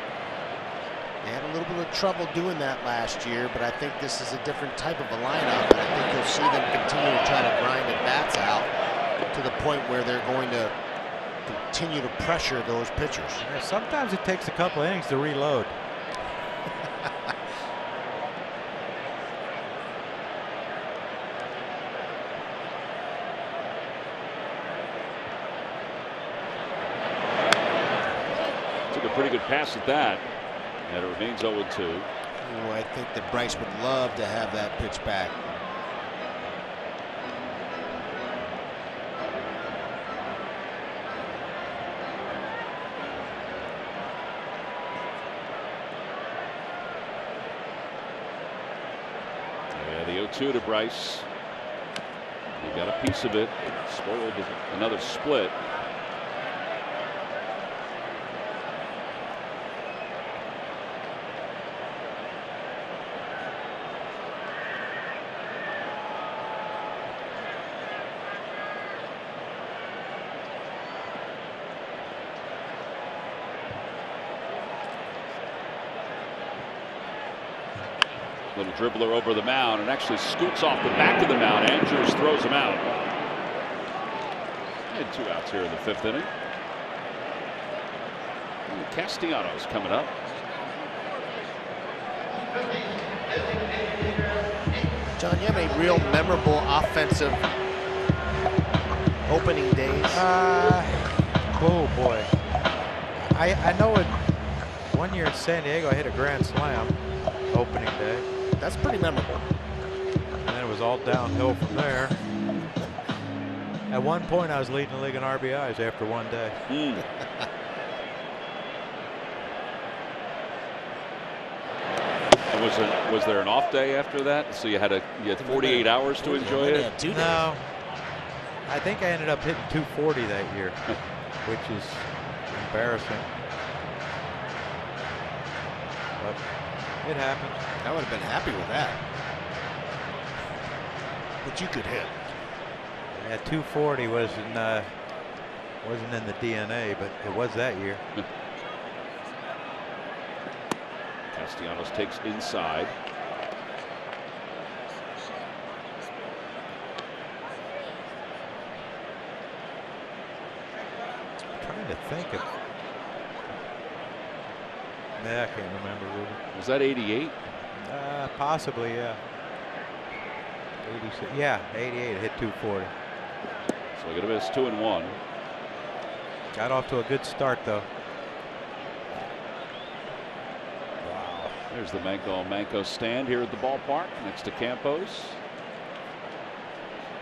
they had a little bit of trouble doing that last year, but I think this is a different type of a lineup. And I think you'll see them continue to try to grind at bats out to the point where they're going to continue to pressure those pitchers. Yeah, sometimes it takes a couple innings to reload. Took a pretty good pass at that, and it remains 0-2. Oh, I think that Bryce would love to have that pitch back. Yeah, the 0-2 to Bryce. He got a piece of it. Spoiled another split. Little dribbler over the mound and actually scoots off the back of the mound. Andrews throws him out. And 2 outs here in the 5th inning. And Castellanos coming up. John, you have any real memorable offensive opening days? Oh boy. I know it. One year in San Diego, I hit a grand slam opening day. That's pretty memorable. And then it was all downhill from there. At one point, I was leading the league in RBIs after one day. And was there an off day after that? So you had 48 hours to enjoy it? No. I think I ended up hitting 240 that year, which is embarrassing. But it happened. I would have been happy with that. But you could hit. Yeah, 240 wasn't in the DNA, but it was that year. Castellanos takes inside. I'm trying to think of. Yeah, I can't remember. Really. Was that 88? Possibly, yeah. 86. Yeah, 88. Hit 240. So we're gonna miss 2-1. Got off to a good start though. There's the Manco stand here at the ballpark next to Campos.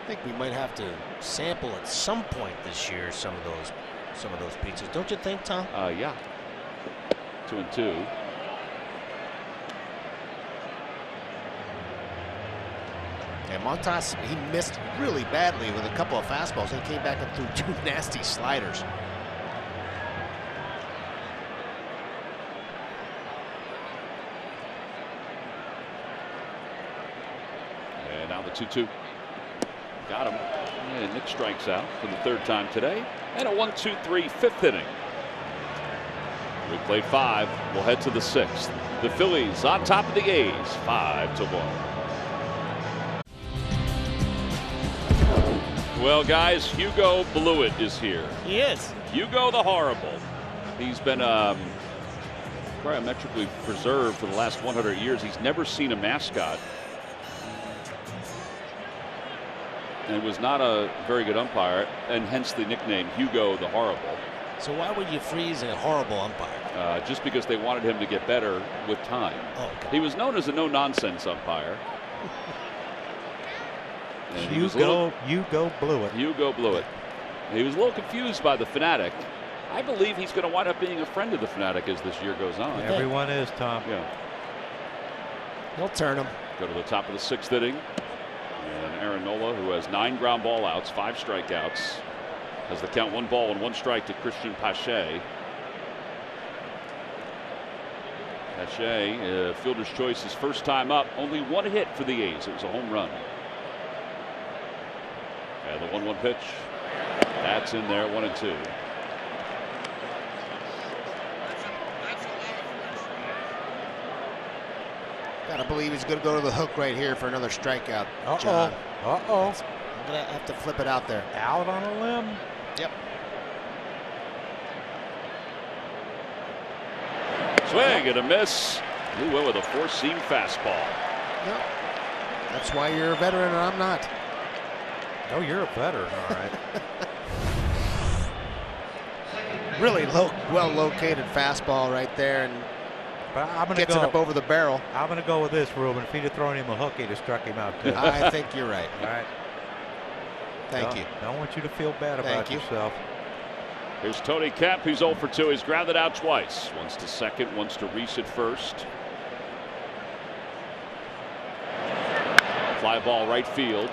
I think we might have to sample at some point this year some of those pizzas, don't you think, Tom? Yeah. 2-2. And Montas, he missed really badly with a couple of fastballs. He came back and threw 2 nasty sliders. And now the 2-2. Got him. And Nick strikes out for the 3rd time today. And a 1-2-3 5th inning. We played 5. We'll head to the 6th. The Phillies on top of the A's, 5-1. Well, guys, Hugo Blewett is here. He is. Hugo the Horrible. He's been cryometrically preserved for the last 100 years. He's never seen a mascot. And was not a very good umpire, and hence the nickname Hugo the Horrible. So why would you freeze a horrible umpire? Just because they wanted him to get better with time. Oh, okay. He was known as a no-nonsense umpire. And Hugo Blewett. Hugo Blewett. He was a little confused by the Fanatic. I believe he's going to wind up being a friend of the Fanatic as this year goes on. Everyone is, Tom. Yeah. He'll turn him. Go to the top of the 6th inning. And Aaron Nola, who has 9 ground ball outs, 5 strikeouts, has the count 1 ball and 1 strike to Christian Pache. Pache, fielder's choice, his first time up. Only 1 hit for the A's. It was a home run. And the 1-1 pitch. That's in there, 1-2. Gotta believe he's gonna go to the hook right here for another strikeout. Uh-oh. John. Uh-oh. I'm gonna have to flip it out there. Out on a limb. Yep. Swing and a miss. He went with a 4-seam fastball. Yep. That's why you're a veteran and I'm not. Oh, you're a veteran, all right. Really well located fastball right there, and But I'm gonna gets it up over the barrel. I'm going to go with this, Ruben. If he'd have thrown him a hook, he'd have struck him out, too. I think you're right. All right. Thank you. Don't want you to feel bad about yourself. Here's Tony Kemp, who's 0 for 2. He's grounded out twice. Once to second, once to Reese at first. Fly ball right field.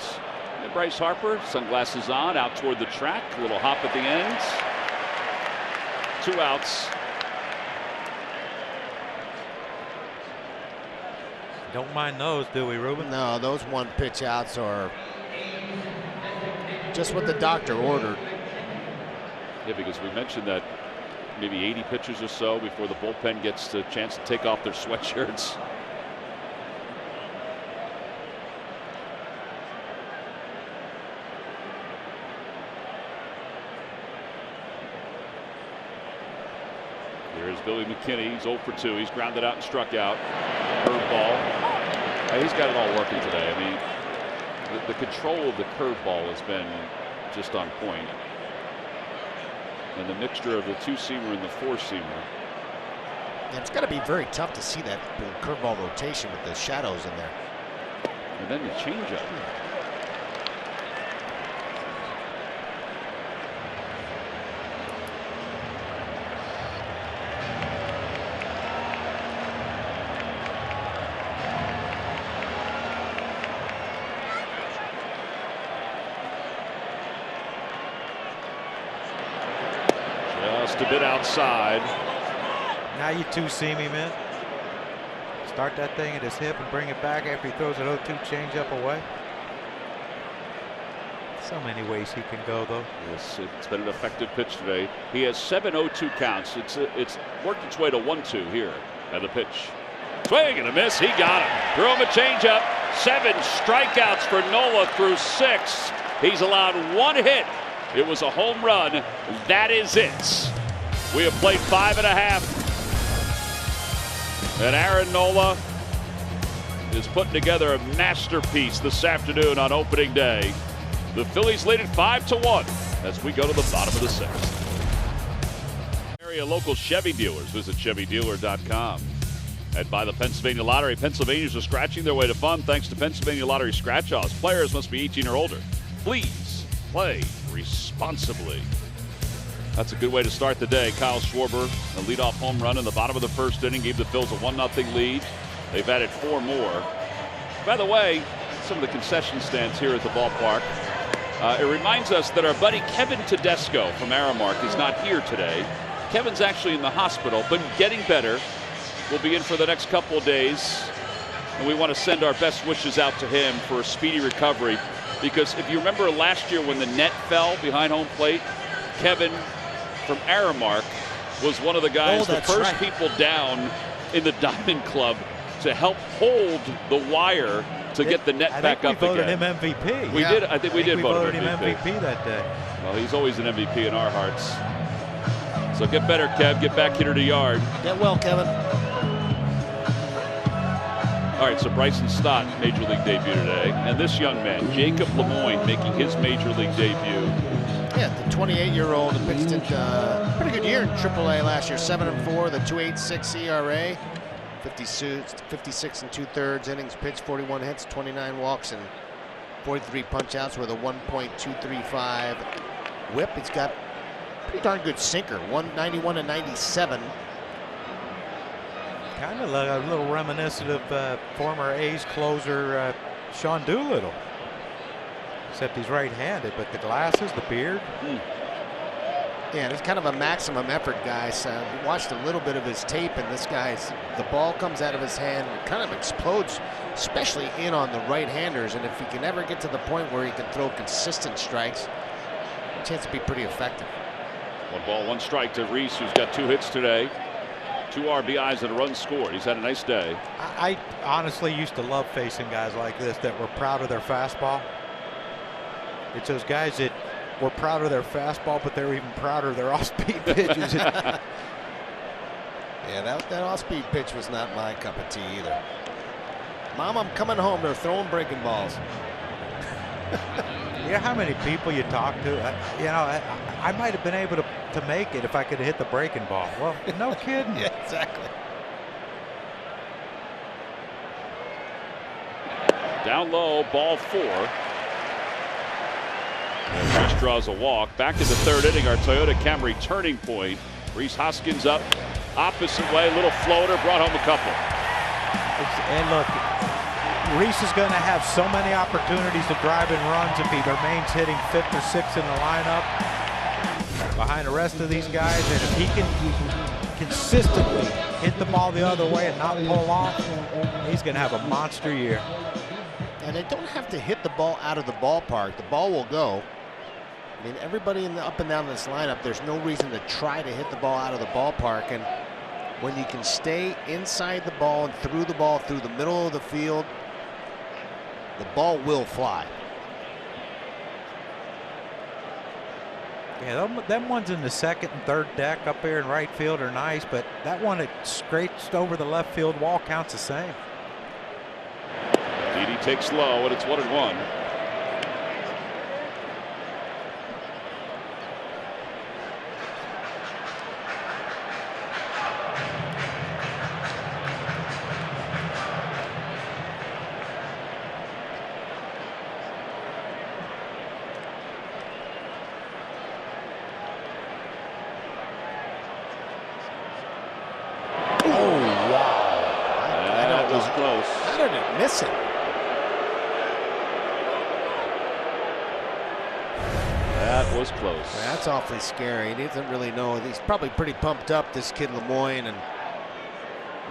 And Bryce Harper, sunglasses on, out toward the track. A little hop at the end. 2 outs. Don't mind those, do we, Ruben? No, those 1-pitch outs are just what the doctor ordered. Yeah, because we mentioned that maybe 80 pitchers or so before the bullpen gets a chance to take off their sweatshirts. Here's Billy McKinney. He's 0 for 2. He's grounded out and struck out. Curveball curveball. He's got it all working today. I mean, the control of the curveball has been just on point. And the mixture of the two-seamer and the four-seamer. Yeah, it's got to be very tough to see that curveball rotation with the shadows in there. And then the changeup. Just a bit outside. Now you two-seam him in. Start that thing at his hip and bring it back after he throws an 0-2 changeup away. So many ways he can go, though. Yes, it's been an effective pitch today. He has 7 0-2 counts. It's worked its way to 1-2 here at the pitch. Swing and a miss. He got him. Threw him a changeup. 7 strikeouts for Nola through 6. He's allowed 1 hit. It was a home run. That is it. We have played 5.5. And Aaron Nola is putting together a masterpiece this afternoon on opening day. The Phillies lead it 5-1 as we go to the bottom of the 6th. Area local Chevy dealers. Visit ChevyDealer.com. And by the Pennsylvania Lottery, Pennsylvanians are scratching their way to fun thanks to Pennsylvania Lottery scratch-offs. Players must be 18 or older. Please play responsibly. That's a good way to start the day. Kyle Schwarber, a leadoff home run in the bottom of the 1st inning, gave the Phils a 1-0 lead. They've added 4 more. By the way, some of the concession stands here at the ballpark. It reminds us that our buddy Kevin Tedesco from Aramark is not here today. Kevin's actually in the hospital, but getting better. Will be in for the next couple of days. And we want to send our best wishes out to him for a speedy recovery. Because if you remember last year when the net fell behind home plate, Kevin from Aramark was one of the guys, the first people down in the Diamond Club to help hold the wire to get the net back up again. I think we voted him MVP. We did. I think we did vote him MVP that day. Well, he's always an MVP in our hearts. So get better, Kev. Get back here to the yard. Get well, Kevin. All right, so Bryson Stott, Major League debut today. And this young man, Jacob Lemoyne, making his Major League debut. Yeah, the 28-year-old pitched it pretty good year in AAA last year. 7-4, the 2.86 ERA, 56 and 2/3 innings pitched, 41 hits, 29 walks, and 43 punch-outs with a 1.235 whip. He's got a pretty darn good sinker, 191 and 97. Kind of like a little reminiscent of former A's closer Sean Doolittle. Except he's right-handed, but the glasses, the beard. Yeah, he's kind of a maximum effort guy. So we watched a little bit of his tape, and this guy's, the ball comes out of his hand and kind of explodes, especially in on the right-handers. And if he can ever get to the point where he can throw consistent strikes, a chance to be pretty effective. 1 strike to Reese, who's got 2 hits today. 2 RBIs and a run scored. He's had a nice day. I honestly used to love facing guys like this that were proud of their fastball. It's those guys that were proud of their fastball, but they were even prouder of their off-speed pitches. Yeah, that off-speed pitch was not my cup of tea either. Mom, I'm coming home. They're throwing breaking balls. You know how many people you talk to? I might have been able to make it if I could have hit the breaking ball. Well, no kidding. Yeah, exactly. Down low, ball 4. And Reese draws a walk. Back in the 3rd inning, our Toyota Camry turning point. Reese Hoskins up, opposite way, little floater, brought home a couple. And look, Reese is going to have so many opportunities to drive in runs if he remains hitting 5th or 6th in the lineup behind the rest of these guys. And if he can consistently hit the ball the other way and not pull off, he's going to have a monster year. And they don't have to hit the ball out of the ballpark. The ball will go. I mean, everybody up and down this lineup, there's no reason to try to hit the ball out of the ballpark. And when you can stay inside the ball and through the ball through the middle of the field, the ball will fly. Yeah, them ones in the 2nd and 3rd deck up here in right field are nice, but that one that scrapes over the left field wall counts the same. Takes low, and it's 1-1. Miss it. That was close. That's awfully scary. He doesn't really know. He's probably pretty pumped up, this kid Lemoyne, and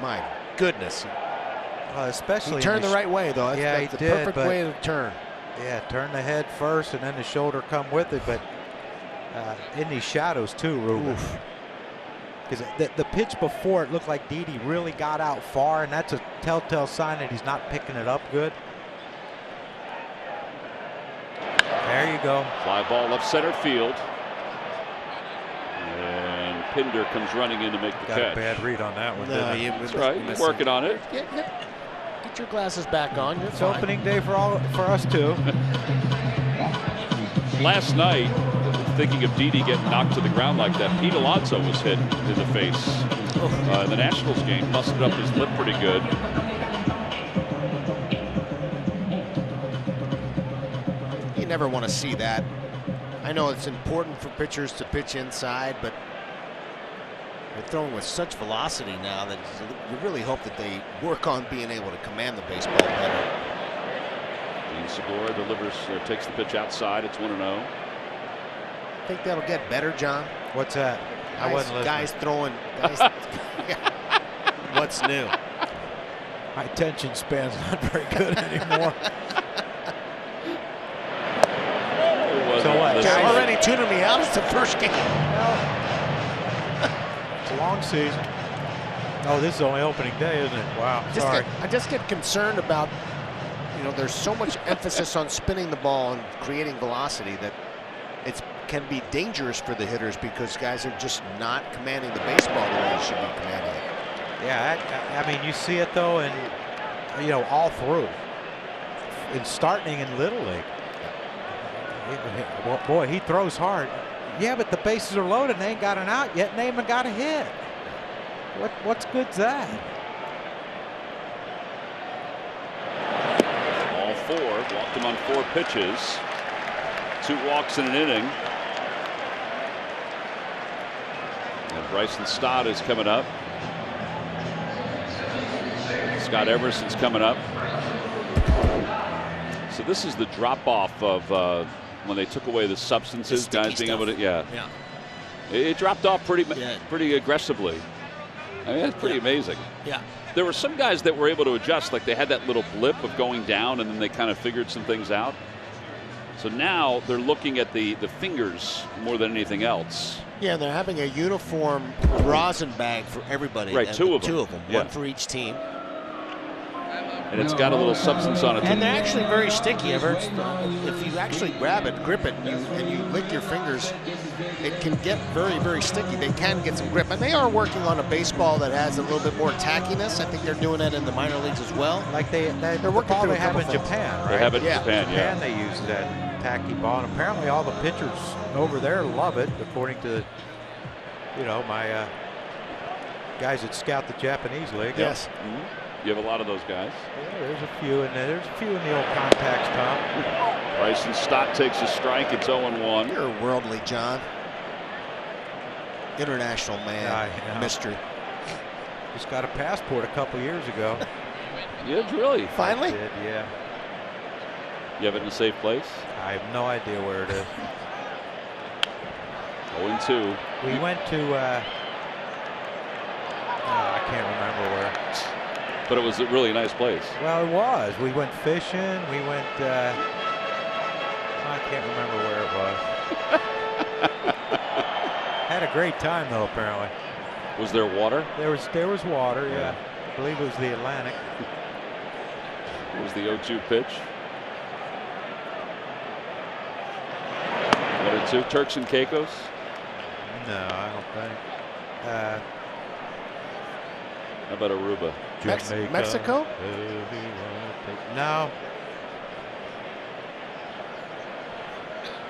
my goodness. Especially he turned the right way, though. That's the perfect way to turn. Yeah, turn the head first, and then the shoulder come with it. But in these shadows too, Ruben. Because the pitch before, it looked like Didi really got out far, and that's a telltale sign that he's not picking it up good. There you go. Fly ball left center field. And Pinder comes running in to make the catch. Got a bad read on that one. No, that's right. You're working on it. Get your glasses back on. It's opening day for us too. Last night, thinking of Didi getting knocked to the ground like that, Pete Alonso was hit in the face in the Nationals game. Busted up his lip pretty good. You never want to see that. I know it's important for pitchers to pitch inside, but they're throwing with such velocity now that you really hope that they work on being able to command the baseball better. Dean Segura delivers, takes the pitch outside. It's 1-0. Think that'll get better, John? What's that? I wasn't listening. Guys throwing. What's new? My attention span's not very good anymore. So what? They're already tuning me out. It's the first game. It's a long season. Oh, this is only opening day, isn't it? Wow. Sorry. I just get concerned about, there's so much emphasis on spinning the ball and creating velocity that it can be dangerous for the hitters because guys are just not commanding the baseball the way they should be commanding it. Yeah, I mean, you see it though, and all through. In starting in Little League. Well, boy, he throws hard. Yeah, but the bases are loaded. They ain't got an out yet, and they haven't got a hit. What's good's that? All four. Walked him on 4 pitches. 2 walks in an inning. And Bryson Stott is coming up. Scott Everson's coming up. So this is the drop-off of when they took away the substances, guys being able to, it dropped off pretty aggressively. I mean, it's pretty amazing. Yeah. There were some guys that were able to adjust, like they had that little blip of going down, and then they kind of figured some things out. So now they're looking at the fingers more than anything else. Yeah, they're having a uniform rosin bag for everybody. Right, two of them. One for each team. And it's got a little substance on it. And they're actually very sticky. If you actually grab it, grip it, and you lick your fingers, it can get very, very sticky. They can get some grip. And they are working on a baseball that has a little bit more tackiness. I think they're doing that in the minor leagues as well. Like they're working through they have in Japan, right? They have it in Japan, Japan, they use that tacky ball. And apparently all the pitchers over there love it, according to, my guys that scout the Japanese league. Yes. Mm-hmm. You have a lot of those guys. Yeah, there's a few in there. There's a few in the old contacts, Tom. Bryson Stott takes a strike. It's 0-1. You're worldly, John. International man. Mystery. Just got a passport a couple years ago. Yeah, really? Finally? I did, yeah. You have it in a safe place? I have no idea where it is. 0-2. We went to, I can't remember where. But it was a really nice place. Well, it was. We went fishing. We went, I can't remember where it was. Had a great time, though, apparently. Was there water? There was water, yeah. I believe it was the Atlantic. It was the 0-2 pitch. 1-2. Turks and Caicos? No, I don't think. How about Aruba? Mexico? No.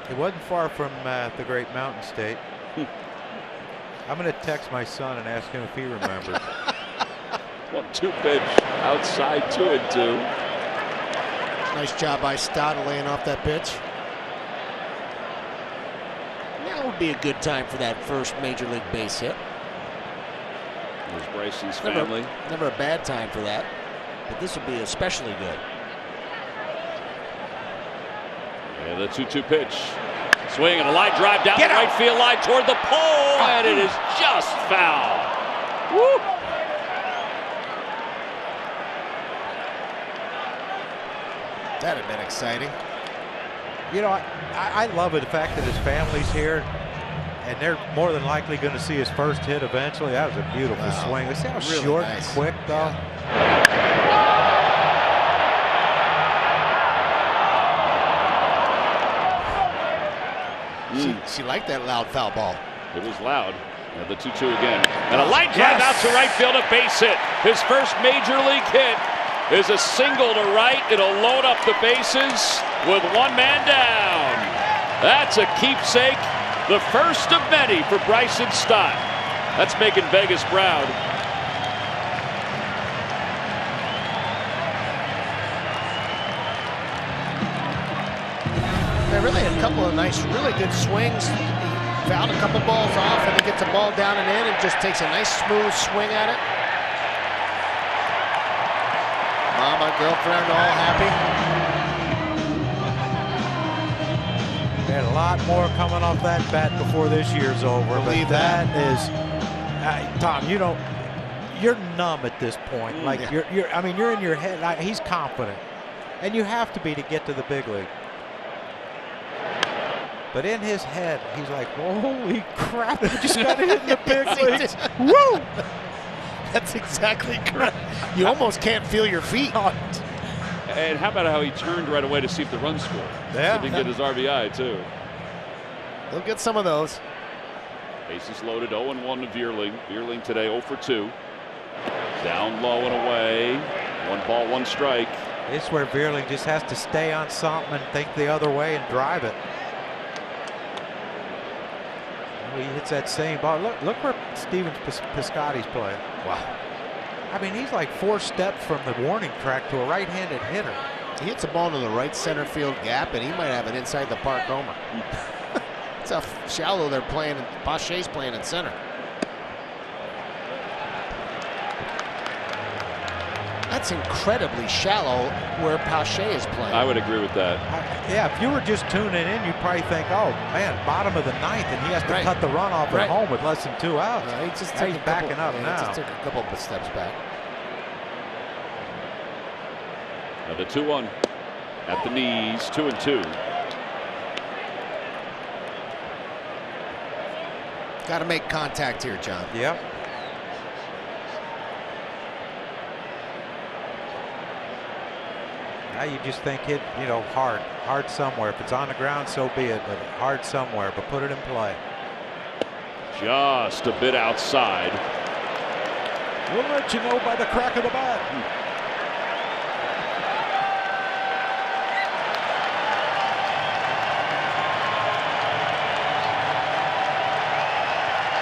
It wasn't far from the Great Mountain State. I'm going to text my son and ask him if he remembers. 1-2 pitch outside 2-2. Nice job by Stott laying off that pitch. Now would be a good time for that first major league base hit. There's Bryson's family. Never a bad time for that, but this would be especially good. And the 2-2 pitch. Swing and a line drive down the right field line toward the pole, and it is just foul. Woo! That'd have been exciting. You know, I love it, the fact that his family's here, and they're more than likely going to see his first hit eventually. That was a beautiful swing. See how really short nice. and quick, though? She liked that loud foul ball. It was loud. And the 2-2 again. And a line drive out to right field, a base hit. His first major league hit is a single to right. It'll load up the bases with one man down. That's a keepsake. The first of many for Bryson Stott. That's making Vegas proud. They really had a couple of nice, really good swings. He fouled a couple balls off, and he gets a ball down and in and just takes a nice smooth swing at it. Mama, girlfriend, all happy. They had a lot more coming off that bat before this year's over. Believe but that is, Tom, you're numb at this point. Like you're in your head. Like, he's confident, and you have to be to get to the big league. But in his head, he's like, holy crap, I just got hit in the big leagues. Woo! That's exactly correct. You almost can't feel your feet. And how about how he turned right away to see if the run scored? Yeah. So he get his RBI, too. He'll get some of those. Bases loaded, 0-1 to Veerling. Veerling today 0 for 2. Down low and away. 1 ball, 1 strike. It's where Veerling just has to stay on something and think the other way and drive it. He hits that same ball. Look where Steven Piscotty's playing. Wow. I mean, he's like 4 steps from the warning track to a right-handed hitter. He hits a ball into the right center field gap, and he might have an inside the park homer. That's how shallow they're playing. Pache's playing in center. That's incredibly shallow where Pache is playing. I would agree with that. Yeah, if you were just tuning in, you'd probably think, oh, man, bottom of the 9th, and he has to cut the run off at home with less than 2 outs. He's just he's backing up now. Just took a couple of steps back. Now the 2-1 at the knees, 2-2. Got to make contact here, John. Yep. Now you just think hit, hard somewhere. If it's on the ground, so be it, but hard somewhere, but put it in play. Just a bit outside. We'll let you know by the crack of the bat.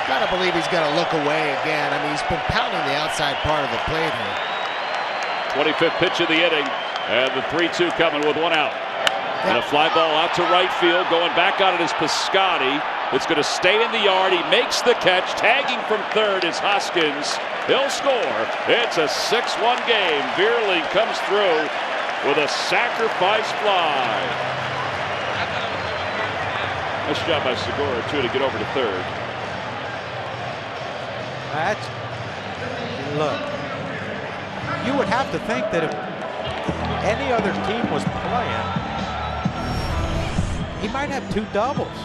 Gotta believe he's got to look away again. I mean, he's been pounding the outside part of the plate here. 25th pitch of the inning. And the 3-2 coming with 1 out. And a fly ball out to right field. Going back on it is Piscotty. It's going to stay in the yard. He makes the catch. Tagging from third is Hoskins. He'll score. It's a 6-1 game. Veerling comes through with a sacrifice fly. Nice job by Segura, too, to get over to third. Look, you would have to think that if any other team was playing, he might have 2 doubles.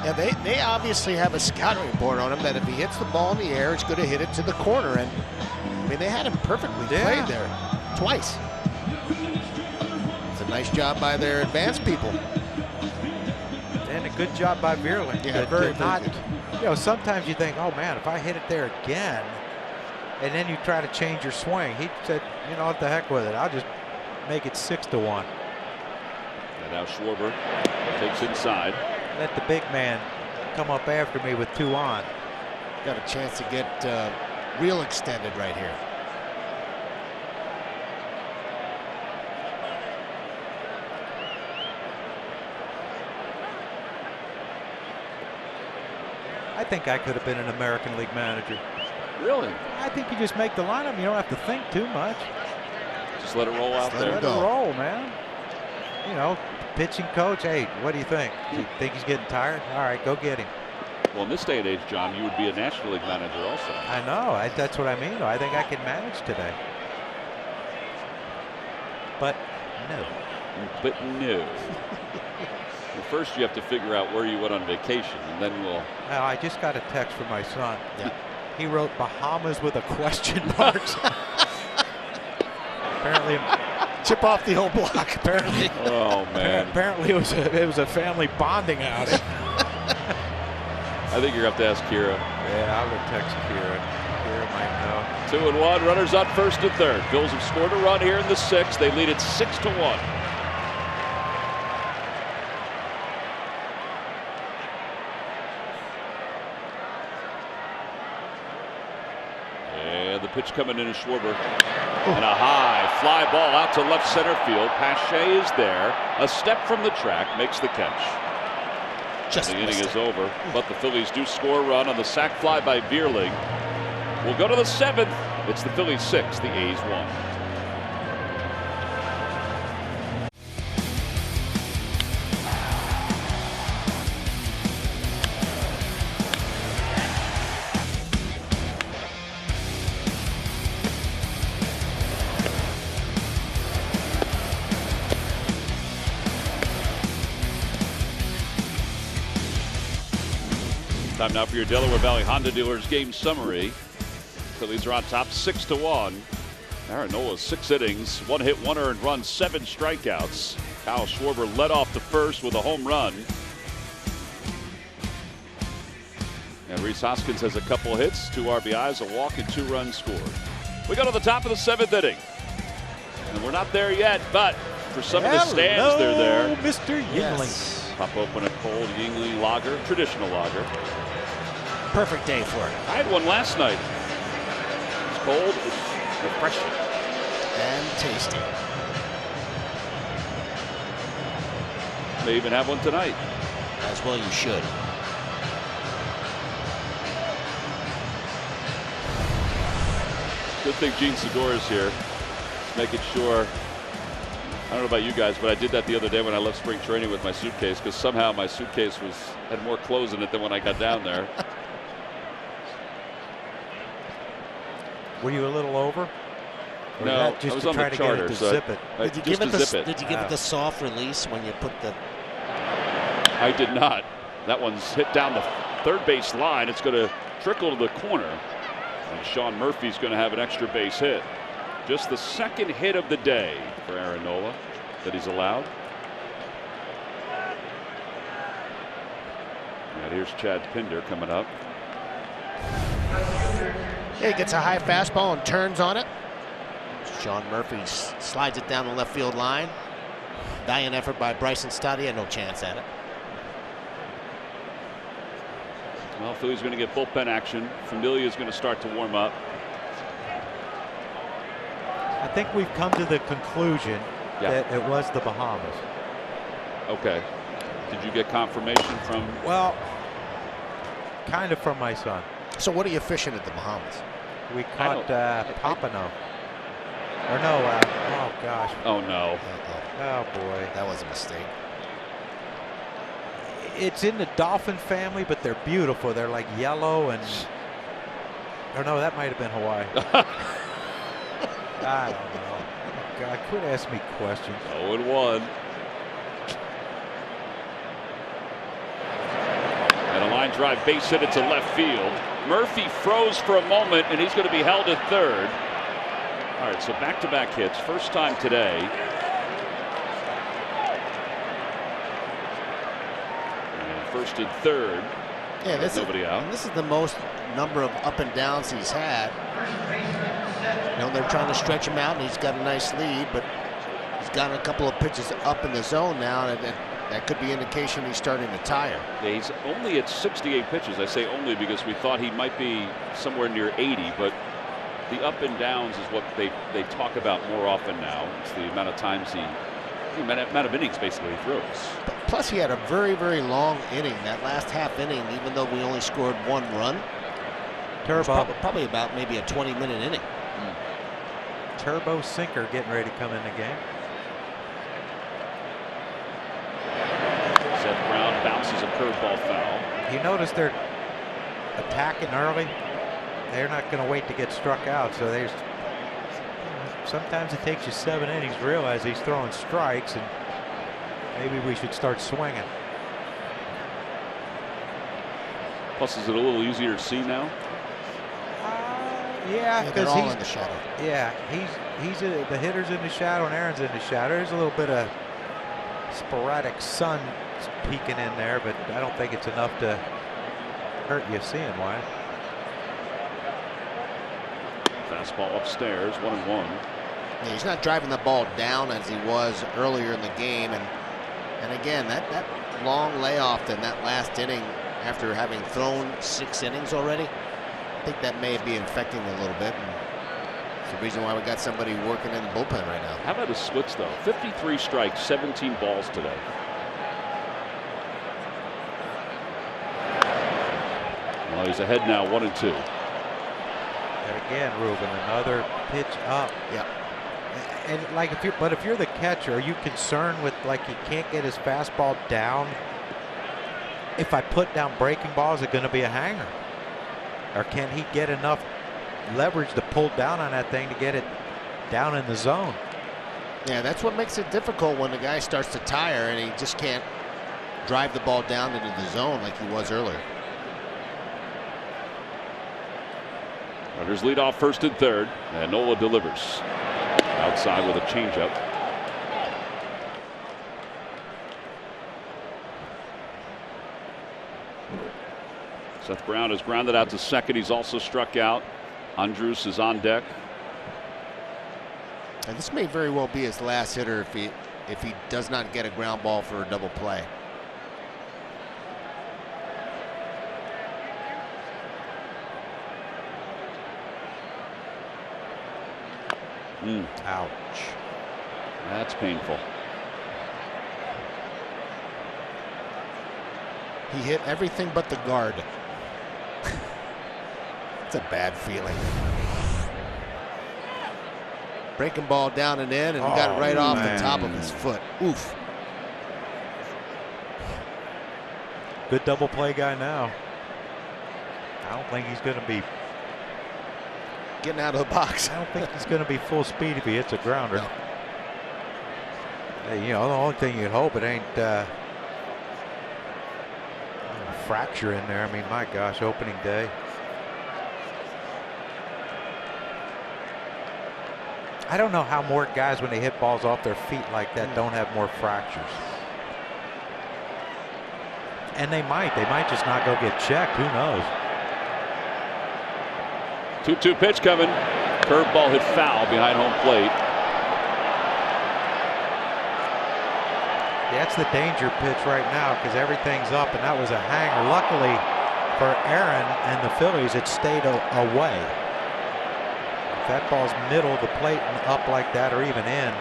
Yeah, they obviously have a scouting report on him that if he hits the ball in the air, it's going to hit it to the corner. And I mean, they had him perfectly played there twice. It's a nice job by their advanced people. And a good job by Veerling. Yeah, very good. Sometimes you think, oh man, if I hit it there again, and then you try to change your swing. He said, what the heck with it. I'll just make it 6-1. And now Schwarber takes inside. Let the big man come up after me with 2 on. Got a chance to get real extended right here. I think I could have been an American League manager. Really? I think you just make the lineup. You don't have to think too much. Just let it roll out there. Let it roll, man. You know, pitching coach, hey, what do you think? Do you think he's getting tired? All right, go get him. Well, in this day and age, John, you would be a National League manager also. I know. That's what I mean. I think I can manage today. But no. But no. Well, first you have to figure out where you went on vacation, and then we'll... Well, I just got a text from my son. Yeah. He wrote Bahamas with a question mark. Apparently, chip off the old block. Apparently. Oh man. Apparently it was a family bonding outing. I think you're gonna have to ask Kira. Yeah, I'm gonna text Kira. Kira might know. 2-1. Runners on first and third. Phillies have scored a run here in the 6th. They lead it 6-1. The pitch coming in is Schwarber. And a high fly ball out to left center field. Pache is there. A step from the track makes the catch. Just the inning is over, but the Phillies do score a run on the sac fly by Bierling. We'll go to the 7th. It's the Phillies 6, the A's 1. Time now for your Delaware Valley Honda Dealers game summary. Phillies are on top 6-1. Aaron Nola 6 innings, 1 hit, 1 earned run, 7 strikeouts. Kyle Schwarber led off the first with a home run. And Rhys Hoskins has a couple hits, 2 RBIs, a walk, and 2 runs scored. We go to the top of the 7th inning. And we're not there yet, but for some of the stands, they're there. Mr. Yingling. Yes. Pop open a cold Yingling lager, traditional lager. Perfect day for it. I had one last night. It's cold, it's refreshing. And tasty. May even have one tonight. As well you should. Good thing Gene Segura's here. Making sure. I don't know about you guys, but I did that the other day when I left spring training with my suitcase, because somehow my suitcase had more clothes in it than when I got down there. Were you a little over? Or No, just I was to on try the to charter, get it to so zip it. Did you give it the soft release when you put the... I did not. That one's hit down the third base line. It's going to trickle to the corner. And Sean Murphy's going to have an extra base hit. Just the second hit of the day for Aaron Nola that he's allowed. And here's Chad Pinder coming up. He gets a high fastball and turns on it. Sean Murphy slides it down the left field line. Valiant effort by Bryson Stott. He had no chance at it. Well, Philly's going to get bullpen action. Familia is going to start to warm up. I think we've come to the conclusion that it was the Bahamas. Okay. Did you get confirmation from? Well, kind of from my son. So what are you fishing at the Bahamas? We caught Pompano. Or no, oh gosh. Oh no. Oh boy. That was a mistake. It's in the dolphin family, but they're beautiful. They're like yellow and. Or no, that might have been Hawaii. I don't know. God, quit asking me questions. 0-1. And a line drive base hit into left field. Murphy froze for a moment, and he's going to be held at third. All right, so back-to-back hits. First time today. And first and third. Yeah, nobody out. This is the most number of up and downs he's had. You know, they're trying to stretch him out, and he's got a nice lead, but He's gotten a couple of pitches up in the zone now, and that could be indication he's starting to tire. Yeah, he's only at 68 pitches. I say only because we thought he might be somewhere near 80, but the up and downs is what they talk about more often now. It's the amount of times the amount of innings basically he throws. Plus, he had a very, very long inning. That last half inning, even though we only scored 1 run, Turbo. Probably about maybe a 20-minute inning. Turbo sinker getting ready to come in the game. Seth Brown bounces a curveball foul. You notice they're attacking early. They're not going to wait to get struck out. So sometimes it takes you 7 innings to realize he's throwing strikes, and maybe we should start swinging. Plus, is it a little easier to see now? Yeah, because he's in the shadow. Yeah, the hitter's in the shadow and Aaron's in the shadow. There's a little bit of sporadic sun peeking in there, but I don't think it's enough to hurt you seeing why. Fastball upstairs, 1-1. Yeah, he's not driving the ball down as he was earlier in the game, and again that long layoff in that last inning after having thrown 6 innings already, I think that may be infecting him a little bit, and it's the reason why we got somebody working in the bullpen right now. How about his splits though? 53 strikes, 17 balls today. Well, he's ahead now, 1-2. And again, Ruben, another pitch up. Yeah. And like if you're the catcher, are you concerned with like he can't get his fastball down? If I put down breaking balls, is it going to be a hanger? Or can he get enough leverage to pull down on that thing to get it down in the zone? Yeah, that's what makes it difficult when the guy starts to tire and he just can't drive the ball down into the zone like he was earlier. Runners lead off first and third, and Nola delivers. Outside with a changeup. Seth Brown has grounded out to second. He's also struck out. Andrus is on deck. And this may very well be his last hitter if he does not get a ground ball for a double play. Ouch. That's painful. He hit everything but the guard. It's a bad feeling. Breaking ball down and in, and he got it right off the top of his foot. Oof. Good double play guy now. I don't think he's going to be getting out of the box. I don't think he's going to be full speed if he hits a grounder. No. Hey, you know, the only thing you'd hope it ain't a fracture in there. I mean, my gosh, opening day. I don't know how more guys, when they hit balls off their feet like that, don't have more fractures. And they might just not go get checked. Who knows? 2-2 pitch coming. Curveball hit foul behind home plate. That's the danger pitch right now because everything's up, and that was a hanger. Luckily for Aaron and the Phillies, it stayed away. If that ball's middle of the plate and up like that, or even in,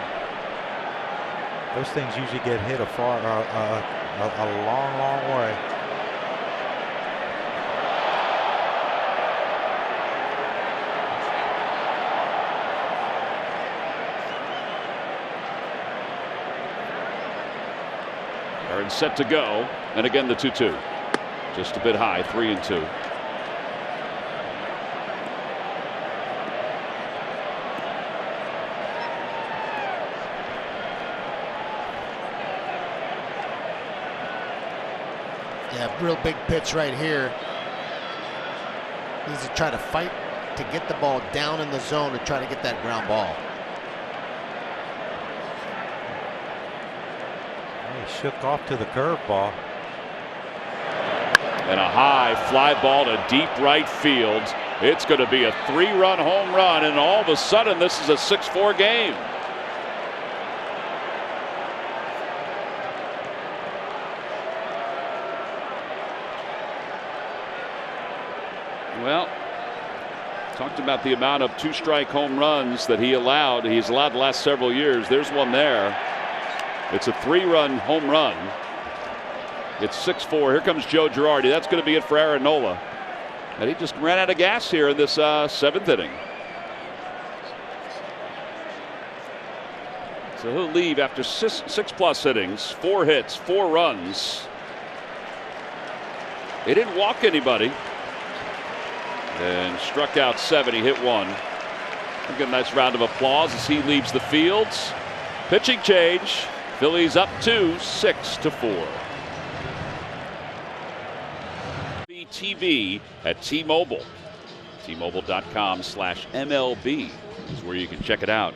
those things usually get hit a long, long way. Aaron set to go, and again the 2-2. Just a bit high, 3-2. Yeah, real big pitch right here. Needs to try to fight to get the ball down in the zone to try to get that ground ball. He shook off to the curveball. And a high fly ball to deep right field. It's going to be a 3-run home run, and all of a sudden this is a 6-4 game. Well, talked about the amount of 2-strike home runs that he's allowed the last several years. There's one there. It's a 3-run home run. It's 6-4. Here comes Joe Girardi. That's going to be it for Aaron Nola. And he just ran out of gas here in this 7th inning. So he'll leave after 6+ innings, 4 hits, 4 runs. He didn't walk anybody. And struck out 7. He hit 1. We'll get a nice round of applause as he leaves the fields. Pitching change. Phillies up 2, 6-4. TV at T-Mobile. T-Mobile.com/MLB is where you can check it out.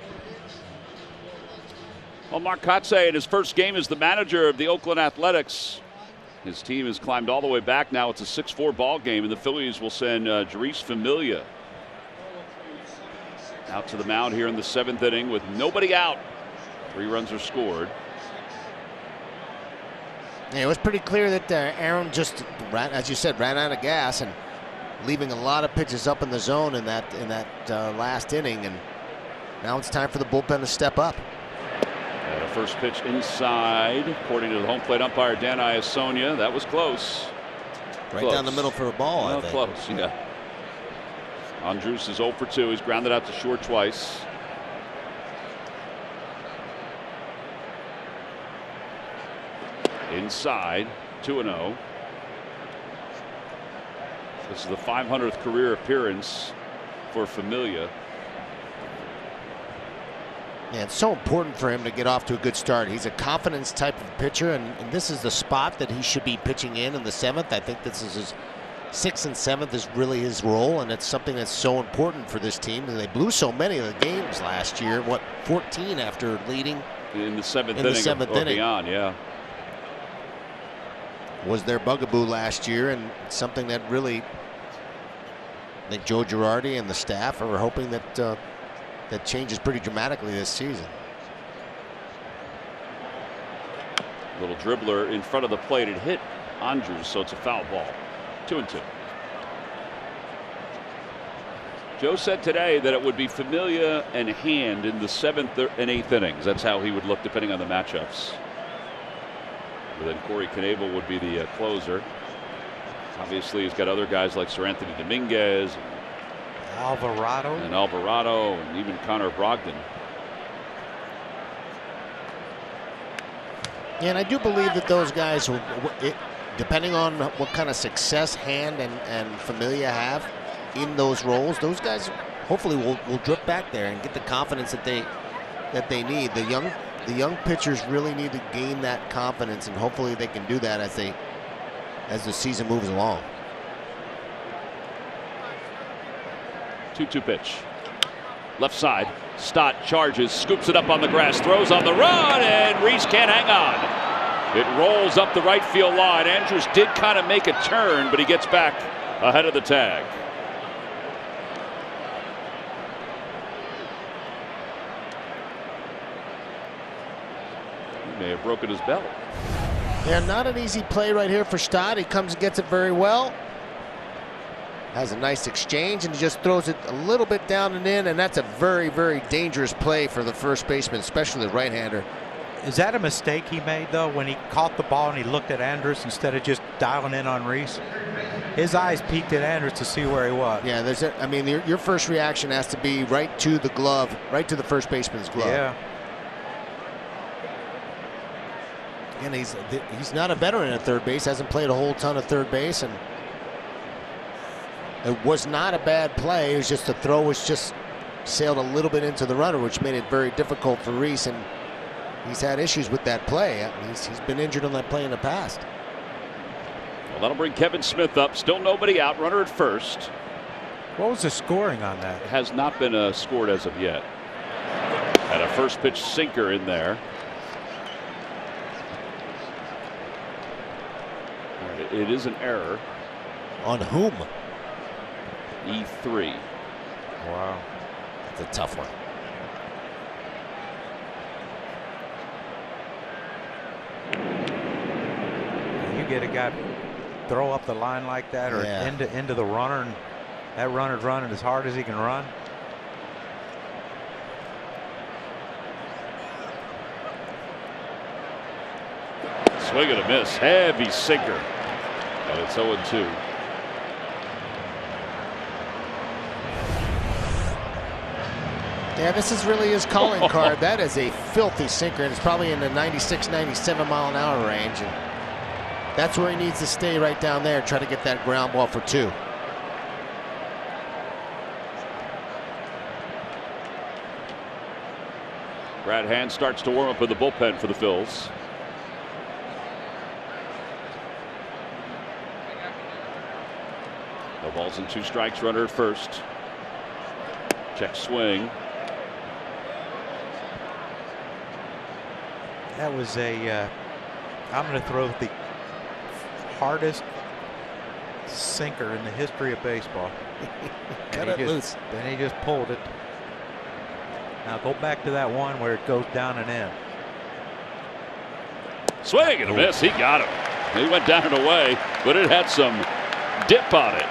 Well, Mark Kotsay in his first game as the manager of the Oakland Athletics. His team has climbed all the way back. Now it's a 6-4 ball game, and the Phillies will send Jeurys Familia out to the mound here in the 7th inning with nobody out. 3 runs are scored. Yeah, it was pretty clear that Aaron just, as you said, ran out of gas and leaving a lot of pitches up in the zone in that last inning. And now it's time for the bullpen to step up. The first pitch inside, according to the home plate umpire Dan Iasonia. That was close. Right down the middle for a ball. I think. Close, yeah. Andrus is 0 for 2. He's grounded out to short twice. Inside, 2-0. This is the 500th career appearance for Familia. Yeah, it's so important for him to get off to a good start. He's a confidence type of pitcher, and this is the spot that he should be pitching in the 7th. I think this is his 6th and 7th is really his role, and it's something that's so important for this team. And they blew so many of the games last year. 14 after leading in the 7th inning or beyond, yeah. Was their bugaboo last year, and something that really, I think Joe Girardi and the staff are hoping that that changes pretty dramatically this season. Little dribbler in front of the plate. It hit Andrus, so it's a foul ball. 2-2. Joe said today that it would be Familia and Hand in the 7th and 8th innings. That's how he would look depending on the matchups. But then Corey Knebel would be the closer. Obviously, he's got other guys like Sir Anthony Dominguez, Alvarado, and even Connor Brogdon. Yeah, and I do believe that those guys, depending on what kind of success Hand and Familia have in those roles, those guys hopefully will drip back there and get the confidence that they need. The young pitchers really need to gain that confidence, and hopefully they can do that as the season moves along. 2-2 pitch. Left side. Stott charges, scoops it up on the grass, throws on the run, and Reese can't hang on. It rolls up the right field line. Andrus did kind of make a turn, but he gets back ahead of the tag. He may have broken his belt. Yeah, not an easy play right here for Stott. He comes and gets it very well. Has a nice exchange, and he just throws it a little bit down and in, and that's a very, very dangerous play for the first baseman, especially the right-hander. Is that a mistake he made, though, when he caught the ball and he looked at Andrus instead of just dialing in on Reese? His eyes peeked at Andrus to see where he was. Yeah, I mean, your first reaction has to be right to the glove, right to the first baseman's glove. Yeah. And he's not a veteran at third base, hasn't played a whole ton of third base, and it was not a bad play. It was just the throw was just sailed a little bit into the runner, which made it very difficult for Reese, and he's had issues with that play. He's been injured on that play in the past. Well, that'll bring Kevin Smith up. Still nobody out. Runner at first. What was the scoring on that? It has not been scored as of yet. Had a first pitch sinker in there. It is an error. On whom? E3. Wow. That's a tough one. You get a guy throw up the line like that, or into the runner, and That runner's running as hard as he can run. Swing and a miss. Heavy sinker. And it's 0-2. Yeah, this is really his calling card. That is a filthy sinker, and it's probably in the 96, 97 mile an hour range. And that's where he needs to stay, right down there, try to get that ground ball for 2. Brad Hand starts to warm up in the bullpen for the Phils. No balls and 2 strikes, runner at first. Check swing. That was a, I'm going to throw the hardest sinker in the history of baseball. Cut it loose. Then he just pulled it. Now go back to that one where it goes down and in. Swing and a miss. He got him. He went down and away, but it had some dip on it.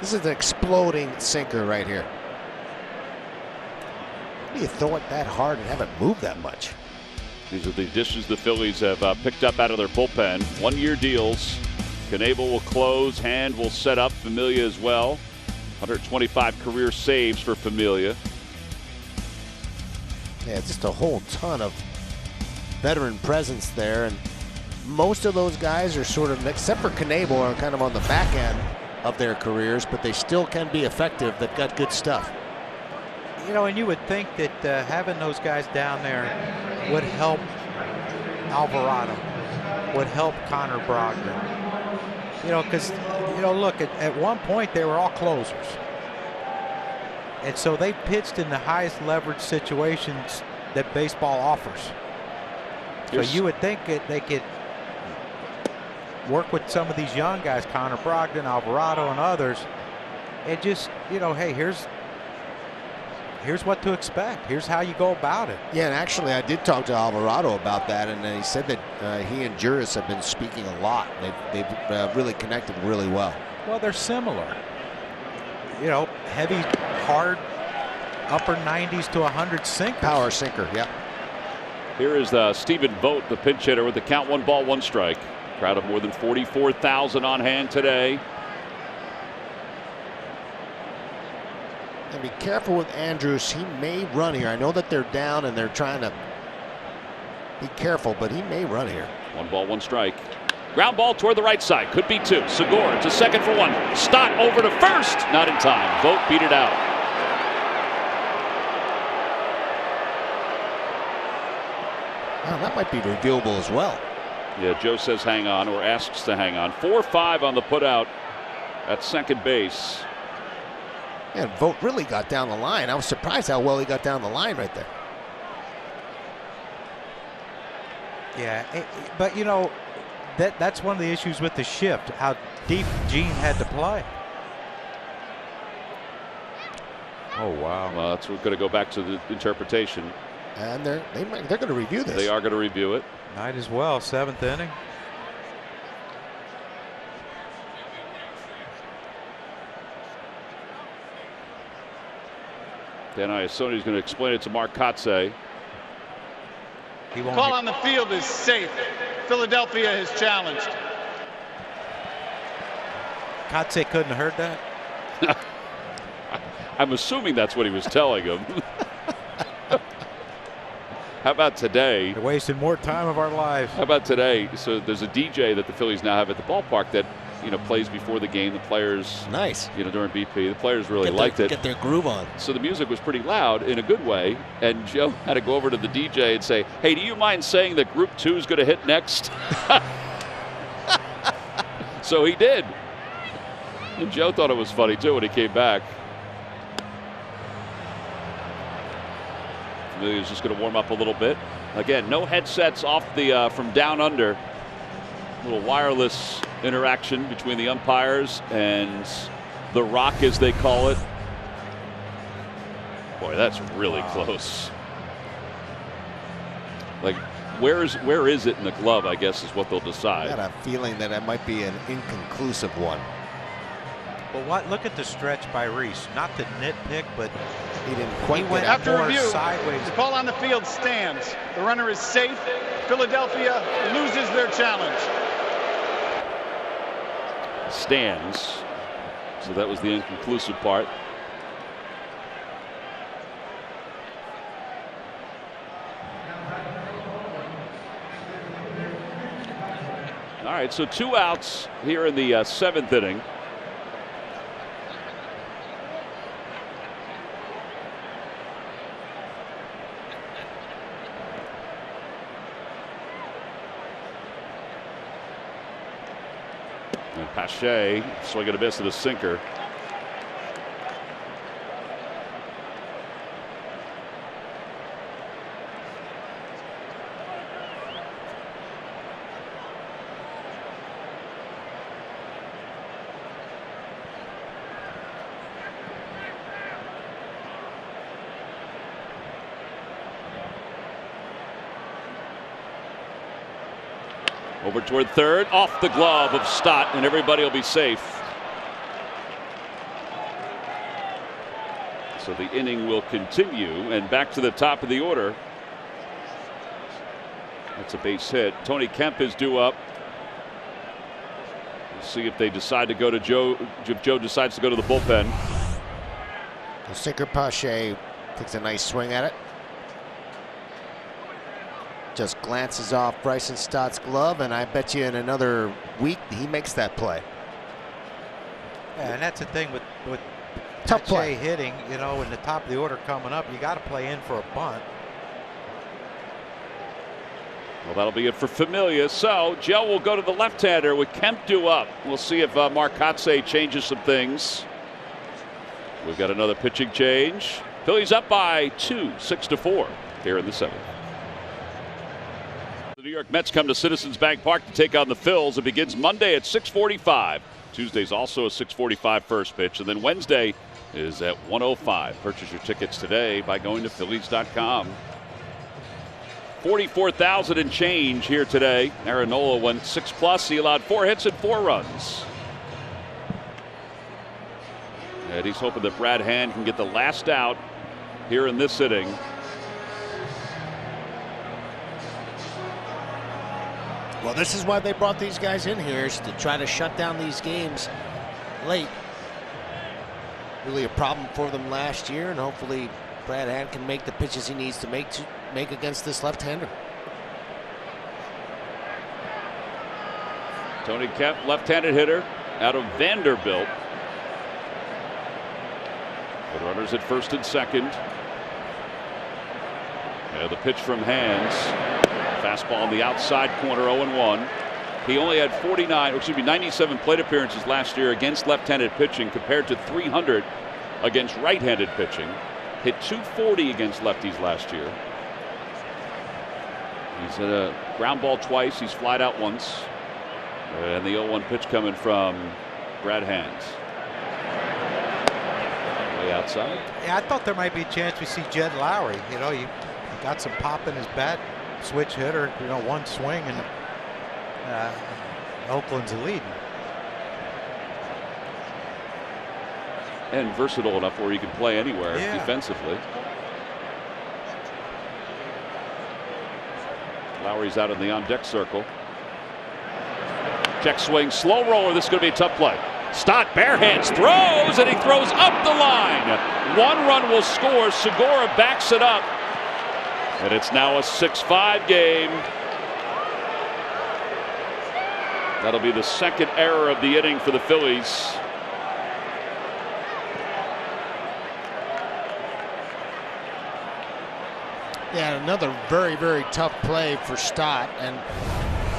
This is an exploding sinker right here. How do you throw it that hard and have it move that much? These are the additions the Phillies have picked up out of their bullpen. 1-year deals. Knebel will close. Hand will set up. Familia as well. 125 career saves for Familia. Yeah, just a whole ton of veteran presence there. And most of those guys are sort of, except for Knebel, are kind of on the back end of their careers, but they still can be effective. They've got good stuff. You know, and you would think that having those guys down there would help Alvarado, would help Connor Brogdon. You know, because, you know, look, at one point they were all closers. And so they pitched in the highest leverage situations that baseball offers. So you would think that they could work with some of these young guys, Connor Brogdon, Alvarado, and others, and just, you know, hey, here's what to expect. Here's how you go about it. Yeah, and actually I did talk to Alvarado about that, and he said that he and Juris have been speaking a lot. They've really connected really well. Well, they're similar. You know, heavy, hard, upper 90s to 100 sinkers. Power sinker, yeah. Here is Stephen Vogt, the pinch hitter, with the count. 1 ball, 1 strike. Crowd of more than 44,000 on hand today. And be careful with Andrus. He may run here. I know that they're down and they're trying to be careful, but he may run here. 1 ball, 1 strike. Ground ball toward the right side. Could be 2. Segura to second for 1. Stott over to first. Not in time. Vogt beat it out. Wow, that might be reviewable as well. Yeah, Joe says hang on, or asks to hang on. 4-5 on the putout at second base. And Vogt really got down the line. I was surprised how well he got down the line right there. Yeah, but you know, that's one of the issues with the shift, how deep Gene had to play. Oh, wow. Well, that's going to go back to the interpretation. And they're going to review this. They are going to review it. Might as well. 7th inning. Dan Iasone is going to explain it to Mark Kotze. Call on the field is safe. Philadelphia has challenged. Kotze couldn't have heard that. I'm assuming that's what he was telling him. How about today? They're wasting more time of our lives. How about today? So there's a DJ that the Phillies now have at the ballpark that, you know, plays before the game. The players, nice, you know, during BP, the players really liked it. Get their groove on. So the music was pretty loud in a good way, and Joe had to go over to the DJ and say, "Hey, do you mind saying that Group 2 is going to hit next?" So he did, and Joe thought it was funny too when he came back. Familia's just going to warm up a little bit. Again, no headsets off the from down under. A little wireless interaction between the umpires and the rock, as they call it. Boy, that's really close. Like, where is it in the glove, I guess, is what they'll decide. I got a feeling that it might be an inconclusive one. But look at the stretch by Reese. Not to nitpick, but he didn't quite went after more review. Sideways. The call on the field stands. The runner is safe. Philadelphia loses their challenge. Stands. So that was the inconclusive part. All right, so 2 outs here in the 7th inning. And Pache swinging a miss at a sinker. Over toward third, off the glove of Stott, and everybody will be safe. So the inning will continue, and back to the top of the order. That's a base hit. Tony Kemp is due up. We'll see if they decide to go to Joe. If Joe decides to go to the bullpen. The sinker Pache takes a nice swing at it. Just glances off Bryson Stott's glove, and I bet you in another week he makes that play. Yeah, and that's the thing with tough play hitting, you know, in the top of the order coming up, you got to play in for a bunt. Well, that'll be it for Familia. So Joe will go to the left-hander with Kemp due up. We'll see if Marcotte changes some things. We've got another pitching change. Phillies up by 2, 6-4 here in the 7th. The New York Mets come to Citizens Bank Park to take on the Phils. It begins Monday at 6:45. Tuesday's also a 6:45 first pitch, and then Wednesday is at 1:05. Purchase your tickets today by going to Phillies.com. 44,000 and change here today. Aaron Nola went 6+. He allowed 4 hits and 4 runs. And he's hoping that Brad Hand can get the last out here in this inning. Well, this is why they brought these guys in here, is to try to shut down these games late. Really a problem for them last year, and hopefully Brad Hand can make the pitches he needs to make against this left-hander. Tony Kemp, left-handed hitter out of Vanderbilt. The runners at first and second. And the pitch from Hands. Fastball on the outside corner, 0-1. He only had 97 plate appearances last year against left-handed pitching compared to 300 against right-handed pitching. Hit .240 against lefties last year. He's hit a ground ball twice. He's flied out once. And the 0-1 pitch coming from Brad Hands. Way outside. Yeah, I thought there might be a chance we see Jed Lowry. You know, he got some pop in his bat. Switch hitter, you know, one swing, and Oakland's leading. And versatile enough where he can play anywhere defensively. Lowry's out in the on-deck circle. Check swing, slow roller. This is going to be a tough play. Stott barehands, throws, and he throws up the line. 1 run will score. Segura backs it up. And it's now a 6-5 game. That'll be the second error of the inning for the Phillies. Yeah, another very, very tough play for Stott, and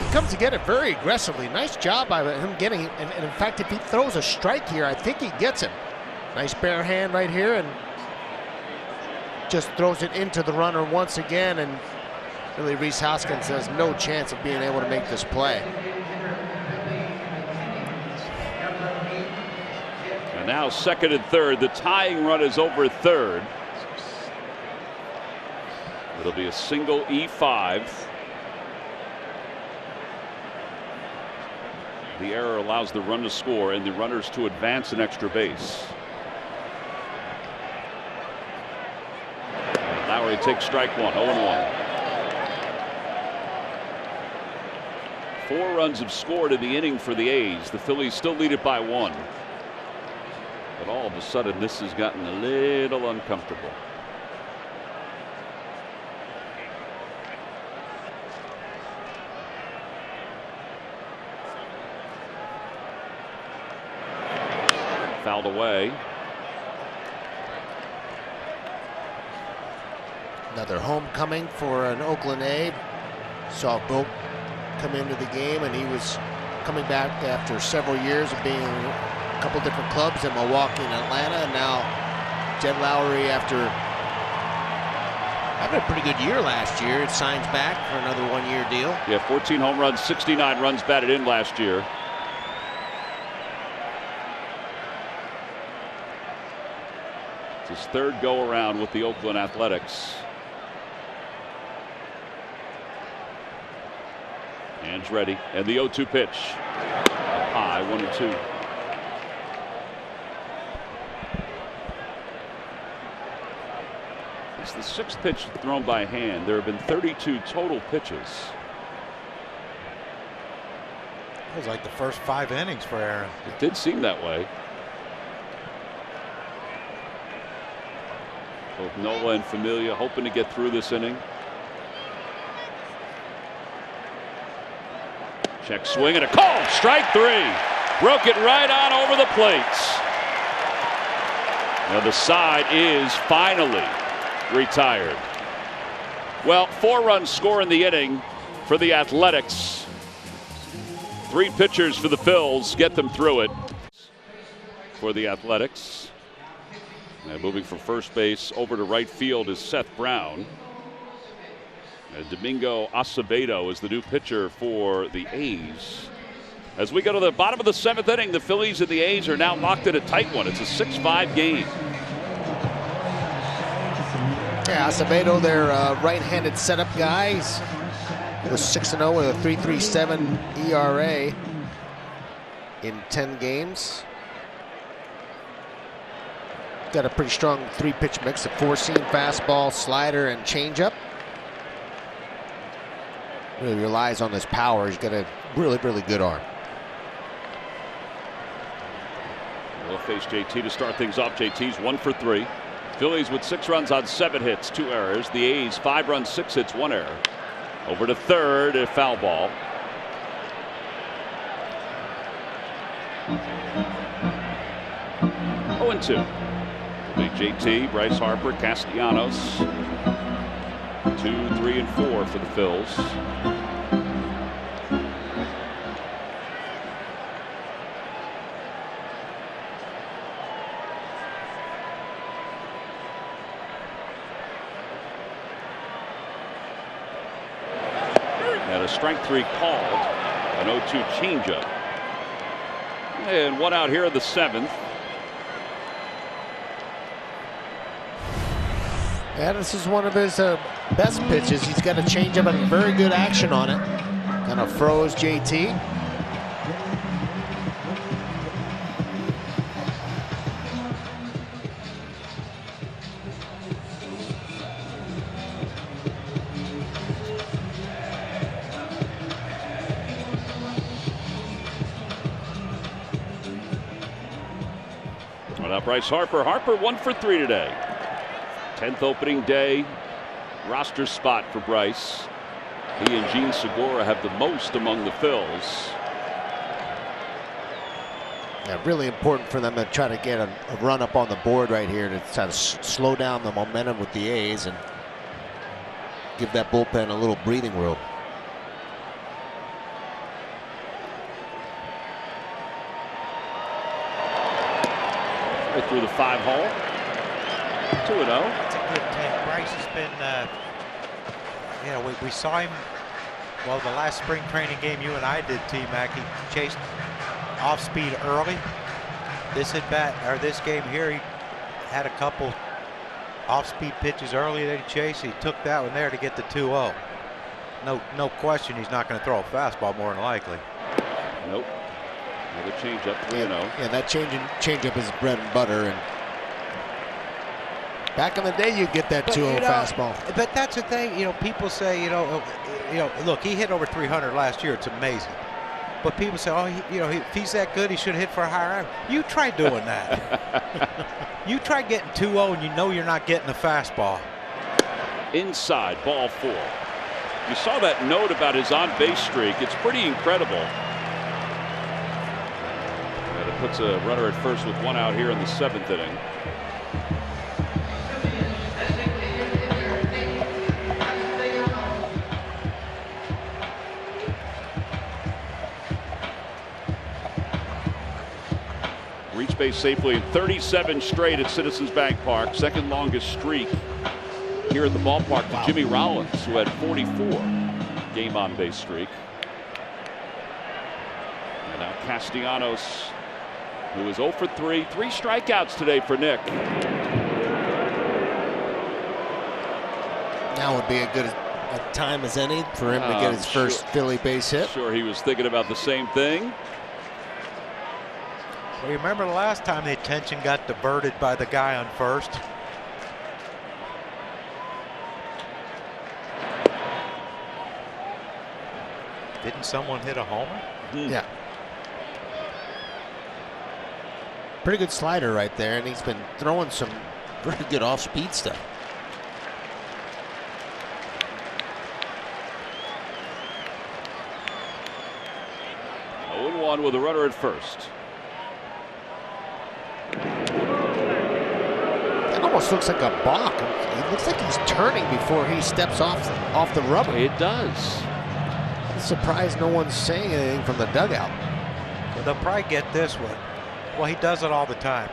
he comes to get it very aggressively. Nice job by him getting it, and in fact, if he throws a strike here, I think he gets him. Nice bare hand right here, and just throws it into the runner once again, and really Rhys Hoskins has no chance of being able to make this play. And now second and third. The tying run is over third. It'll be a single E5. The error allows the run to score and the runners to advance an extra base. Lowry takes strike one, 0-1. 4 runs have scored in the inning for the A's. The Phillies still lead it by 1. But all of a sudden, this has gotten a little uncomfortable. Fouled away. Another homecoming for an Oakland A. Saw Boat come into the game, and he was coming back after several years of being a couple different clubs in Milwaukee and Atlanta, and now Jed Lowry, after having a pretty good year last year, signs back for another one-year deal. Yeah, 14 home runs, 69 runs batted in last year. It's his 3rd go-around with the Oakland Athletics. Hands ready, and the 0-2 pitch. High, 1-2. It's the 6th pitch thrown by hand. There have been 32 total pitches. It was like the first 5 innings for Aaron. It did seem that way. Both Nola and Familia hoping to get through this inning. Check swing and a call. Strike 3. Broke it right on over the plates. Now the side is finally retired. Well, 4 runs score in the inning for the Athletics. 3 pitchers for the Phils get them through it. For the Athletics. And moving from first base over to right field is Seth Brown. And Domingo Acevedo is the new pitcher for the A's. As we go to the bottom of the 7th inning, the Phillies and the A's are now locked in a tight one. It's a 6-5 game. Yeah, Acevedo, their right-handed setup guy, was 6-0 with a 3.37 ERA in 10 games. Got a pretty strong 3-pitch mix of 4-seam fastball, slider, and changeup. Really relies on his power. He's got a really, really good arm. We'll face JT to start things off. JT's 1 for 3. Phillies with 6 runs on 7 hits, 2 errors. The A's 5 runs, 6 hits, 1 error. Over to third, a foul ball. Oh, and 2. Big JT, Bryce Harper, Castellanos. 2, 3, and 4 for the Phils. And a strike 3 called. An 0-2 changeup. And 1 out here in the 7th. Yeah, this is one of his best pitches. He's got a changeup and very good action on it. Kind of froze JT. Well, now Bryce Harper. Harper 1 for 3 today. 10th opening day roster spot for Bryce. He and Gene Segura have the most among the Phils. Yeah, really important for them to try to get a run up on the board right here to try to slow down the momentum with the A's and give that bullpen a little breathing room. Right through the 5-hole. 2-0. That's a good take. Bryce has been, we saw him, well, the last spring training game you and I did, T-Mac, he chased off speed early. This at bat, or this game here, he had a couple off-speed pitches early that he chased. He took that one there to get the 2-0. No question he's not going to throw a fastball more than likely. Nope. Another changeup, 3-0. Yeah, that changeup is bread and butter. And back in the day, you'd get that 2-0 fastball. But that's the thing, people say, look, he hit over 300 last year. It's amazing. But people say, oh, if he's that good, he should hit for a higher average. You try doing that. You try getting 2-0 and you know you're not getting the fastball. Inside, ball 4. You saw that note about his on-base streak. It's pretty incredible. And it puts a runner at first with 1 out here in the 7th inning. Reached base safely in 37 straight at Citizens Bank Park. Second longest streak here at the ballpark to Jimmy Rollins, who had 44 game on base streak. And now Castellanos, who is 0 for 3. 3 strikeouts today for Nick. Now would be a good time as any for him to get his first Philly base hit. Sure, he was thinking about the same thing. Well, you remember the last time the attention got diverted by the guy on first? Didn't someone hit a homer? Yeah. Pretty good slider right there, and he's been throwing some pretty good off-speed stuff. With a runner at first. It almost looks like a balk. It looks like he's turning before he steps off the rubber. It does. I'm surprised no one's saying anything from the dugout. Well, they'll probably get this one. Well, he does it all the time.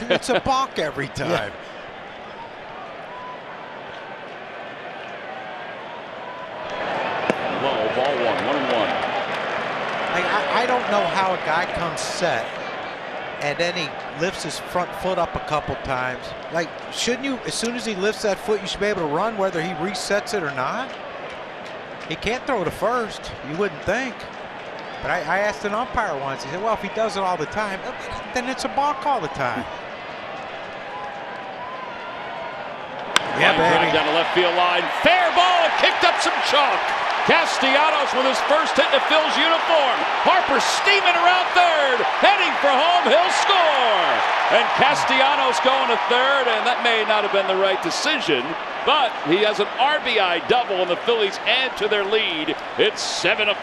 It's a balk every time. Yeah. Low, ball 1-1. I don't know how a guy comes set and then he lifts his front foot up a couple times. Like, shouldn't you, as soon as he lifts that foot, you should be able to run whether he resets it or not? He can't throw to first, you wouldn't think. But I asked an umpire once, he said, well, if he does it all the time, then it's a balk all the time. Yeah, baby. Down the left field line. Fair ball. Kicked up some chalk. Castellanos with his first hit in the Phil's uniform. Harper steaming around third. Heading for home. He'll score. And Castellanos going to third. And that may not have been the right decision. But he has an RBI double, and the Phillies add to their lead. It's 7-5.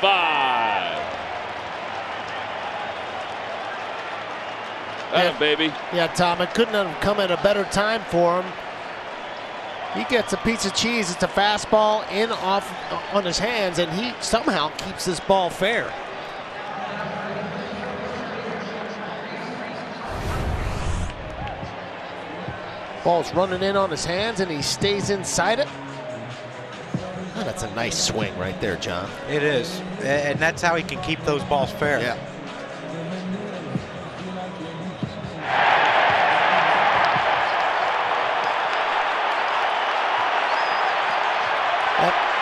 Yeah, baby. Yeah, Tom, it couldn't have come at a better time for him. He gets a piece of cheese. It's a fastball in off on his hands, and he somehow keeps this ball fair. Ball's running in on his hands, and he stays inside it. Oh, that's a nice swing right there, John. It is, and that's how he can keep those balls fair. Yeah.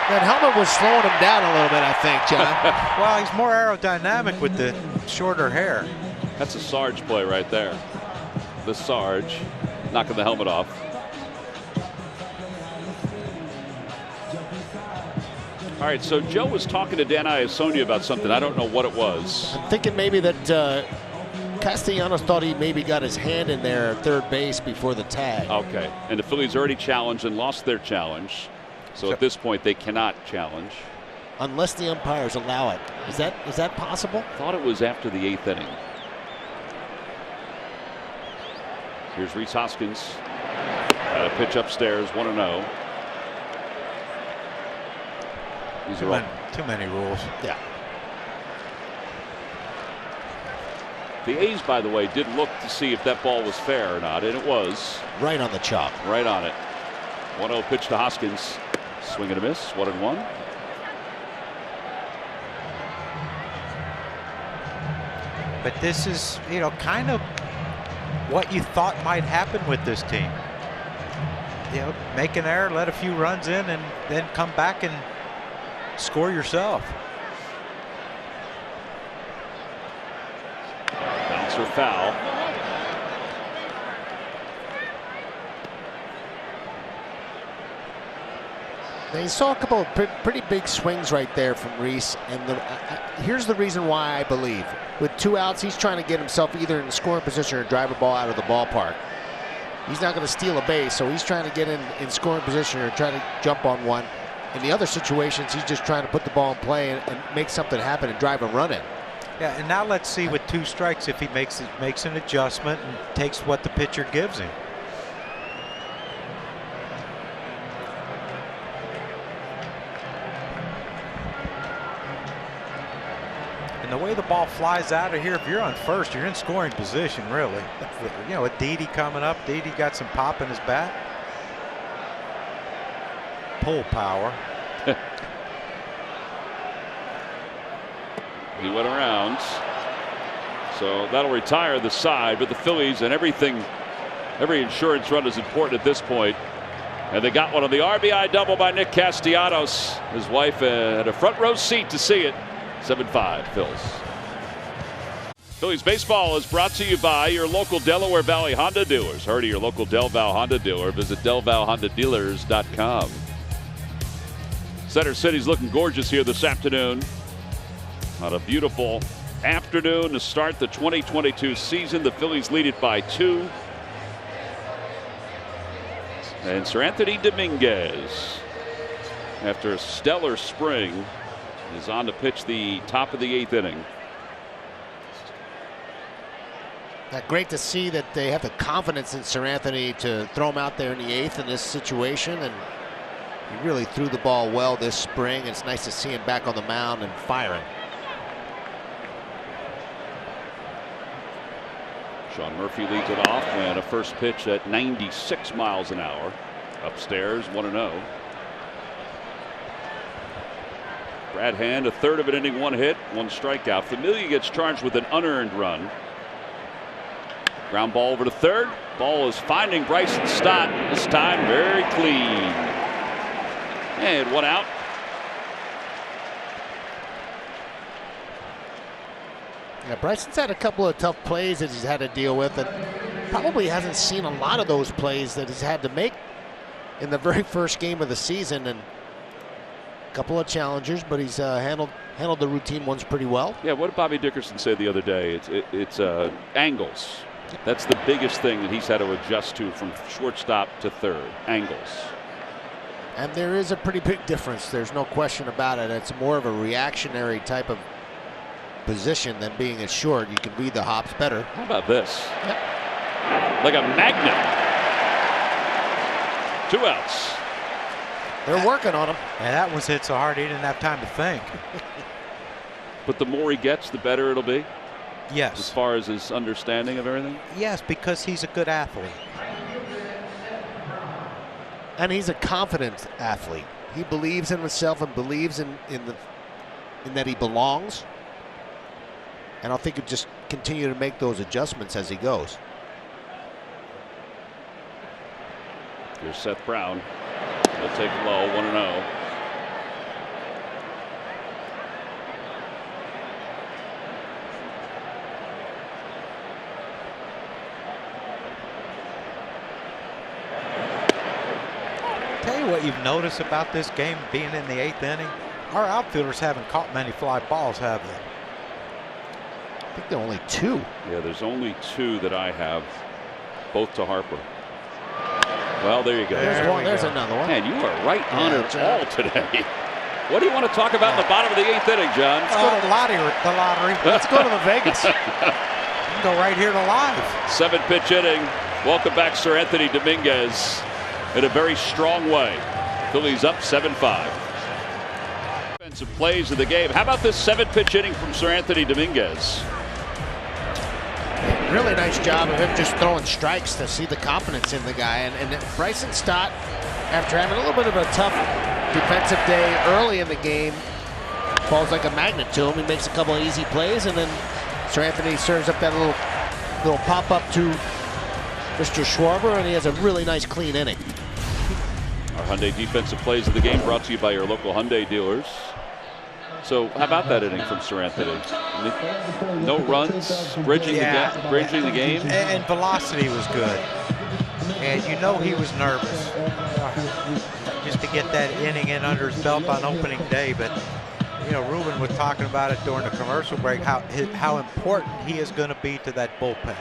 That helmet was slowing him down a little bit, I think, John. Well, he's more aerodynamic with the shorter hair. That's a Sarge play right there. The Sarge knocking the helmet off. All right, so Joe was talking to Dan Iasonia about something. I don't know what it was. I'm thinking maybe that Castellanos thought he maybe got his hand in there at third base before the tag. Okay, and the Phillies already challenged and lost their challenge. So at this point, they cannot challenge. Unless the umpires allow it. Is that possible? Thought it was after the 8th inning. Here's Rhys Hoskins. Got a pitch upstairs, 1-0. These are too many rules. Yeah. The A's, by the way, did look to see if that ball was fair or not, and it was. Right on the chalk. Right on it. 1-0 pitch to Hoskins. Swing and a miss, 1-1. But this is, kind of what you thought might happen with this team. you know, make an error, let a few runs in, and then come back and score yourself. Bouncer foul. Now, you saw a couple of pretty big swings right there from Reese, and here's the reason why I believe. With 2 outs, he's trying to get himself either in scoring position or drive a ball out of the ballpark. He's not going to steal a base, so he's trying to get in scoring position or try to jump on one. In the other situations, he's just trying to put the ball in play and make something happen and drive a run in. Yeah, and now let's see with 2 strikes if he makes an adjustment and takes what the pitcher gives him. And the way the ball flies out of here, if you're on first, you're in scoring position, really. You know, with Didi coming up, Didi got some pop in his bat. Pull power. He went around. So that'll retire the side, but the Phillies and every insurance run is important at this point. And they got one on the RBI double by Nick Castellanos. His wife had a front row seat to see it. 7-5 Phillies. Phillies baseball is brought to you by your local Delaware Valley Honda dealers. Hurry to your local Del Val Honda dealer. Visit DelValHondaDealers.com. Center City's looking gorgeous here this afternoon. On a beautiful afternoon to start the 2022 season. The Phillies lead it by 2. And Sir Anthony Dominguez, after a stellar spring, is on to pitch the top of the 8th inning. Great to see that they have the confidence in Sir Anthony to throw him out there in the 8th in this situation, and he really threw the ball well this spring. It's nice to see him back on the mound and firing. Sean Murphy leads it off, and a first pitch at 96 miles an hour. Upstairs, 1-0. Brad Hand, a third of an inning, 1 hit, 1 strikeout. Familia gets charged with an unearned run. Ground ball over to third. Ball is finding Bryson Stott. This time very clean. And 1 out. Yeah, Bryson's had a couple of tough plays that he's had to deal with, and probably hasn't seen a lot of those plays that he's had to make in the very first game of the season. And a couple of challengers, but he's handled the routine ones pretty well. Yeah, what did Bobby Dickerson say the other day? It's angles. That's the biggest thing that he's had to adjust to from shortstop to third. Angles. And there is a pretty big difference. There's no question about it. It's more of a reactionary type of position than being as short. You can read the hops better. How about this? Yep. Like a magnet. 2 outs. They're working on him. And that was hit so hard he didn't have time to think. But the more he gets, the better it'll be. Yes. As far as his understanding of everything? Yes, because he's a good athlete. And he's a confident athlete. He believes in himself and believes in that he belongs. And I think he'll just continue to make those adjustments as he goes. Here's Seth Brown. He'll take low, 1-0. Tell you what you've noticed about this game being in the 8th inning, our outfielders haven't caught many fly balls, have they? I think there are only 2. Yeah, there's only 2 that I have, both to Harper. Well, there you go. There's another one. Man, you are right on it all today. What do you want to talk about in the bottom of the 8th inning, John? Let's go to the lottery. Let's go to the Vegas. You can go right here to live. 7-pitch inning. Welcome back, Sir Anthony Dominguez, in a very strong way. Phillies up 7-5. Defensive plays of the game. How about this 7-pitch inning from Sir Anthony Dominguez? Really nice job of him just throwing strikes to see the confidence in the guy. And Bryson Stott, after having a little bit of a tough defensive day early in the game, falls like a magnet to him. He makes a couple of easy plays, and then Sir Anthony serves up that little pop-up to Mr. Schwarber, and he has a really nice clean inning. Hyundai defensive plays of the game brought to you by your local Hyundai dealers. So how about that inning from Sir Anthony? No runs, bridging the game. And velocity was good. And you know he was nervous just to get that inning in under his belt on opening day. But, you know, Ruben was talking about it during the commercial break, how important he is going to be to that bullpen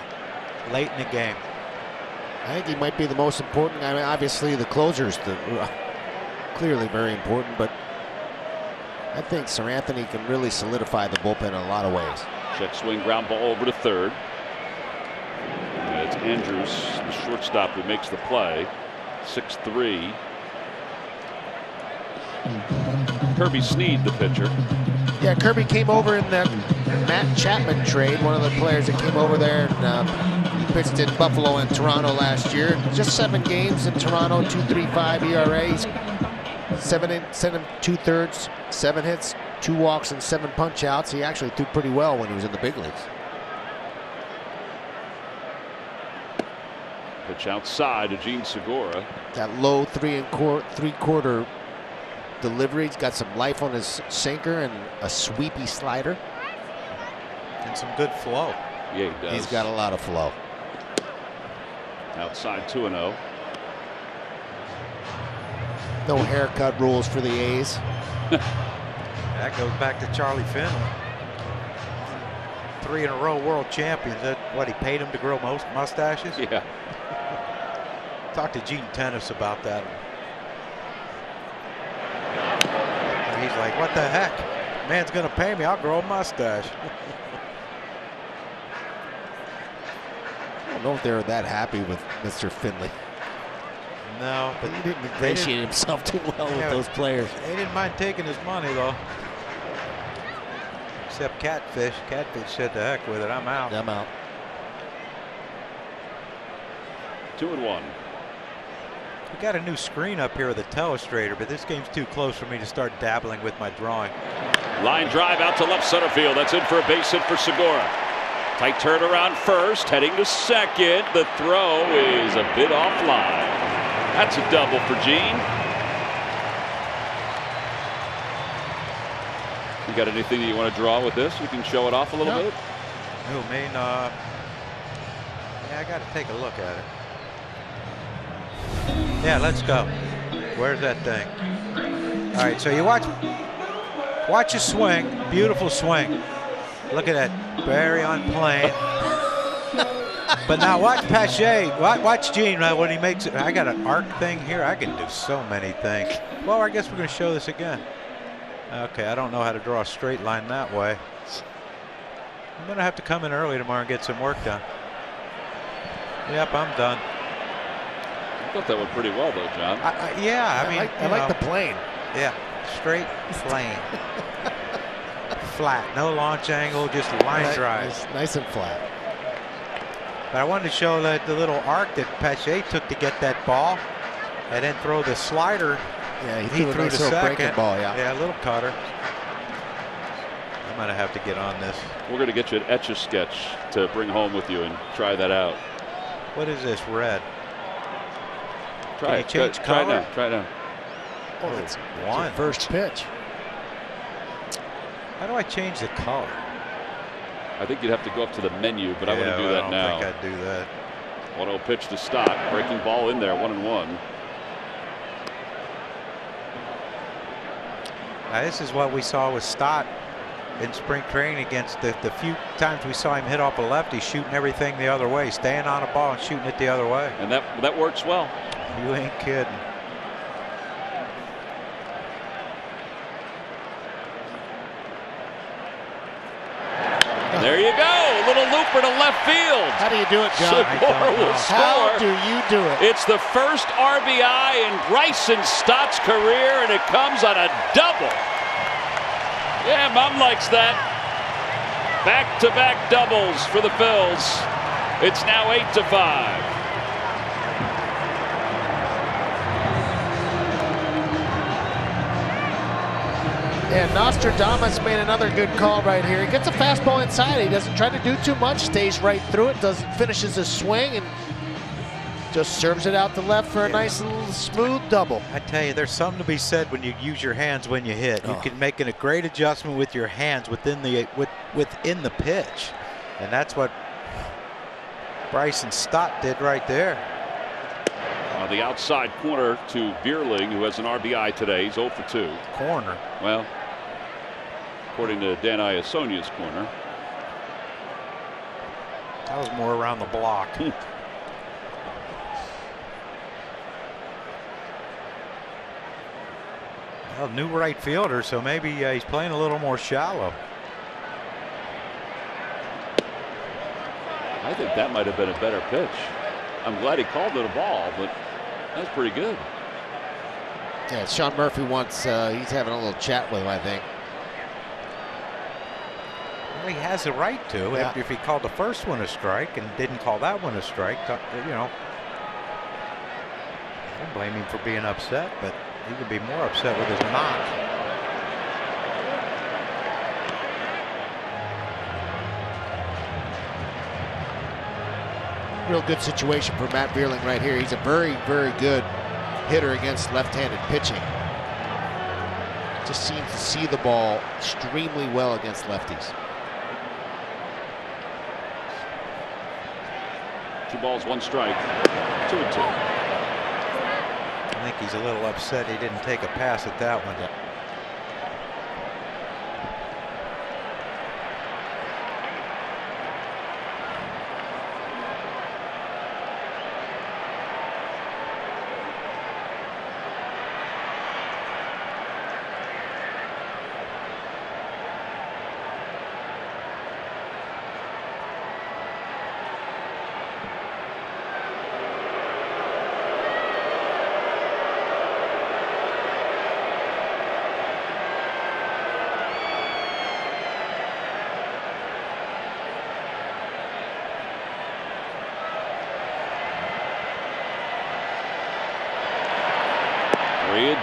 late in the game. I think he might be the most important. I mean, obviously the closer's clearly very important, but I think Sir Anthony can really solidify the bullpen in a lot of ways. Check swing, ground ball over to third. And it's Andrews, the shortstop, who makes the play. 6-3. Kirby Snead, the pitcher. Yeah, Kirby came over in that Matt Chapman trade, one of the players that came over there and pitched in Buffalo and Toronto last year. Just 7 games in Toronto, 2.35 ERA. He's 7 2/3, 7 hits, 2 walks, and 7 punch outs. He actually threw pretty well when he was in the big leagues. Pitch outside to Gene Segura. That low 3 3/4 delivery. He's got some life on his sinker and a sweepy slider. And some good flow. Yeah, he does. He's got a lot of flow. Outside 2-0. No haircut rules for the A's. That goes back to Charlie Finley. 3 in a row world champions. That what, he paid him to grow most mustaches? Yeah. Talked to Gene Tennis about that. And he's like, what the heck? Man's gonna pay me, I'll grow a mustache. I don't know if they're that happy with Mr. Finley. No, but he didn't ingratiate himself too well with those players. They didn't mind taking his money though. Except Catfish. Catfish said the heck with it, I'm out. I'm out. 2-1. We got a new screen up here with a telestrator, but this game's too close for me to start dabbling with my drawing. Line drive out to left center field. That's in for a base hit for Segura. Tight turnaround first, heading to second. The throw is a bit offline. That's a double for Gene. You got anything that you want to draw with this? You can show it off a little bit. Oh, man, yeah, I got to take a look at it. Yeah, let's go. Where's that thing? All right, so you watch a swing, beautiful swing. Look at that, very on plane. But now watch Pache, watch Gene when he makes it. I got an arc thing here. I can do so many things. Well, I guess we're going to show this again. Okay, I don't know how to draw a straight line that way. I'm going to have to come in early tomorrow and get some work done. Yep, I'm done. I thought that went pretty well, though, John. Yeah, I mean, I like the plane. Yeah, straight plane. Flat, no launch angle, just line drive. Nice and flat. But I wanted to show that the little arc that Pache took to get that ball, and then throw the slider. Yeah, he threw nice the second breaking ball. Yeah, a little cutter. I'm gonna have to get on this. We're gonna get you an Etch-a-Sketch to bring home with you and try that out. What is this red? Try it. Change color? Try it now. Try it now. Oh, that's one. your first pitch. How do I change the color? I think you'd have to go up to the menu, but I wouldn't do that now. I don't think I'd do that. 1-0 pitch to Stott. Breaking ball in there, 1-1. Now, this is what we saw with Stott in spring training against the few times we saw him hit off a lefty, shooting everything the other way, staying on a ball and shooting it the other way. And that works well. You ain't kidding. There you go. A little looper to left field. How do you do it, John? Segura will score. How do you do it? It's the first RBI in Bryson Stott's career, and it comes on a double. Yeah, Mom likes that. Back-to-back doubles for the Phils. It's now 8-5. And Nostradamus made another good call right here. He gets a fastball inside. He doesn't try to do too much. Stays right through it. Finishes his swing and Just serves it out to left for a nice little smooth double. I tell you, there's something to be said when you use your hands when you hit. You can make a great adjustment with your hands within the pitch, and that's what Bryson Stott did right there. The outside corner to Bierling, who has an RBI today. He's 0 for 2. Corner. Well, according to Dan Iasonia's corner. That was more around the block. Well, new right fielder, so maybe he's playing a little more shallow. I think that might have been a better pitch. I'm glad he called it a ball, but that's pretty good. Yeah, Sean Murphy wants, he's having a little chat with him, I think. Well, he has a right to. Yeah. If he called the first one a strike and didn't call that one a strike, you know. I don't blame him for being upset, but he could be more upset with his knock. Real good situation for Matt Bierling right here. He's a very, very good hitter against left-handed pitching. Just seems to see the ball extremely well against lefties. 2 balls, 1 strike. 2-2. I think he's a little upset he didn't take a pass at that one. Yeah.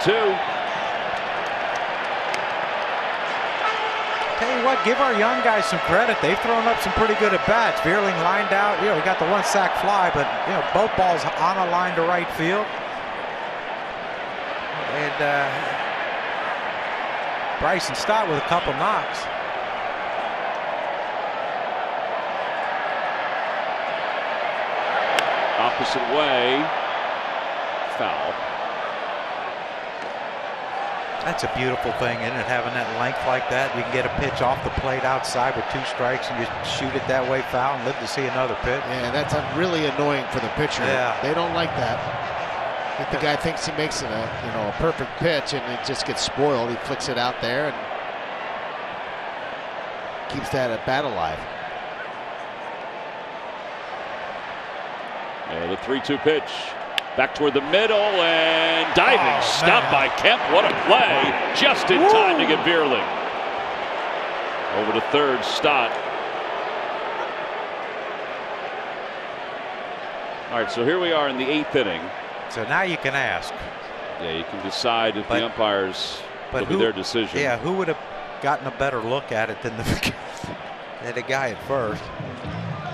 Tell you what, give our young guys some credit. They've thrown up some pretty good at bats. Bierling lined out. You know, he got the 1 sac fly, but you know, both balls on a line to right field. And Bryson Stott with a couple knocks. Opposite way. Foul. That's a beautiful thing, isn't it? Having that length like that. You can get a pitch off the plate outside with 2 strikes and just shoot it that way foul and live to see another pitch. Yeah, that's really annoying for the pitcher. Yeah. They don't like that. If the guy thinks he makes it a perfect pitch and it just gets spoiled, he flicks it out there and keeps that at bat alive. Yeah, the 3-2 pitch. Back toward the middle and diving stop by Kemp. What a play. Just in time to get Bierling. Over to third, Stott. All right, so here we are in the 8th inning. So now you can ask. Yeah, you can decide if the umpires, it'll be their decision. Yeah, who would have gotten a better look at it than the guy at first?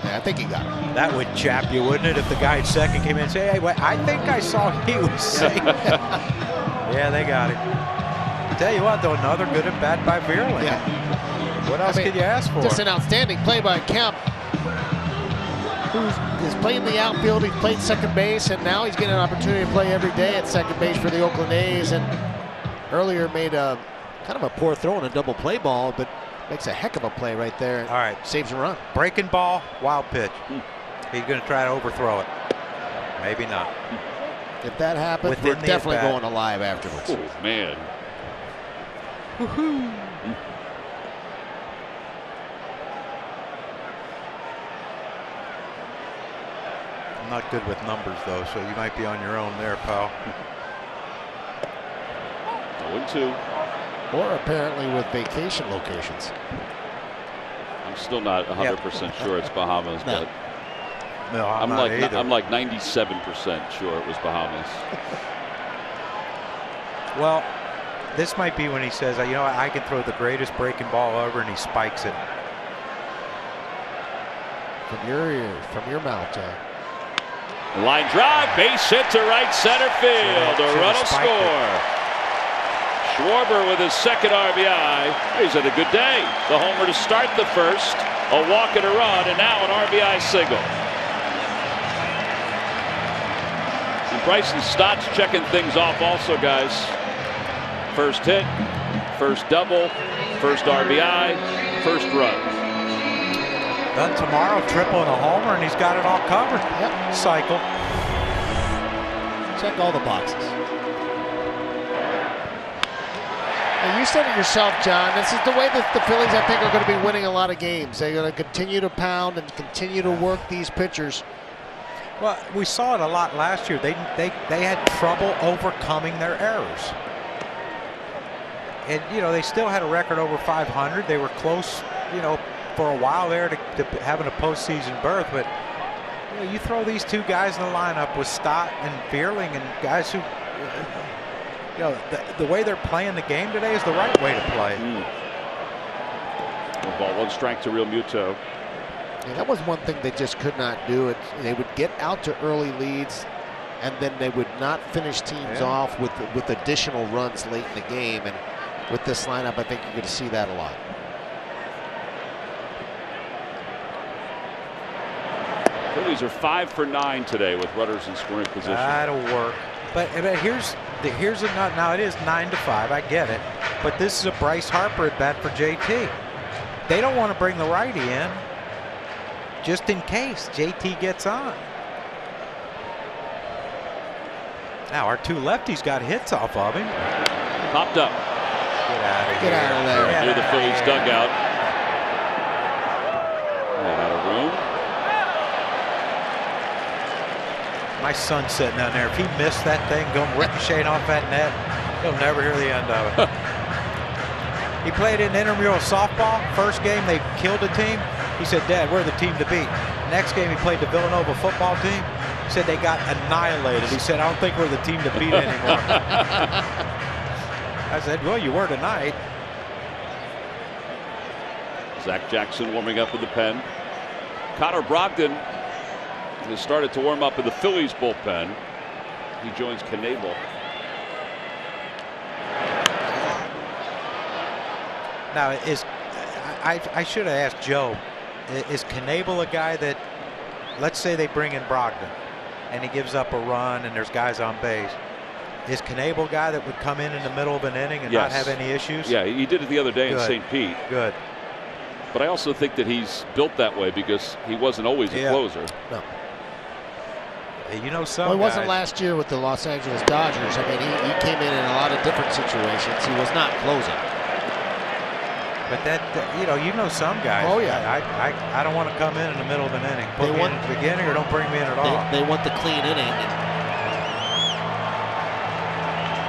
Yeah, I think he got it. That would chap you, wouldn't it, if the guy at second came in and say, hey, wait, I think I saw he was saying. Yeah, they got it. Tell you what, though, another good at bat by Bierling. Yeah. What else could you ask for? Just an outstanding play by Kemp, who is playing the outfield. He's played second base, and now he's getting an opportunity to play every day at second base for the Oakland A's. And earlier made a kind of a poor throw in a double play ball, but makes a heck of a play right there. All right. Saves a run. Breaking ball, wild pitch. He's going to try to overthrow it. Maybe not. If that happens, we're definitely going alive afterwards. Oh, man. Woohoo. I'm not good with numbers, though, so you might be on your own there, pal. 0-2. Or apparently with vacation locations. I'm still not 100% sure it's Bahamas, but no, I'm like 97% sure it was Bahamas. Well, this might be when he says, you know, I can throw the greatest breaking ball ever, and he spikes it. From your mouth, Jack. Line drive, base hit to right center field. A run will score. Schwarber with his second RBI. He's had a good day. The homer to start the first, a walk and a run, and now an RBI single. And Bryson Stott's checking things off also, guys. First hit, first double, first RBI, first run. Then tomorrow, triple and a homer, and he's got it all covered. Yep. Cycle. Check all the boxes. And you said it yourself, John. This is the way that the Phillies, I think, are going to be winning a lot of games. They're going to continue to pound and continue to work these pitchers. Well, we saw it a lot last year. They had trouble overcoming their errors. And, you know, they still had a record over 500. They were close, you know, for a while there to having a postseason berth. But, you know, you throw these two guys in the lineup with Stott and Bierling and guys who, you know, the way they're playing the game today is the right way to play. Ball, 1 strike to Real Muto. Yeah, that was one thing they just could not do. They would get out to early leads, and then they would not finish teams off with additional runs late in the game. And with this lineup, I think you're going to see that a lot. Phillies are 5 for 9 today with runners in scoring position. That'll work. But here's a nut. Now it is 9-5. I get it. But this is a Bryce Harper at bat for JT. They don't want to bring the righty in just in case JT gets on. Now our two lefties got hits off of him. Popped up. Get out of here. Get out of there. Near the Phillies dugout. Out of room. My son's sitting down there. If he missed that thing going ricocheting off that net, he'll never hear the end of it. He played in intramural softball. First game, they killed the team. He said, "Dad, we're the team to beat." Next game, he played the Villanova football team. He said they got annihilated. He said, "I don't think we're the team to beat anymore." I said, "Well, you were tonight." Zach Jackson warming up with the pen. Connor Brogdon has started to warm up in the Phillies bullpen. He joins Knebel. Now, I should have asked Joe, is Knebel a guy that, let's say they bring in Brogdon and he gives up a run and there's guys on base. Is Knebel a guy that would come in the middle of an inning and not have any issues? Yeah, he did it the other day in St. Pete. Good. But I also think that he's built that way because he wasn't always a closer. No. You know, some well, it wasn't last year with the Los Angeles Dodgers. I mean, he came in a lot of different situations. He was not closing. But you know some guys. Oh yeah. I don't want to come in the middle of an inning. Put me in at the beginning or don't bring me in at all. They want the clean inning.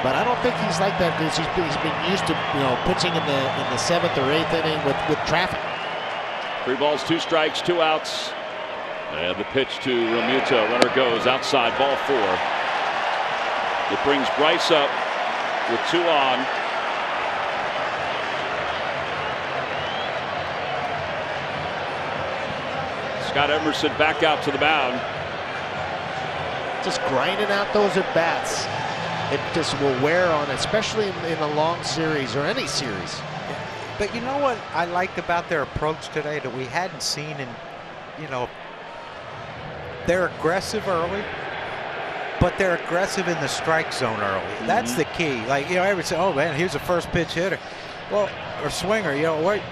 But I don't think he's like that because he's been used to pitching in the 7th or 8th inning with traffic. 3 balls, 2 strikes, 2 outs. And the pitch to Realmuto. Runner goes outside, ball 4. It brings Bryce up with 2 on. Scott Emerson back out to the mound. Just grinding out those at bats. It just will wear on, especially in a long series or any series. But you know what I liked about their approach today that we hadn't seen in, they're aggressive early, but they're aggressive in the strike zone early. That's the key. Like, everybody say, "Oh man, here's a first pitch hitter." Well, or swinger,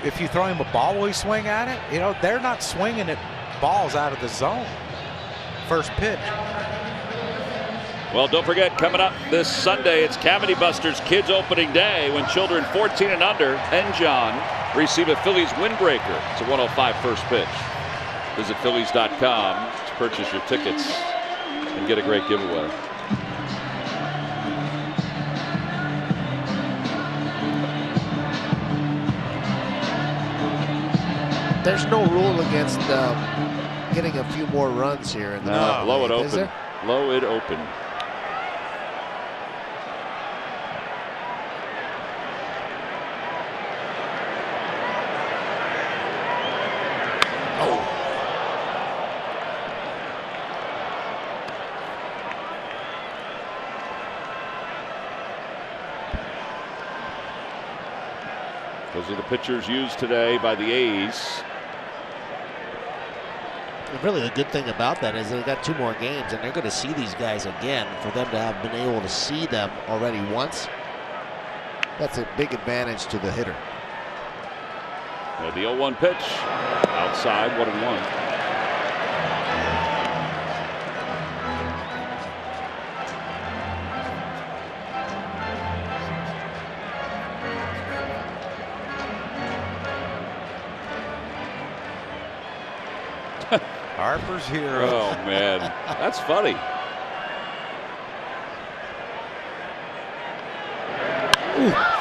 if you throw him a ball, will he swing at it? They're not swinging at balls out of the zone. First pitch. Well, don't forget, coming up this Sunday, it's Cavity Busters Kids Opening Day when children 14 and under and John receive a Phillies windbreaker. It's a 105 first pitch. Visit Phillies.com to purchase your tickets and get a great giveaway. There's no rule against getting a few more runs here. In the low it open. Is there? Low it open. Those are the pitchers used today by the A's. Really, the good thing about that is they've got 2 more games, and they're going to see these guys again. For them to have been able to see them already once, that's a big advantage to the hitter. The 0-1 pitch. Outside, 1-1. Harper's hero. Oh, man. That's funny.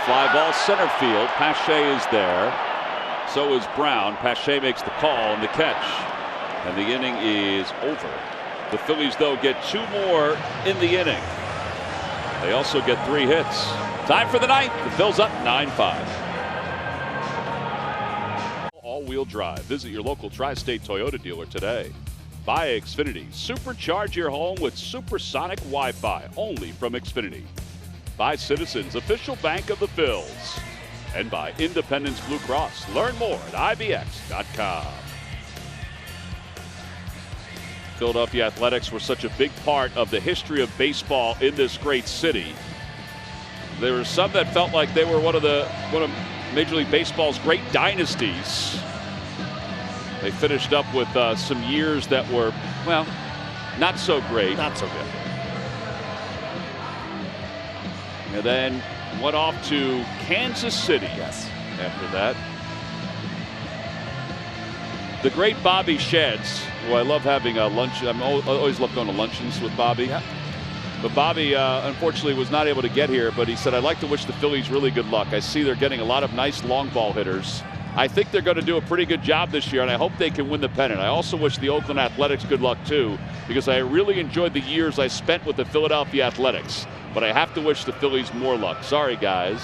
Fly ball center field. Pache is there. So is Brown. Pache makes the call and the catch. And the inning is over. The Phillies, though, get 2 more in the inning. They also get 3 hits. Time for the 9th. The Phils up 9-5. All-wheel drive. Visit your local Tri-State Toyota dealer today. By Xfinity. Supercharge your home with supersonic Wi-Fi. Only from Xfinity. By Citizens, official bank of the Phils. And by Independence Blue Cross. Learn more at IBX.com. Philadelphia Athletics were such a big part of the history of baseball in this great city. There were some that felt like they were one of Major League Baseball's great dynasties. They finished up with some years that were, well, not so great. Not so good. And then went off to Kansas City. Yes. After that. The great Bobby Sheds, who I love having a lunch. I always love going to luncheons with Bobby. Yep. But Bobby, unfortunately, was not able to get here. But he said, I'd like to wish the Phillies really good luck. I see they're getting a lot of nice long ball hitters. I think they're going to do a pretty good job this year, and I hope they can win the pennant. I also wish the Oakland Athletics good luck, too, because I really enjoyed the years I spent with the Philadelphia Athletics. But I have to wish the Phillies more luck. Sorry, guys.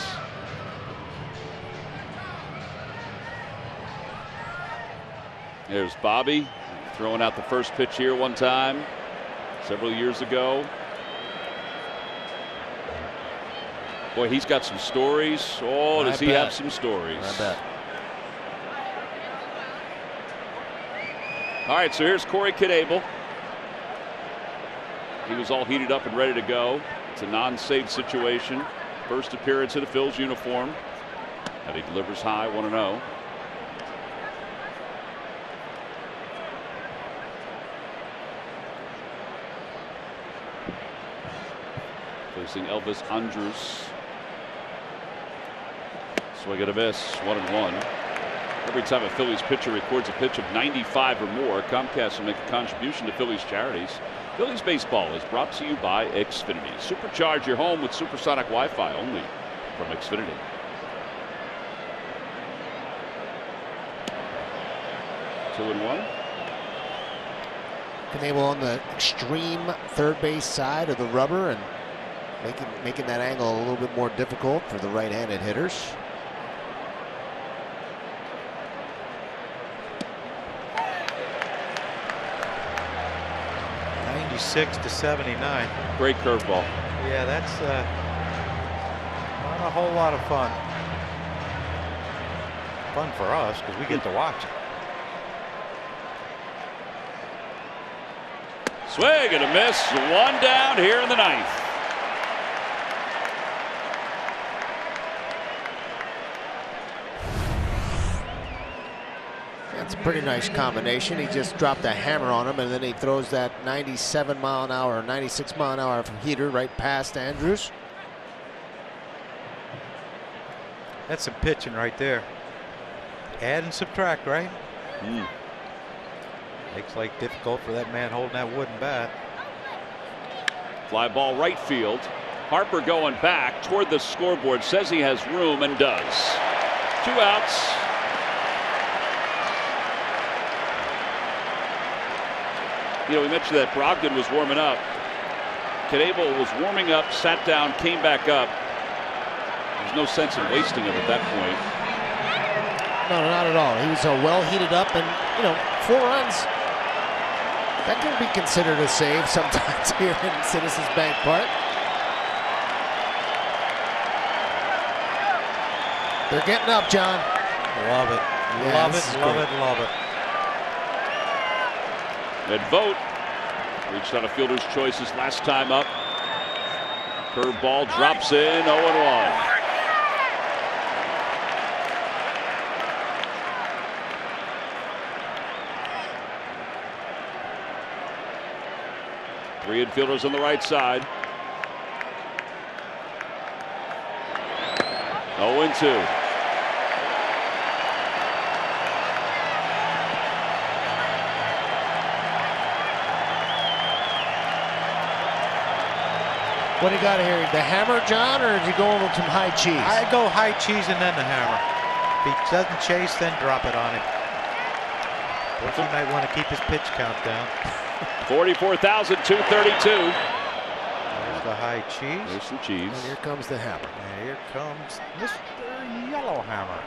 There's Bobby throwing out the first pitch here one time several years ago. Boy, he's got some stories. Oh, does he have some stories? I bet. All right, so here's Corey Knebel. He was all heated up and ready to go. It's a non-save situation. First appearance in a Phil's uniform. And he delivers high, 1-0. Facing Elvis Andrus. Swing and a miss, 1-1. Every time a Phillies pitcher records a pitch of 95 or more, Comcast will make a contribution to Phillies charities. Phillies baseball is brought to you by Xfinity. Supercharge your home with supersonic Wi-Fi only from Xfinity. Two and one. Knebel on the extreme third base side of the rubber and making that angle a little bit more difficult for the right-handed hitters. .79. Great curveball. Yeah, that's not a whole lot of fun. Fun for us because we get to watch it. Swing and a miss. One down here in the 9th. That's a pretty nice combination. He just dropped a hammer on him, and then he throws that 97 mile an hour, 96 mile an hour from heater right past Andrews. That's some pitching right there. Add and subtract, right? Makes life difficult for that man holding that wooden bat. Fly ball right field. Harper going back toward the scoreboard. Says he has room and does. 2 outs. You know, we mentioned that Brogdon was warming up. Knebel was warming up, sat down, came back up. There's no sense in wasting him at that point. No, not at all. He was well heated up, and, 4 runs. That can be considered a save sometimes here in Citizens Bank Park. They're getting up, John. Love it. Yeah, Love this it, is love great. it, love it. And Vogt reached on a fielder's choices last time up. Curveball drops in, 0-1. Three infielders on the right side. 0-2. What do you got here? The hammer, John, or is he going with some high cheese? I go high cheese and then the hammer. If he doesn't chase, then drop it on him. But he might want to keep his pitch count down. 44,232. There's the high cheese. There's some cheese. And here comes the hammer. And here comes Mr. Yellowhammer.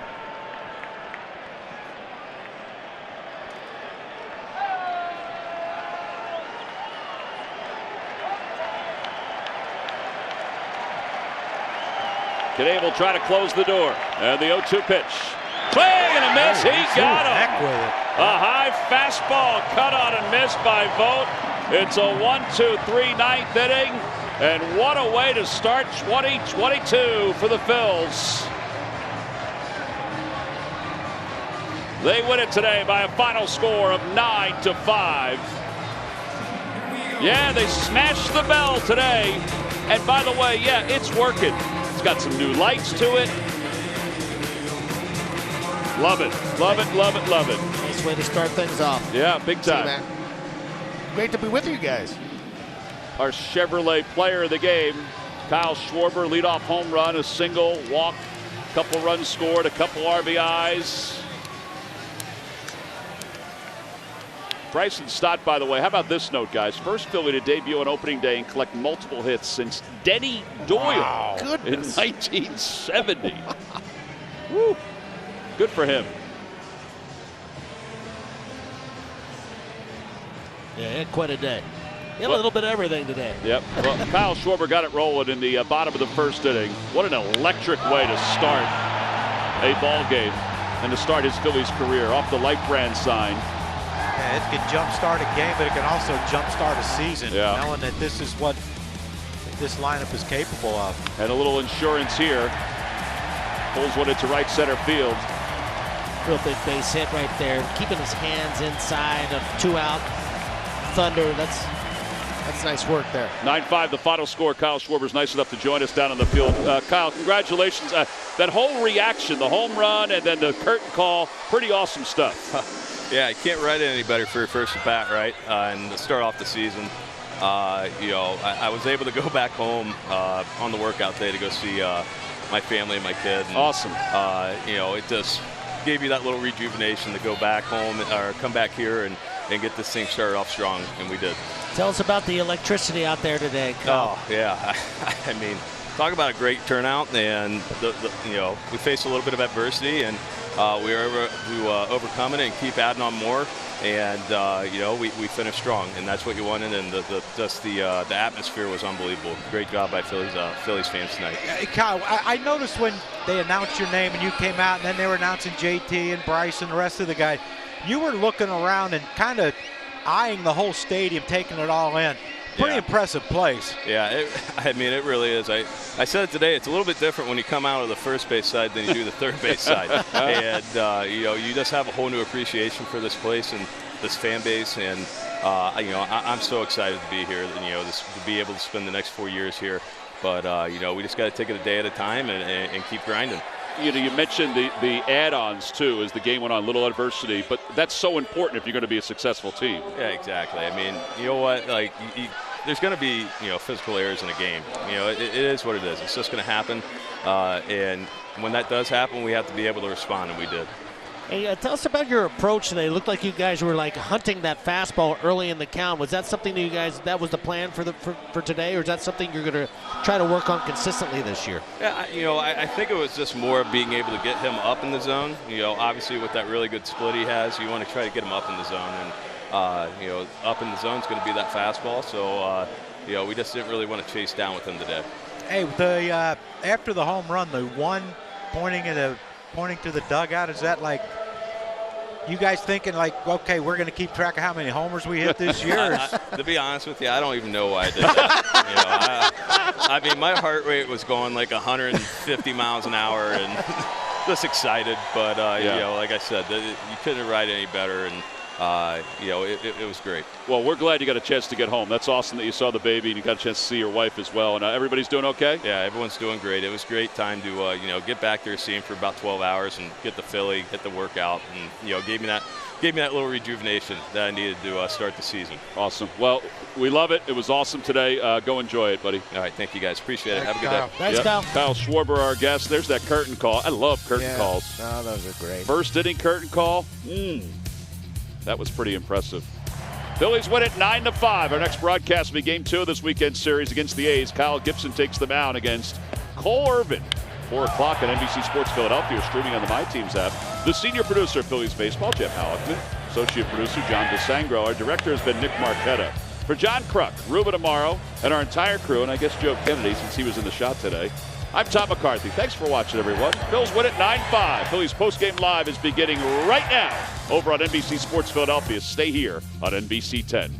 Today will try to close the door. And the 0-2 pitch. Swing and a miss. He got him. Heck with it. A high fastball cut on and missed by Vogt. It's a 1-2-3 ninth inning. And what a way to start 2022 for the Phils. They win it today by a final score of 9-5. Yeah, they smashed the bell today. And by the way, yeah, it's working. It's got some new lights to it. Love it, love it, love it, love it. Nice way to start things off. Yeah, big See you, time. man. Great to be with you guys. Our Chevrolet player of the game, Kyle Schwarber, leadoff home run, a single, walk, a couple runs scored, a couple RBIs. Bryson Stott, by the way, how about this note, guys? First Philly to debut on opening day and collect multiple hits since Denny Doyle in Goodness. 1970. Woo. Good for him. Yeah, he had quite a day. He had a little bit of everything today. Yep. Well, Kyle Schwarber got it rolling in the bottom of the first inning. What an electric way to start a ball game and to start his Phillies career off the Light Brand sign. Yeah, it can jumpstart a game, but it can also jumpstart a season. Yeah. Knowing that this is what this lineup is capable of. And a little insurance here. Pulls one into right center field. Real big base hit right there. Keeping his hands inside of 2 out. Thunder, that's nice work there. 9-5 the final score. Kyle Schwarber's nice enough to join us down on the field. Kyle, congratulations. That whole reaction, the home run and then the curtain call, pretty awesome stuff. Yeah, you can't write it any better for your first at bat, right? And to start off the season, you know, I was able to go back home on the workout day to go see my family and my kid. And, awesome. You know, it just gave you that little rejuvenation to go back home or come back here and get this thing started off strong, and we did. Tell us about the electricity out there today, Kyle. Oh, yeah. I mean, talk about a great turnout, and you know, we faced a little bit of adversity, and we were able to overcome it and keep adding on more. And you know, we finished strong, and that's what you wanted. And the atmosphere was unbelievable. Great job by Phillies fans tonight. Kyle, I noticed when they announced your name and you came out, and then they were announcing JT and Bryce and the rest of the guys, you were looking around and kind of eyeing the whole stadium, taking it all in. Pretty impressive place. Yeah, I mean, it really is. I said it today. It's a little bit different when you come out of the first base side than you do the third base side. And, you know, you just have a whole new appreciation for this place and this fan base. And, you know, I'm so excited to be here, and, you know, to be able to spend the next 4 years here. But, you know, we just got to take it a day at a time and keep grinding. You know, you mentioned the add-ons too as the game went on, little adversity, but that's so important if you're going to be a successful team. Yeah, exactly. I mean, you know what? Like, there's going to be, you know, physical errors in a game. You know, it is what it is. It's just going to happen, and when that does happen, we have to be able to respond, and we did. Hey, tell us about your approach today. It looked like you guys were like hunting that fastball early in the count. Was that something that you guys, that was the plan for today, or is that something you're going to try to work on consistently this year? Yeah, you know, I think it was just more being able to get him up in the zone. You know, obviously with that really good split he has, you want to try to get him up in the zone, and you know, up in the zone is going to be that fastball. So you know, we just didn't really want to chase down with him today. Hey, after the home run, the one pointing at pointing to the dugout, is that like you guys thinking like, okay, we're going to keep track of how many homers we hit this year? To be honest with you, I don't even know why I did that. I mean, my heart rate was going like 150 miles an hour and just excited. But, like I said, you couldn't ride any better. And, it was great. Well, we're glad you got a chance to get home. That's awesome that you saw the baby and you got a chance to see your wife as well. And everybody's doing okay? Yeah, everyone's doing great. It was a great time to, get back there, see him for about 12 hours and get the Philly, get the workout, and, gave me that little rejuvenation that I needed to start the season. Awesome. Well, we love it. It was awesome today. Go enjoy it, buddy. All right, thank you guys. Appreciate it. Have a good Kyle. day. Thanks, Kyle. Kyle Schwarber, our guest. There's that curtain call. I love curtain calls. Oh, those are great. First inning curtain call. That was pretty impressive. Phillies win it 9-5. Our next broadcast will be Game 2 of this weekend series against the A's. Kyle Gibson takes them out against Cole Irvin. 4 o'clock on NBC Sports Philadelphia, streaming on the My Teams app. The senior producer of Phillies baseball, Jeff Halleckman. Associate producer, John DeSangro. Our director has been Nick Marquetta. For John Kruk, Ruben Amaro, and our entire crew, and I guess Joe Kennedy since he was in the shot today, I'm Tom McCarthy. Thanks for watching, everyone. Phils win it 9-5. Phillies postgame live is beginning right now over on NBC Sports Philadelphia. Stay here on NBC 10.